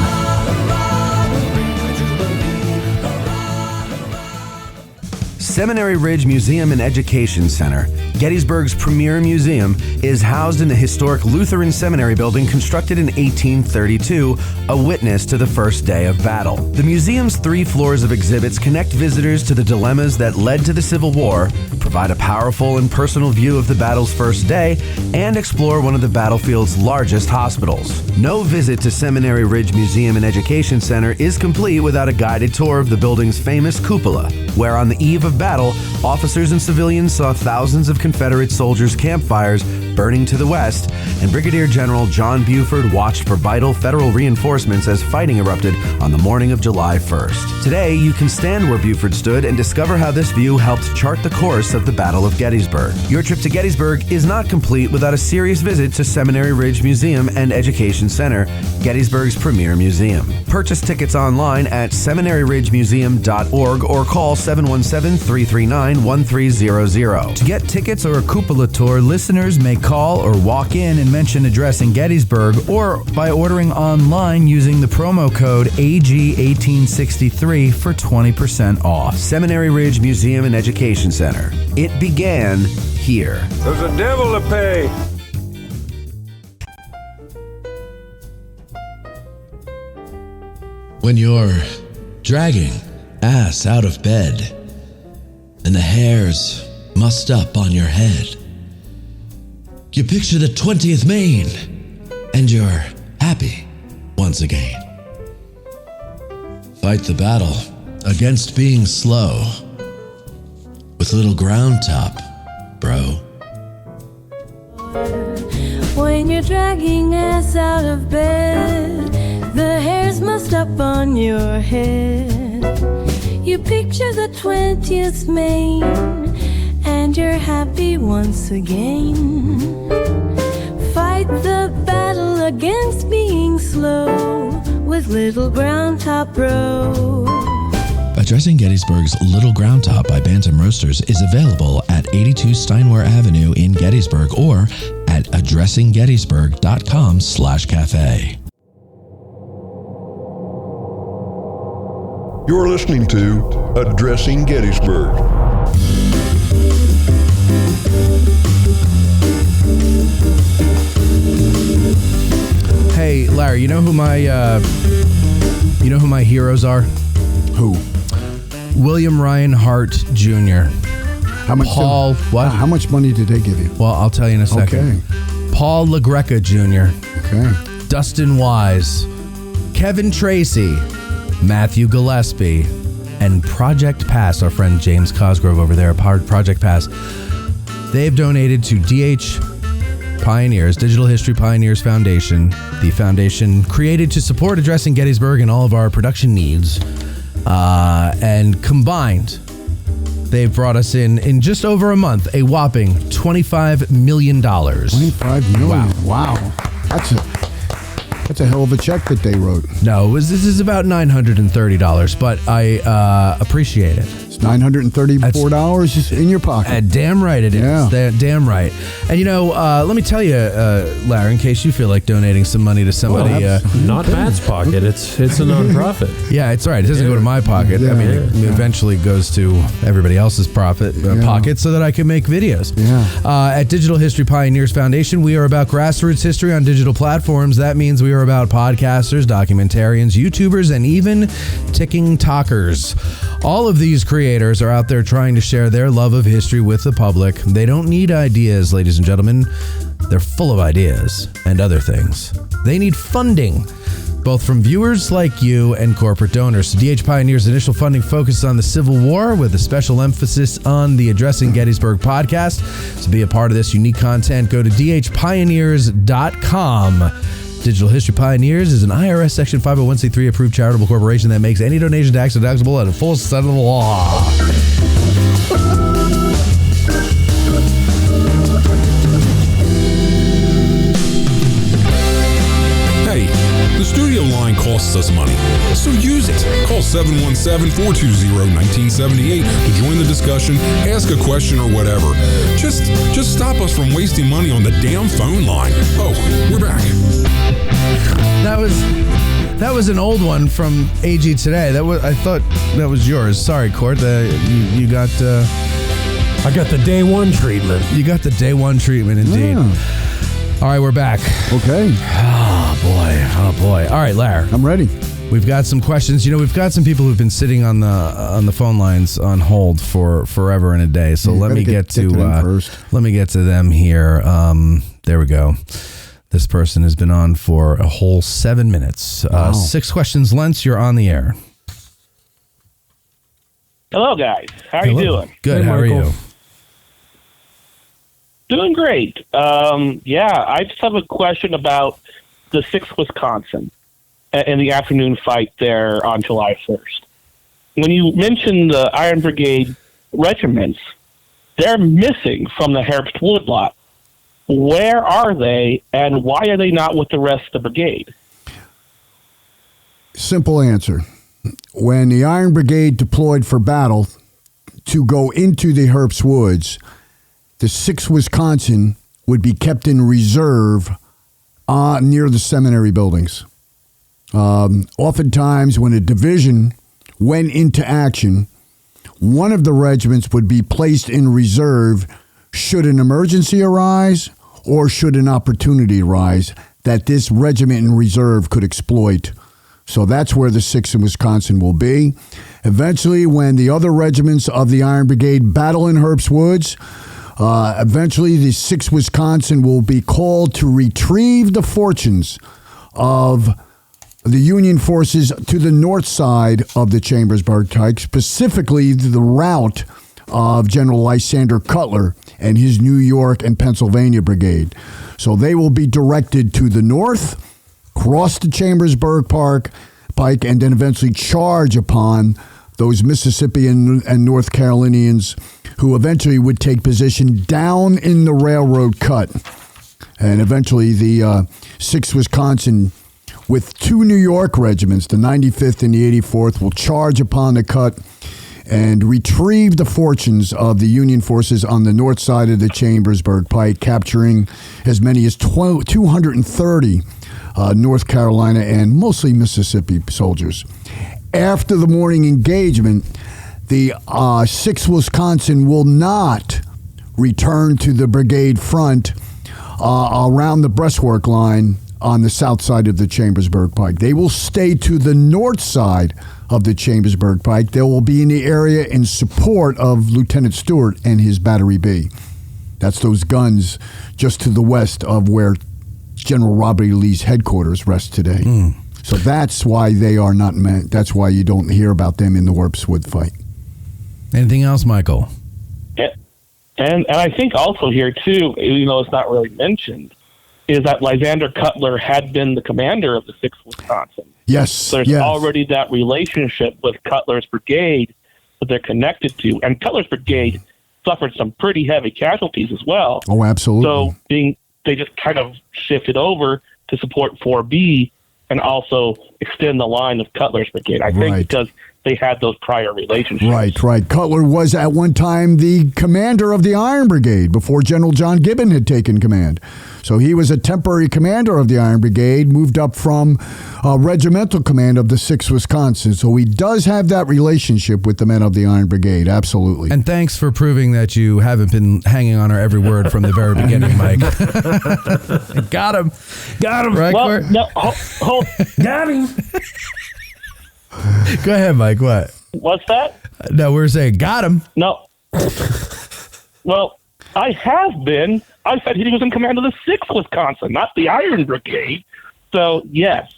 Seminary Ridge Museum and Education Center, Gettysburg's premier museum, is housed in the historic Lutheran Seminary building constructed in 1832, a witness to the first day of battle. The museum's 3 floors of exhibits connect visitors to the dilemmas that led to the Civil War, provide a powerful and personal view of the battle's first day, and explore one of the battlefield's largest hospitals. No visit to Seminary Ridge Museum and Education Center is complete without a guided tour of the building's famous cupola, where on the eve of battle, officers and civilians saw thousands of Confederate soldiers' campfires burning to the west, and Brigadier General John Buford watched for vital federal reinforcements as fighting erupted on the morning of July 1st. Today, you can stand where Buford stood and discover how this view helped chart the course of the Battle of Gettysburg. Your trip to Gettysburg is not complete without a serious visit to Seminary Ridge Museum and Education Center, Gettysburg's premier museum. Purchase tickets online at seminaryridgemuseum.org or call 717-339-1300. To get tickets or a cupola tour, listeners may call or walk in and mention Addressing Gettysburg, or by ordering online using the promo code AG1863 for 20% off. Seminary Ridge Museum and Education Center. It began here. There's a devil to pay. When you're dragging ass out of bed and the hair's mussed up on your head, you picture the 20th Maine and you're happy once again. Fight the battle against being slow with little ground top, bro. When you're dragging ass out of bed, the hair's mussed up on your head. You picture the 20th Maine, and you're happy once again. Fight the battle against being slow with Little Ground Top Bro. Addressing Gettysburg's Little Ground Top by Bantam Roasters is available at 82 Steinware Avenue in Gettysburg or at addressinggettysburg.com/cafe. You're listening to Addressing Gettysburg. Hey, Larry, you know who my heroes are? Who? William Ryan Hart Jr. How much? Paul, what? How much money did they give you? Well, I'll tell you in a second. Okay. Paul LaGreca Jr. Okay. Dustin Wise, Kevin Tracy, Matthew Gillespie, and Project Pass, our friend James Cosgrove over there, Project Pass. They've donated to DH Pioneers, Digital History Pioneers Foundation, the foundation created to support Addressing Gettysburg and all of our production needs. And combined, they've brought us in just over a month, a whopping $25 million. $25 million. Wow. That's a hell of a check that they wrote. No, this is about $930, but I appreciate it. It's $934 in your pocket. Damn right it is. Yeah. Damn right. And let me tell you, Larry, in case you feel like donating some money to somebody. Not Matt's pocket. It's a nonprofit. Yeah, it's right. It doesn't go to my pocket. Yeah, it eventually goes to everybody else's pocket so that I can make videos. Yeah. At Digital History Pioneers Foundation, we are about grassroots history on digital platforms. That means we are about podcasters, documentarians, YouTubers, and even ticking talkers. All of these creators are out there trying to share their love of history with the public. They don't need ideas, ladies and gentlemen. They're full of ideas and other things. They need funding, both from viewers like you and corporate donors. So DH Pioneers' initial funding focuses on the Civil War with a special emphasis on the Addressing Gettysburg podcast. To be a part of this unique content, go to dhpioneers.com. Digital History Pioneers is an IRS Section 501c3 approved charitable corporation that makes any donation tax deductible at a full set of the law. The studio line costs us money, so use it. Call 717-420-1978 to join the discussion, ask a question, or whatever. Just stop us from wasting money on the damn phone line. Oh, we're back. That was an old one from AG Today. I thought that was yours. Sorry, Court. You got. I got the day one treatment. You got the day one treatment, indeed. Yeah. All right, we're back. Okay. Oh boy. All right, Larry. I'm ready. We've got some questions. We've got some people who've been sitting on the phone lines on hold for forever and a day. So let me get to them here. There we go. This person has been on for a whole 7 minutes. Wow. 6 questions, Lentz. You're on the air. Hello, guys. How are you doing? Good. How are you? Doing great. I just have a question about the 6th Wisconsin and the afternoon fight there on July 1st. When you mentioned the Iron Brigade regiments, they're missing from the Herbst Woodlot. Where are they, and why are they not with the rest of the brigade? Simple answer. When the Iron Brigade deployed for battle to go into the Herbst Woods, the 6th Wisconsin would be kept in reserve near the seminary buildings. Oftentimes, when a division went into action, one of the regiments would be placed in reserve should an emergency arise or should an opportunity arise that this regiment in reserve could exploit. So that's where the 6th in Wisconsin will be. Eventually, when the other regiments of the Iron Brigade battle in Herbst Woods, eventually the 6th Wisconsin will be called to retrieve the fortunes of the Union forces to the north side of the Chambersburg Pike, specifically the route of General Lysander Cutler and his New York and Pennsylvania brigade. So they will be directed to the north, cross the Chambersburg Pike, and then eventually charge upon those Mississippi and North Carolinians who eventually would take position down in the railroad cut. And eventually the 6th Wisconsin, with 2 New York regiments, the 95th and the 84th, will charge upon the cut and retrieve the fortunes of the Union forces on the north side of the Chambersburg Pike, capturing as many as 230 North Carolina and mostly Mississippi soldiers. After the morning engagement, the 6th Wisconsin will not return to the brigade front around the breastwork line on the south side of the Chambersburg Pike. They will stay to the north side of the Chambersburg Pike. They will be in the area in support of Lieutenant Stewart and his Battery B. That's those guns just to the west of where General Robert E. Lee's headquarters rests today. So that's why they are not meant. That's why you don't hear about them in the Herbst Wood fight. Anything else, Michael? Yeah. And I think also here, too, it's not really mentioned, is that Lysander Cutler had been the commander of the 6th Wisconsin. Yes. So there's already that relationship with Cutler's brigade that they're connected to. And Cutler's brigade suffered some pretty heavy casualties as well. Oh, absolutely. So they just kind of shifted over to support 4B and also extend the line of Cutler's brigade. I think because they had those prior relationships. Right. Cutler was at one time the commander of the Iron Brigade before General John Gibbon had taken command. So he was a temporary commander of the Iron Brigade, moved up from regimental command of the 6th Wisconsin. So he does have that relationship with the men of the Iron Brigade, absolutely. And thanks for proving that you haven't been hanging on our every word from the very beginning, Mike. Got him. Right, well, no, hold. Got him. Go ahead, Mike. What? What's that? No, we're saying got him. No. Well, I have been. I said he was in command of the 6th Wisconsin, not the Iron Brigade. So, yes,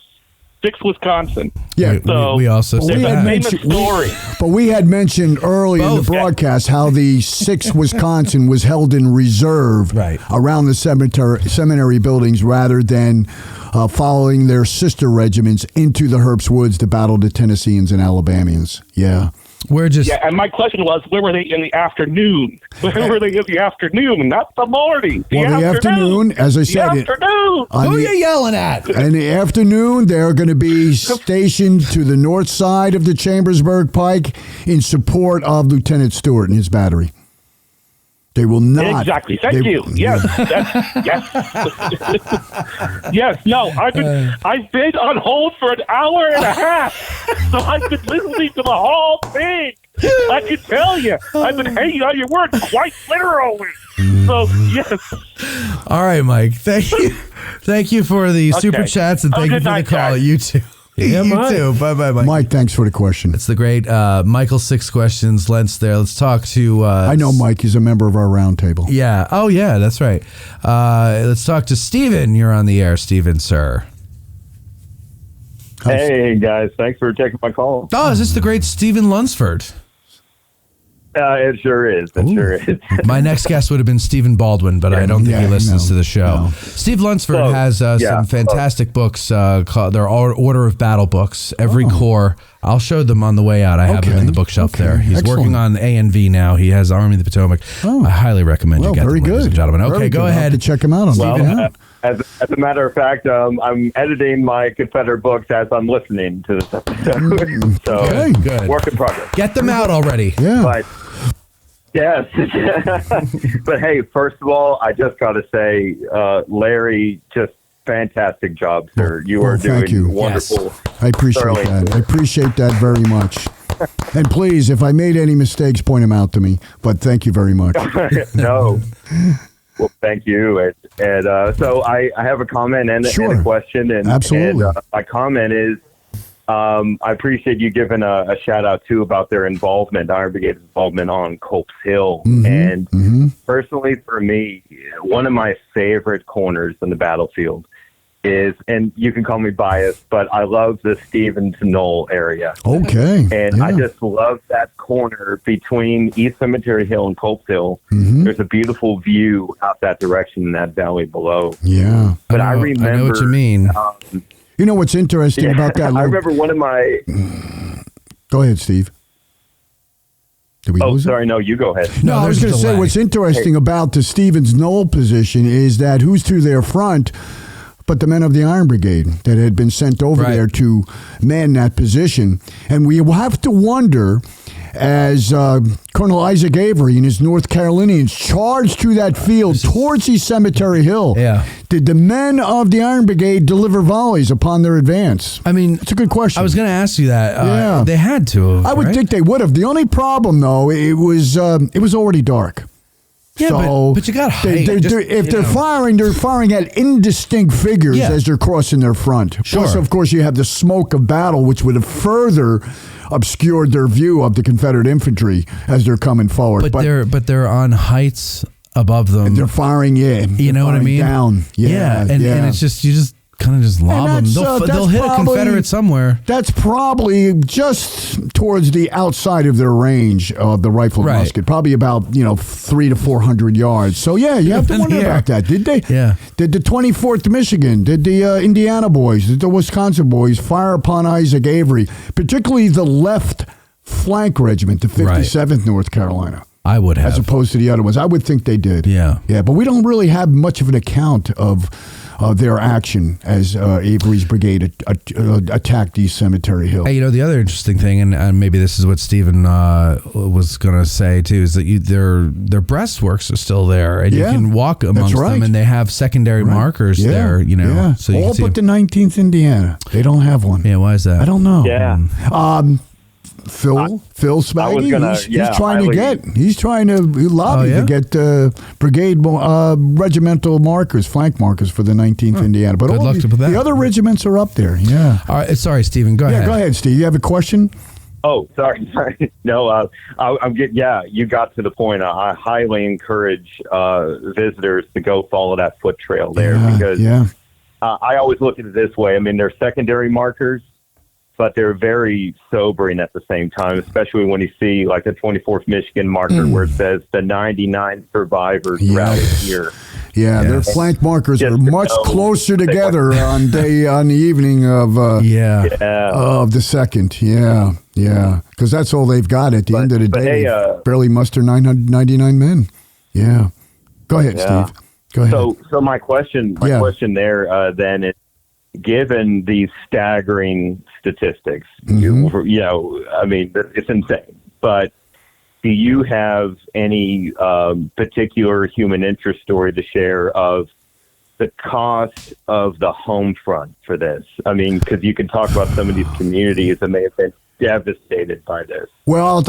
6th Wisconsin. Yeah, so we also said there's a famous mentioned, story. But we had mentioned early in the broadcast how the 6th Wisconsin was held in reserve around the seminary buildings rather than following their sister regiments into the Herbst Woods to battle the Tennesseans and Alabamians. Yeah. Yeah, and my question was, where were they in the afternoon? Where were they in the afternoon, not the morning? The afternoon, as I said. The afternoon. Who are you yelling at? In the afternoon, they're going to be stationed to the north side of the Chambersburg Pike in support of Lieutenant Stewart and his battery. They will not. Exactly. Thank you. Yes. Yes. Yes. No. I've been on hold for an hour and a half, so I've been listening to the whole thing. I can tell you, I've been hanging on your word quite literally. So yes. All right, Mike. Thank you for the super chats and thank you for the call. You too. Yeah, you too. Bye, Mike. Mike, thanks for the question. It's the great Michael 6 questions. Lentz there. Let's talk to... I know Mike. He's a member of our roundtable. Yeah. Oh, yeah. That's right. Let's talk to Steven. You're on the air, Steven, sir. Hey, guys. Thanks for taking my call. Oh, is this the great Stephen Lunsford? It sure is. It sure is. My next guest would have been Stephen Baldwin, but I don't think he listens to the show. No. Steve Lunsford has some fantastic books called their Order of Battle books. Every corps. I'll show them on the way out. I have them in the bookshelf there. He's working on A&V now. He has Army of the Potomac. I highly recommend you get them, ladies and gentlemen. Okay, go ahead. To check them out on Stephen. As a matter of fact, I'm editing my Confederate books as I'm listening to this episode. So, good. Work in progress. Get them out already. Yeah. But, yes. But hey, first of all, I just got to say, Larry, just fantastic job, sir. You are doing wonderful. Yes. I appreciate that. I appreciate that very much. And please, if I made any mistakes, point them out to me. But thank you very much. No. Well, thank you. And so I have a comment and a question. And, absolutely. And my comment is, I appreciate you giving a shout out too about their involvement, Iron Brigade's involvement on Culp's Hill. And personally for me, one of my favorite corners in the battlefield is, and you can call me biased, but I love the Stevens Knoll area. Okay. And I just love that corner between East Cemetery Hill and Culp's Hill. There's a beautiful view out that direction in that valley below. Yeah. But I remember. I know what you mean. You know what's interesting about that? I remember one of my... Go ahead, Steve. Did we lose sorry. No, you go ahead. No, I was going to say what's interesting about the Stevens Knoll position is that who's to their front but the men of the Iron Brigade that had been sent over there to man that position. And we have to wonder, as Colonel Isaac Avery and his North Carolinians charged through that field towards East Cemetery Hill, did the men of the Iron Brigade deliver volleys upon their advance? I mean, it's a good question. I was going to ask you that. They had to have, I would think they would have. The only problem, though, it was already dark. Yeah, so but you got height. If they're firing at indistinct figures as they're crossing their front. Sure. Plus, of course, you have the smoke of battle, which would have further obscured their view of the Confederate infantry as they're coming forward. But they're on heights above them. And they're firing, you know what I mean? Down, and it's just you just kind of just lob them. They'll hit a Confederate somewhere. That's probably just towards the outside of their range of the rifled musket, probably about 300 to 400 yards. So you have to wonder about that. Did they? Yeah. Did the 24th Michigan? Did the Indiana boys? Did the Wisconsin boys fire upon Isaac Avery, particularly the left flank regiment, the 57th North Carolina? I would have, as opposed to the other ones. I would think they did. Yeah. But we don't really have much of an account of their action as Avery's brigade attacked East Cemetery Hill. Hey, the other interesting thing, and maybe this is what Stephen was going to say too, is that their breastworks are still there, and you can walk amongst them, and they have secondary markers there. So all but the 19th Indiana, they don't have one. Yeah, why is that? I don't know. Yeah. Phil Spaggy, he's trying to lobby to get brigade regimental markers, flank markers for the 19th Indiana. But good luck with that. The other regiments are up there. Yeah. All right. Sorry, Stephen. Go ahead. Go ahead, Steve. You have a question? Oh, sorry. No, I'm getting. Yeah, you got to the point. I highly encourage visitors to go follow that foot trail there because I always look at it this way. I mean, they're secondary markers, but they're very sobering at the same time, especially when you see like the 24th Michigan marker where it says the 99 survivors routed here. Yeah, their flank markers are much closer together on the evening of the 2nd. Yeah, because that's all they've got at the end of the day. Barely muster 999 men. Yeah. Go ahead, Steve. Go ahead. So my question there then is, given these staggering statistics, I mean, it's insane. But do you have any particular human interest story to share of the cost of the home front for this? I mean, because you can talk about some of these communities that may have been devastated by this. Well,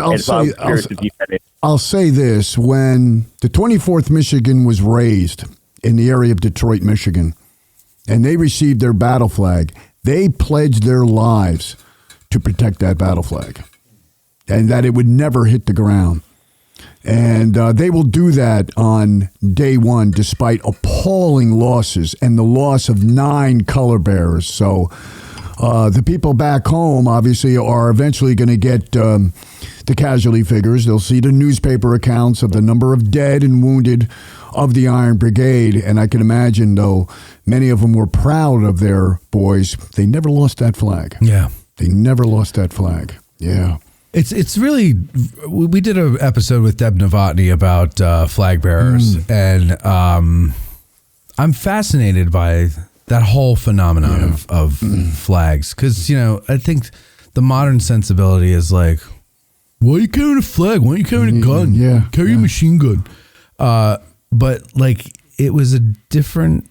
I'll say this. When the 24th Michigan was raised in the area of Detroit, Michigan, and they received their battle flag, they pledged their lives to protect that battle flag and that it would never hit the ground. And they will do that on day one, despite appalling losses and the loss of 9 color bearers. So the people back home, obviously, are eventually going to get the casualty figures. They'll see the newspaper accounts of the number of dead and wounded of the Iron Brigade. And I can imagine, though, many of them were proud of their boys. They never lost that flag. Yeah. They never lost that flag. Yeah. It's really, we did an episode with Deb Novotny about flag bearers, and I'm fascinated by that whole phenomenon of flags, because I think the modern sensibility is like, why are you carrying a flag? Why aren't you carrying a gun? Yeah, carry a machine gun. But like it was different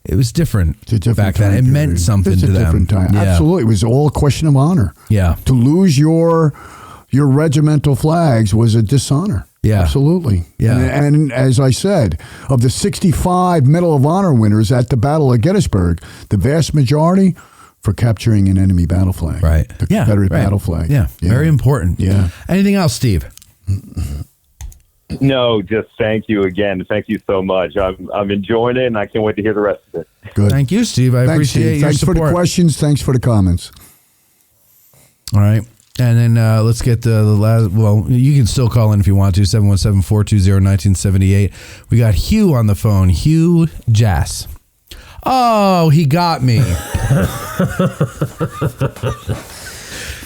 back then. It meant something to them. It's a different time. Yeah. Absolutely. It was all a question of honor. Yeah. To lose your regimental flags was a dishonor. Yeah. Absolutely. Yeah. And as I said, of the 65 Medal of Honor winners at the Battle of Gettysburg, the vast majority for capturing an enemy battle flag. Right. The Confederate battle flag. Yeah. Very important. Yeah. Anything else, Steve? No, just thank you again. Thank you so much. I'm enjoying it, and I can't wait to hear the rest of it. Good. Thank you, Steve. I appreciate your Thanks support. for the questions. Thanks for the comments. All right. And then let's get the last. Well, you can still call in if you want to. 717-420-1978. We got Hugh on the phone. Hugh Jass. Oh, he got me.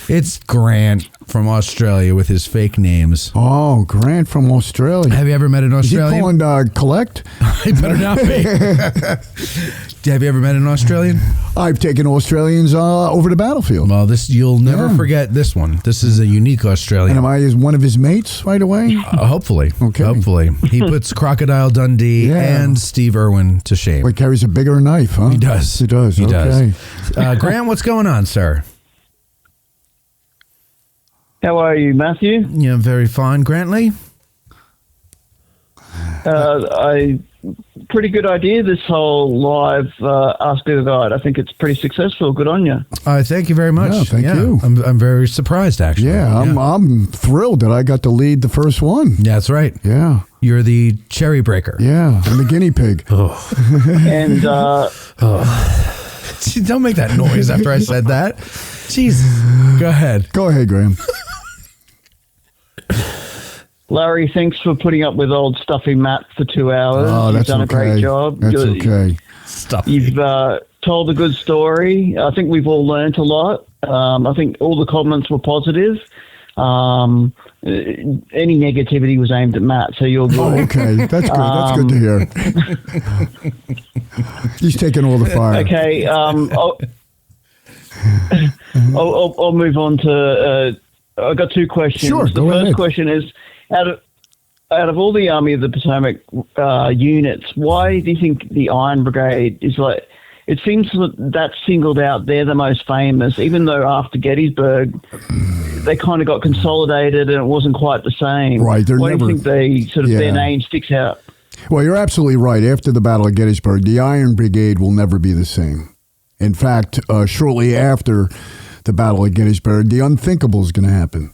It's Grant from Australia with his fake names. Oh, Grant from Australia. Have you ever met an Australian? Is he calling collect? He better not be. Have you ever met an Australian? I've taken Australians over the battlefield. Well, you'll never forget this one. This is a unique Australian. And am I one of his mates right away? Hopefully. Okay. Hopefully. He puts Crocodile Dundee and Steve Irwin to shame. Well, he carries a bigger knife, huh? He does. He does. He does. Grant, what's going on, sir? How are you, Matthew? Yeah, very fine. Grantley? Pretty good idea, this whole live Ask A Guide. I think it's pretty successful. Good on you. Thank you very much. Yeah, thank you. I'm very surprised, actually. Yeah, I'm thrilled that I got to lead the first one. Yeah, that's right. Yeah. You're the cherry breaker. Yeah, I'm the guinea pig. And don't make that noise after I said that. Jesus. Go ahead. Go ahead, Graham. Larry, thanks for putting up with old stuffy Matt for 2 hours. Oh, that's You've done a great job. That's okay. You've told a good story. I think we've all learned a lot. I think all the comments were positive. Any negativity was aimed at Matt, so you're good. Oh, okay. That's good. That's good to hear. He's taking all the fire. Okay. I'll move on to. I've got two questions. Sure, the go first ahead. question is, out of all the Army of the Potomac units, why do you think the Iron Brigade is like? It seems that's singled out. They're the most famous, even though after Gettysburg, they kind of got consolidated and it wasn't quite the same. Right. Why do you think they their name sticks out? Well, you're absolutely right. After the Battle of Gettysburg, the Iron Brigade will never be the same. In fact, shortly after the Battle of Gettysburg, the unthinkable is going to happen.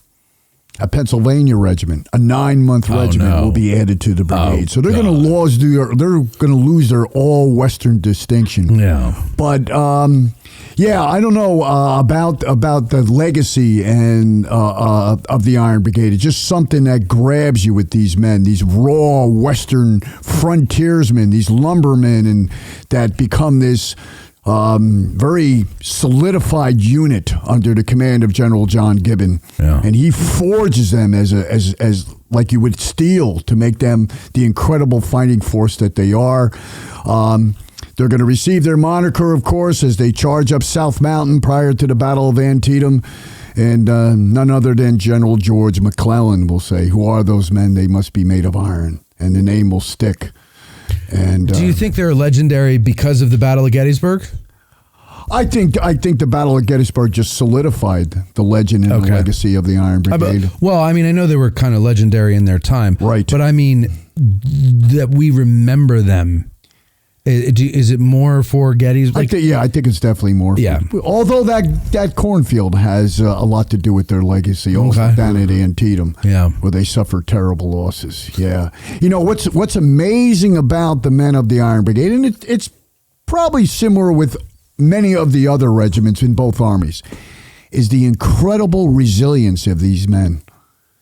A Pennsylvania regiment, a 9-month regiment, will be added to the brigade. So they're going to lose their all-Western distinction. Yeah. But I don't know about the legacy and of the Iron Brigade. It's just something that grabs you with these men, these raw Western frontiersmen, these lumbermen, and that become this very solidified unit under the command of General John Gibbon. Yeah. And he forges them as like you would steel to make them the incredible fighting force that they are. They're going to receive their moniker, of course, as they charge up South Mountain prior to the Battle of Antietam. And none other than General George McClellan will say, who are those men? They must be made of iron. And the name will stick. And do you think they're legendary because of the Battle of Gettysburg? I think the Battle of Gettysburg just solidified the legend and the legacy of the Iron Brigade. Well, I mean, I know they were kind of legendary in their time, right? But I mean, that we remember them. Is it more for Gettysburg? I think it's definitely more. Yeah. Although that cornfield has a lot to do with their legacy, also down at Antietam, where they suffered terrible losses. Yeah. You know what's amazing about the men of the Iron Brigade, and it's probably similar with many of the other regiments in both armies, is the incredible resilience of these men.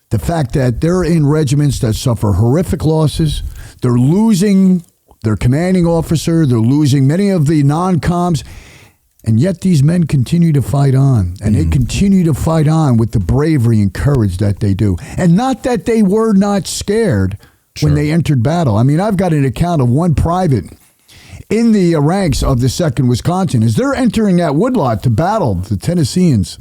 The fact that they're in regiments that suffer horrific losses, they're losing their commanding officer, they're losing many of the non-coms, and yet these men continue to fight on. And they continue to fight on with the bravery and courage that they do. And not that they were not scared when they entered battle. I mean, I've got an account of one private in the ranks of the 2nd Wisconsin. As they're entering that woodlot to battle the Tennesseans,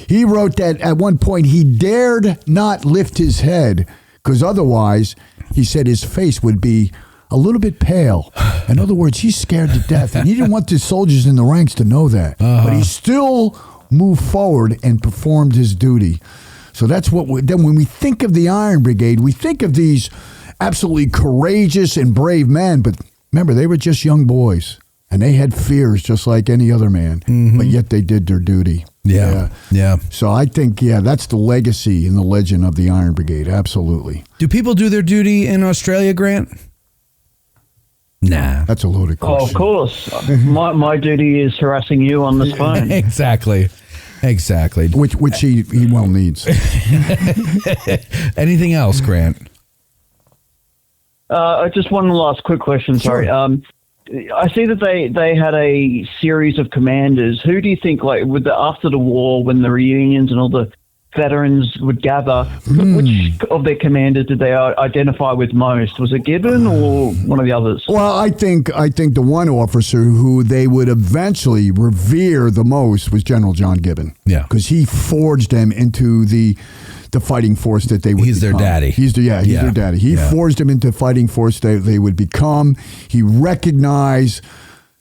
he wrote that at one point he dared not lift his head because otherwise, he said, his face would be a little bit pale. In other words, he's scared to death, and he didn't want the soldiers in the ranks to know that. But he still moved forward and performed his duty. So that's what then when we think of the Iron Brigade, we think of these absolutely courageous and brave men. But remember, they were just young boys, and they had fears just like any other man. But yet they did their duty. Yeah. So I think, that's the legacy and the legend of the Iron Brigade. Absolutely. Do people do their duty in Australia, Grant? Nah. That's a loaded question. Oh, of course. my duty is harassing you on this phone. Exactly. Which he well needs. Anything else, Grant? Just one last quick question. Sorry. I see that they had a series of commanders. Who do you think, like, after the war, when the reunions and all the veterans would gather, which of their commanders did they identify with most? Was it Gibbon or one of the others? Well, I think the one officer who they would eventually revere the most was General John Gibbon. Yeah, because he forged them into the fighting force that they would become. He's their daddy. He's their daddy. He forged them into the fighting force that they would become. He recognized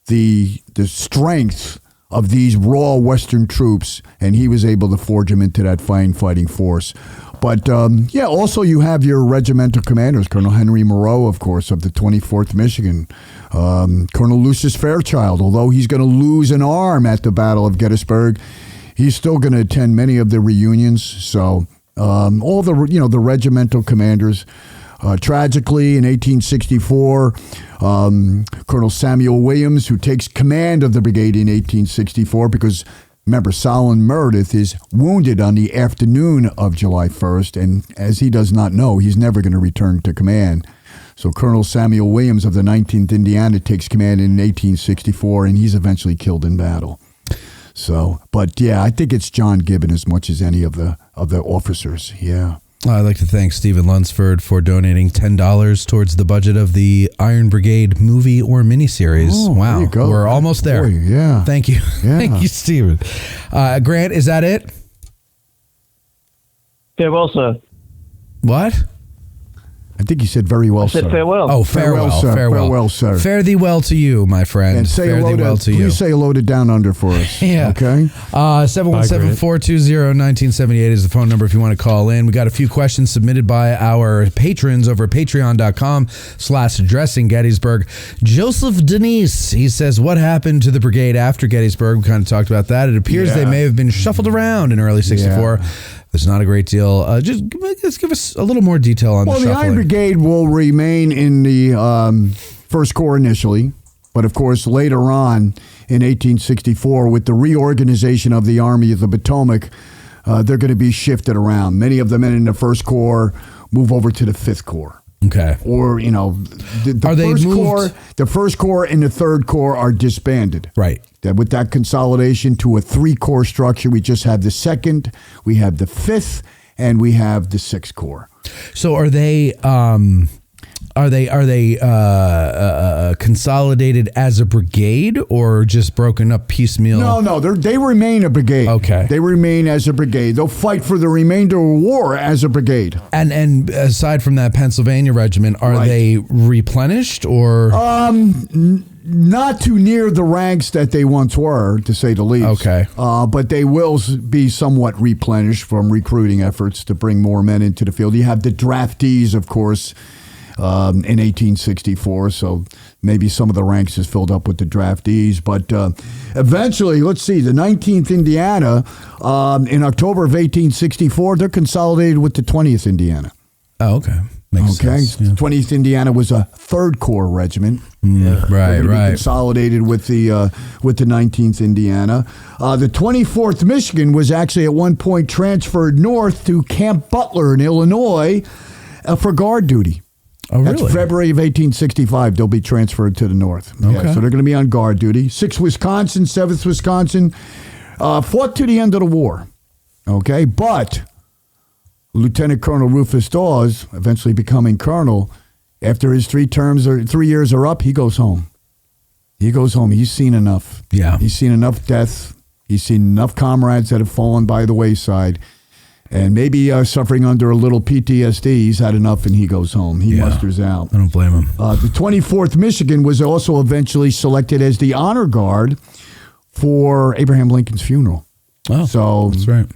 the strength of these raw Western troops, and he was able to forge them into that fine fighting force. But, also you have your regimental commanders, Colonel Henry Moreau, of course, of the 24th Michigan, Colonel Lucius Fairchild, although he's going to lose an arm at the Battle of Gettysburg, he's still going to attend many of the reunions. So all the regimental commanders. Tragically, in 1864, Colonel Samuel Williams, who takes command of the brigade in 1864, because remember, Solomon Meredith is wounded on the afternoon of July 1st, and as he does not know, he's never going to return to command. So Colonel Samuel Williams of the 19th Indiana takes command in 1864, and he's eventually killed in battle. So, but yeah, I think it's John Gibbon as much as any of the officers. Yeah. I'd like to thank Stephen Lunsford for donating $10 towards the budget of the Iron Brigade movie or miniseries. Oh, wow. there you go. We're almost there. Boy, yeah. Thank you. Yeah. Thank you, Stephen. Grant, is that it? Farewell, sir. What? I think you said very well, I said sir. farewell. Oh, farewell, sir. farewell. Farewell, sir. Fare thee well to you, my friend. And say Fare hello thee well to you. Please say hello to Down Under for us. Yeah. Okay. 717-420-1978 is the phone number if you want to call in. We got a few questions submitted by our patrons over at patreon.com/addressing Gettysburg. Joseph Denise, he says, what happened to the brigade after Gettysburg? We kind of talked about that. It appears they may have been shuffled around in early 64. Yeah. There's not a great deal. Just give us a little more detail on the shuffling. Well, the Iron Brigade will remain in the First Corps initially, but of course later on in 1864, with the reorganization of the Army of the Potomac, they're going to be shifted around. Many of the men in the First Corps move over to the Fifth Corps. Okay. Or, the First Corps and the Third Corps are disbanded. Right. With that consolidation to a 3-corps structure, we just have the 2nd, we have the 5th, and we have the 6th Corps. So are they consolidated as a brigade or just broken up piecemeal? No, they remain a brigade. Okay. They remain as a brigade. They'll fight for the remainder of the war as a brigade. And aside from that Pennsylvania regiment, are they replenished or? Not too near the ranks that they once were, to say the least. Okay. But they will be somewhat replenished from recruiting efforts to bring more men into the field. You have the draftees, of course, in 1864, so maybe some of the ranks is filled up with the draftees. But eventually, let's see, the 19th Indiana, in October of 1864, they're consolidated with the 20th Indiana. Oh, okay. Makes sense. Yeah. 20th Indiana was a 3rd Corps regiment. Right. Consolidated with the 19th Indiana. The 24th Michigan was actually at one point transferred north to Camp Butler in Illinois for guard duty. Oh, really? That's February of 1865. They'll be transferred to the north. Okay. Yeah, so they're going to be on guard duty. 6th Wisconsin, 7th Wisconsin fought to the end of the war. Okay, but Lieutenant Colonel Rufus Dawes, eventually becoming colonel, after his 3 years are up, he goes home. He goes home. He's seen enough. Yeah. He's seen enough death. He's seen enough comrades that have fallen by the wayside. And maybe suffering under a little PTSD, he's had enough and he goes home. He musters out. I don't blame him. The 24th Michigan was also eventually selected as the honor guard for Abraham Lincoln's funeral. Oh, so that's right.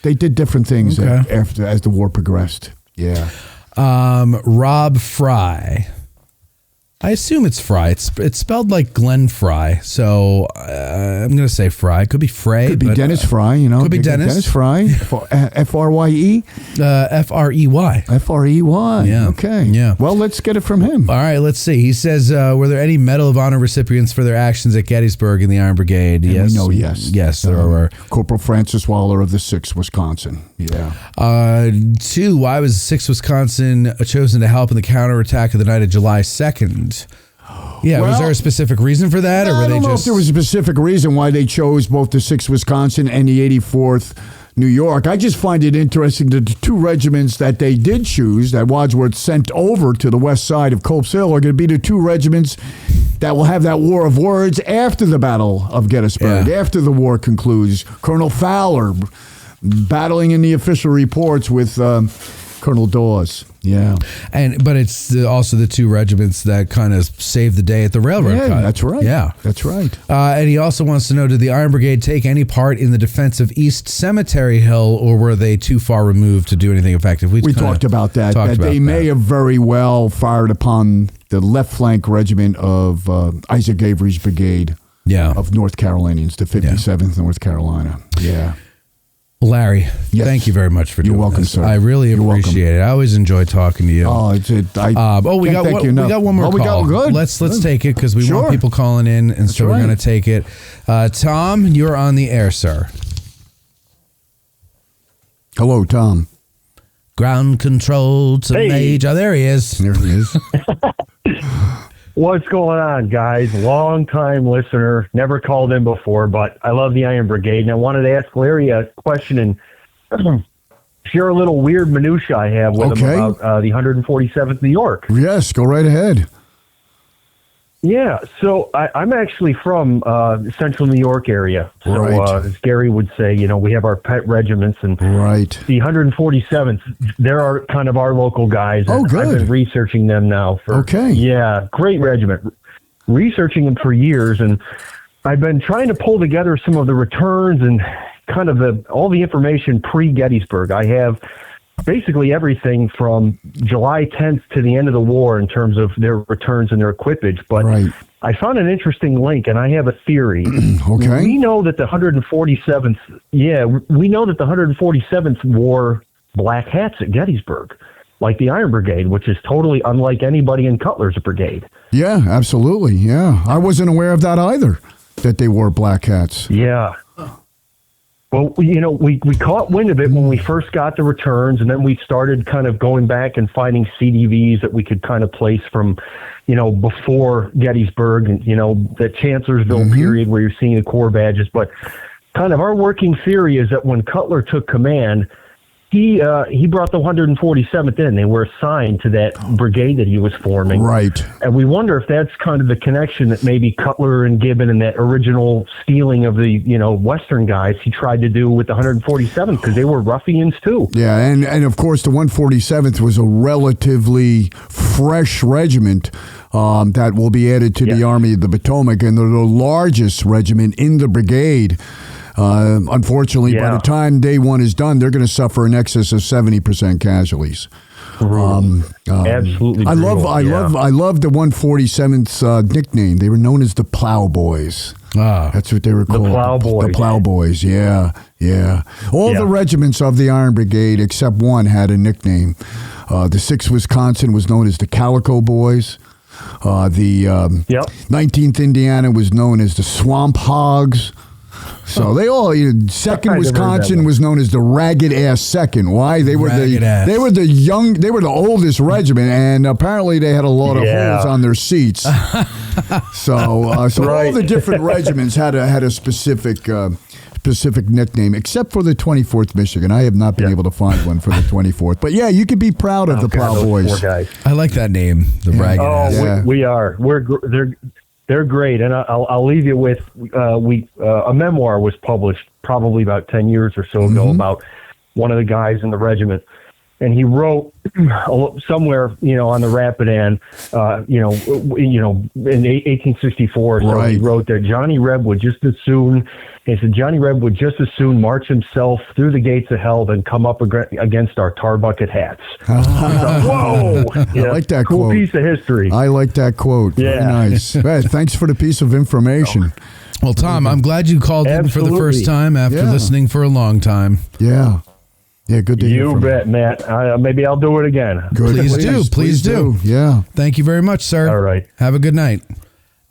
They did different things after as the war progressed. Yeah. Rob Fry. I assume it's Fry. It's spelled like Glenn Fry, so I'm going to say Fry. Could be Frey. Could be Dennis Fry, Could be Dennis. Dennis Fry. F-R-Y-E? F-R-E-Y. F-R-E-Y. Yeah. Okay. Yeah. Well, let's get it from him. All right, let's see. He says, were there any Medal of Honor recipients for their actions at Gettysburg in the Iron Brigade? And yes. we know yes. Yes, there were. Corporal Francis Waller of the 6th Wisconsin. Yeah. 2, why was 6th Wisconsin chosen to help in the counterattack of the night of July 2nd? Yeah, was there a specific reason for that? I don't know if there was a specific reason why they chose both the 6th Wisconsin and the 84th New York. I just find it interesting that the 2 regiments that they did choose, that Wadsworth sent over to the west side of Culp's Hill, are going to be the 2 regiments that will have that war of words after the Battle of Gettysburg, after the war concludes. Colonel Fowler battling in the official reports with Colonel Dawes. Yeah. But it's also the 2 regiments that kind of saved the day at the railroad cut. That's right. Yeah. That's right. And he also wants to know, did the Iron Brigade take any part in the defense of East Cemetery Hill, or were they too far removed to do anything effective? We talked about that. They may have very well fired upon the left flank regiment of Isaac Avery's brigade of North Carolinians, the 57th North Carolina. Yeah. Larry, thank you very much for doing this. You're welcome, sir. I really appreciate it. I always enjoy talking to you. Oh, we got one more call. Good. Let's take it because we want people calling in, and so we're going to take it. Tom, you're on the air, sir. Hello, Tom. Ground control to Major. Oh, there he is. There he is. What's going on, guys? Long-time listener, never called in before, but I love the Iron Brigade, and I wanted to ask Larry a question and share a little weird minutia I have with him about the 147th New York. Yes, go right ahead. Yeah, so I'm actually from central New York area. So as Gary would say, we have our pet regiments, and the 147th, they're kind of our local guys. Oh, good. I've been researching them now. Yeah, great regiment. Researching them for years, and I've been trying to pull together some of the returns and kind of all the information pre-Gettysburg. I have basically everything from July 10th to the end of the war in terms of their returns and their equipage. But I found an interesting link, and I have a theory. We know that the 147th, we know that the 147th wore black hats at Gettysburg, like the Iron Brigade, which is totally unlike anybody in Cutler's brigade. Yeah, absolutely. Yeah. I wasn't aware of that either, that they wore black hats. Yeah. Well, we caught wind of it when we first got the returns, and then we started kind of going back and finding CDVs that we could kind of place from, before Gettysburg and, the Chancellorsville period where you're seeing the Corps badges. But kind of our working theory is that when Cutler took command, he brought the 147th in. They were assigned to that brigade that he was forming. Right. And we wonder if that's kind of the connection that maybe Cutler and Gibbon and that original stealing of the, Western guys he tried to do with the 147th, because they were ruffians too. Yeah, and of course the 147th was a relatively fresh regiment that will be added to the Army of the Potomac, and they're the largest regiment in the brigade. Unfortunately, by the time day one is done, they're going to suffer in excess of 70% casualties. Absolutely. I love the 147th's nickname. They were known as the Plowboys. That's what they were called. The Plowboys. The Plowboys. Yeah. All the regiments of the Iron Brigade, except one, had a nickname. The 6th Wisconsin was known as the Calico Boys. The 19th Indiana was known as the Swamp Hogs. So they all, 2nd Wisconsin was known as the Ragged Ass Second. Why? They were they were the oldest regiment, and apparently they had a lot of holes on their seats. So all the different regiments had a specific nickname, except for the 24th Michigan. I have not been able to find one for the 24th. But you could be proud of the Plowboys. I like that name, the Ragged Ass. We are. They're great, and I'll leave you with a memoir was published probably about 10 years or so ago about one of the guys in the regiment, and he wrote somewhere on the Rapidan, in 1864. So he wrote that Johnny Reb would just as soon. He said Johnny Reb would just as soon march himself through the gates of hell than come up against our tar bucket hats. Whoa! I like that cool quote. Piece of history. I like that quote. Very nice. Hey, thanks for the piece of information. Well, Tom, I'm glad you called in for the first time after listening for a long time. Yeah. Yeah, good to hear from you. You bet, Matt. Maybe I'll do it again. Good. Please do. Yeah. Thank you very much, sir. All right. Have a good night.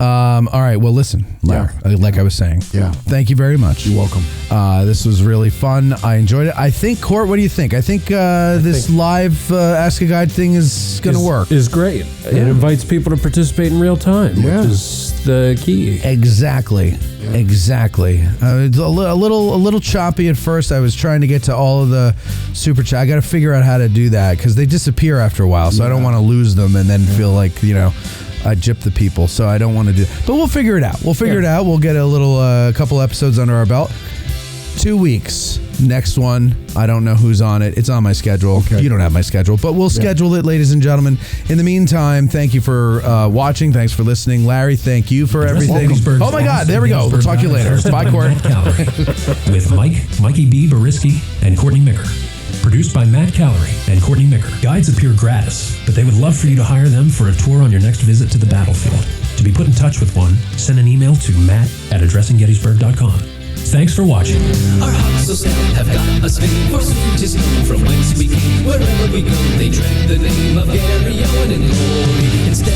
All right. Well, listen, Larry, like I was saying. Yeah. Thank you very much. You're welcome. This was really fun. I enjoyed it. I think, Court, what do you think? I think this live Ask a Guide thing is going to work. Is great. It invites people to participate in real time, which is the key. Exactly. It's a little choppy at first. I was trying to get to all of the super chat. I got to figure out how to do that because they disappear after a while, so I don't want to lose them and then feel like I gypped the people, so I don't want to do. But we'll figure it out. We'll get a couple episodes under our belt. 2 weeks. Next one, I don't know who's on it. It's on my schedule. Okay. You don't have my schedule, but we'll schedule it, ladies and gentlemen. In the meantime, thank you for watching. Thanks for listening. Larry, thank you for everything. Oh my God, there we go. We'll talk to you later. Bye, Court. With Mikey B. Boriski, and Courtney Micker. Produced by Matt Callery and Courtney Micker. Guides appear gratis, but they would love for you to hire them for a tour on your next visit to the battlefield. To be put in touch with one, send an email to matt@addressinggettysburg.com. Thanks for watching. Our hearts so sad have got us fame, for soon 'tis known from whence we came. Wherever we go, they tread the name of Gary Owen in glory. Instead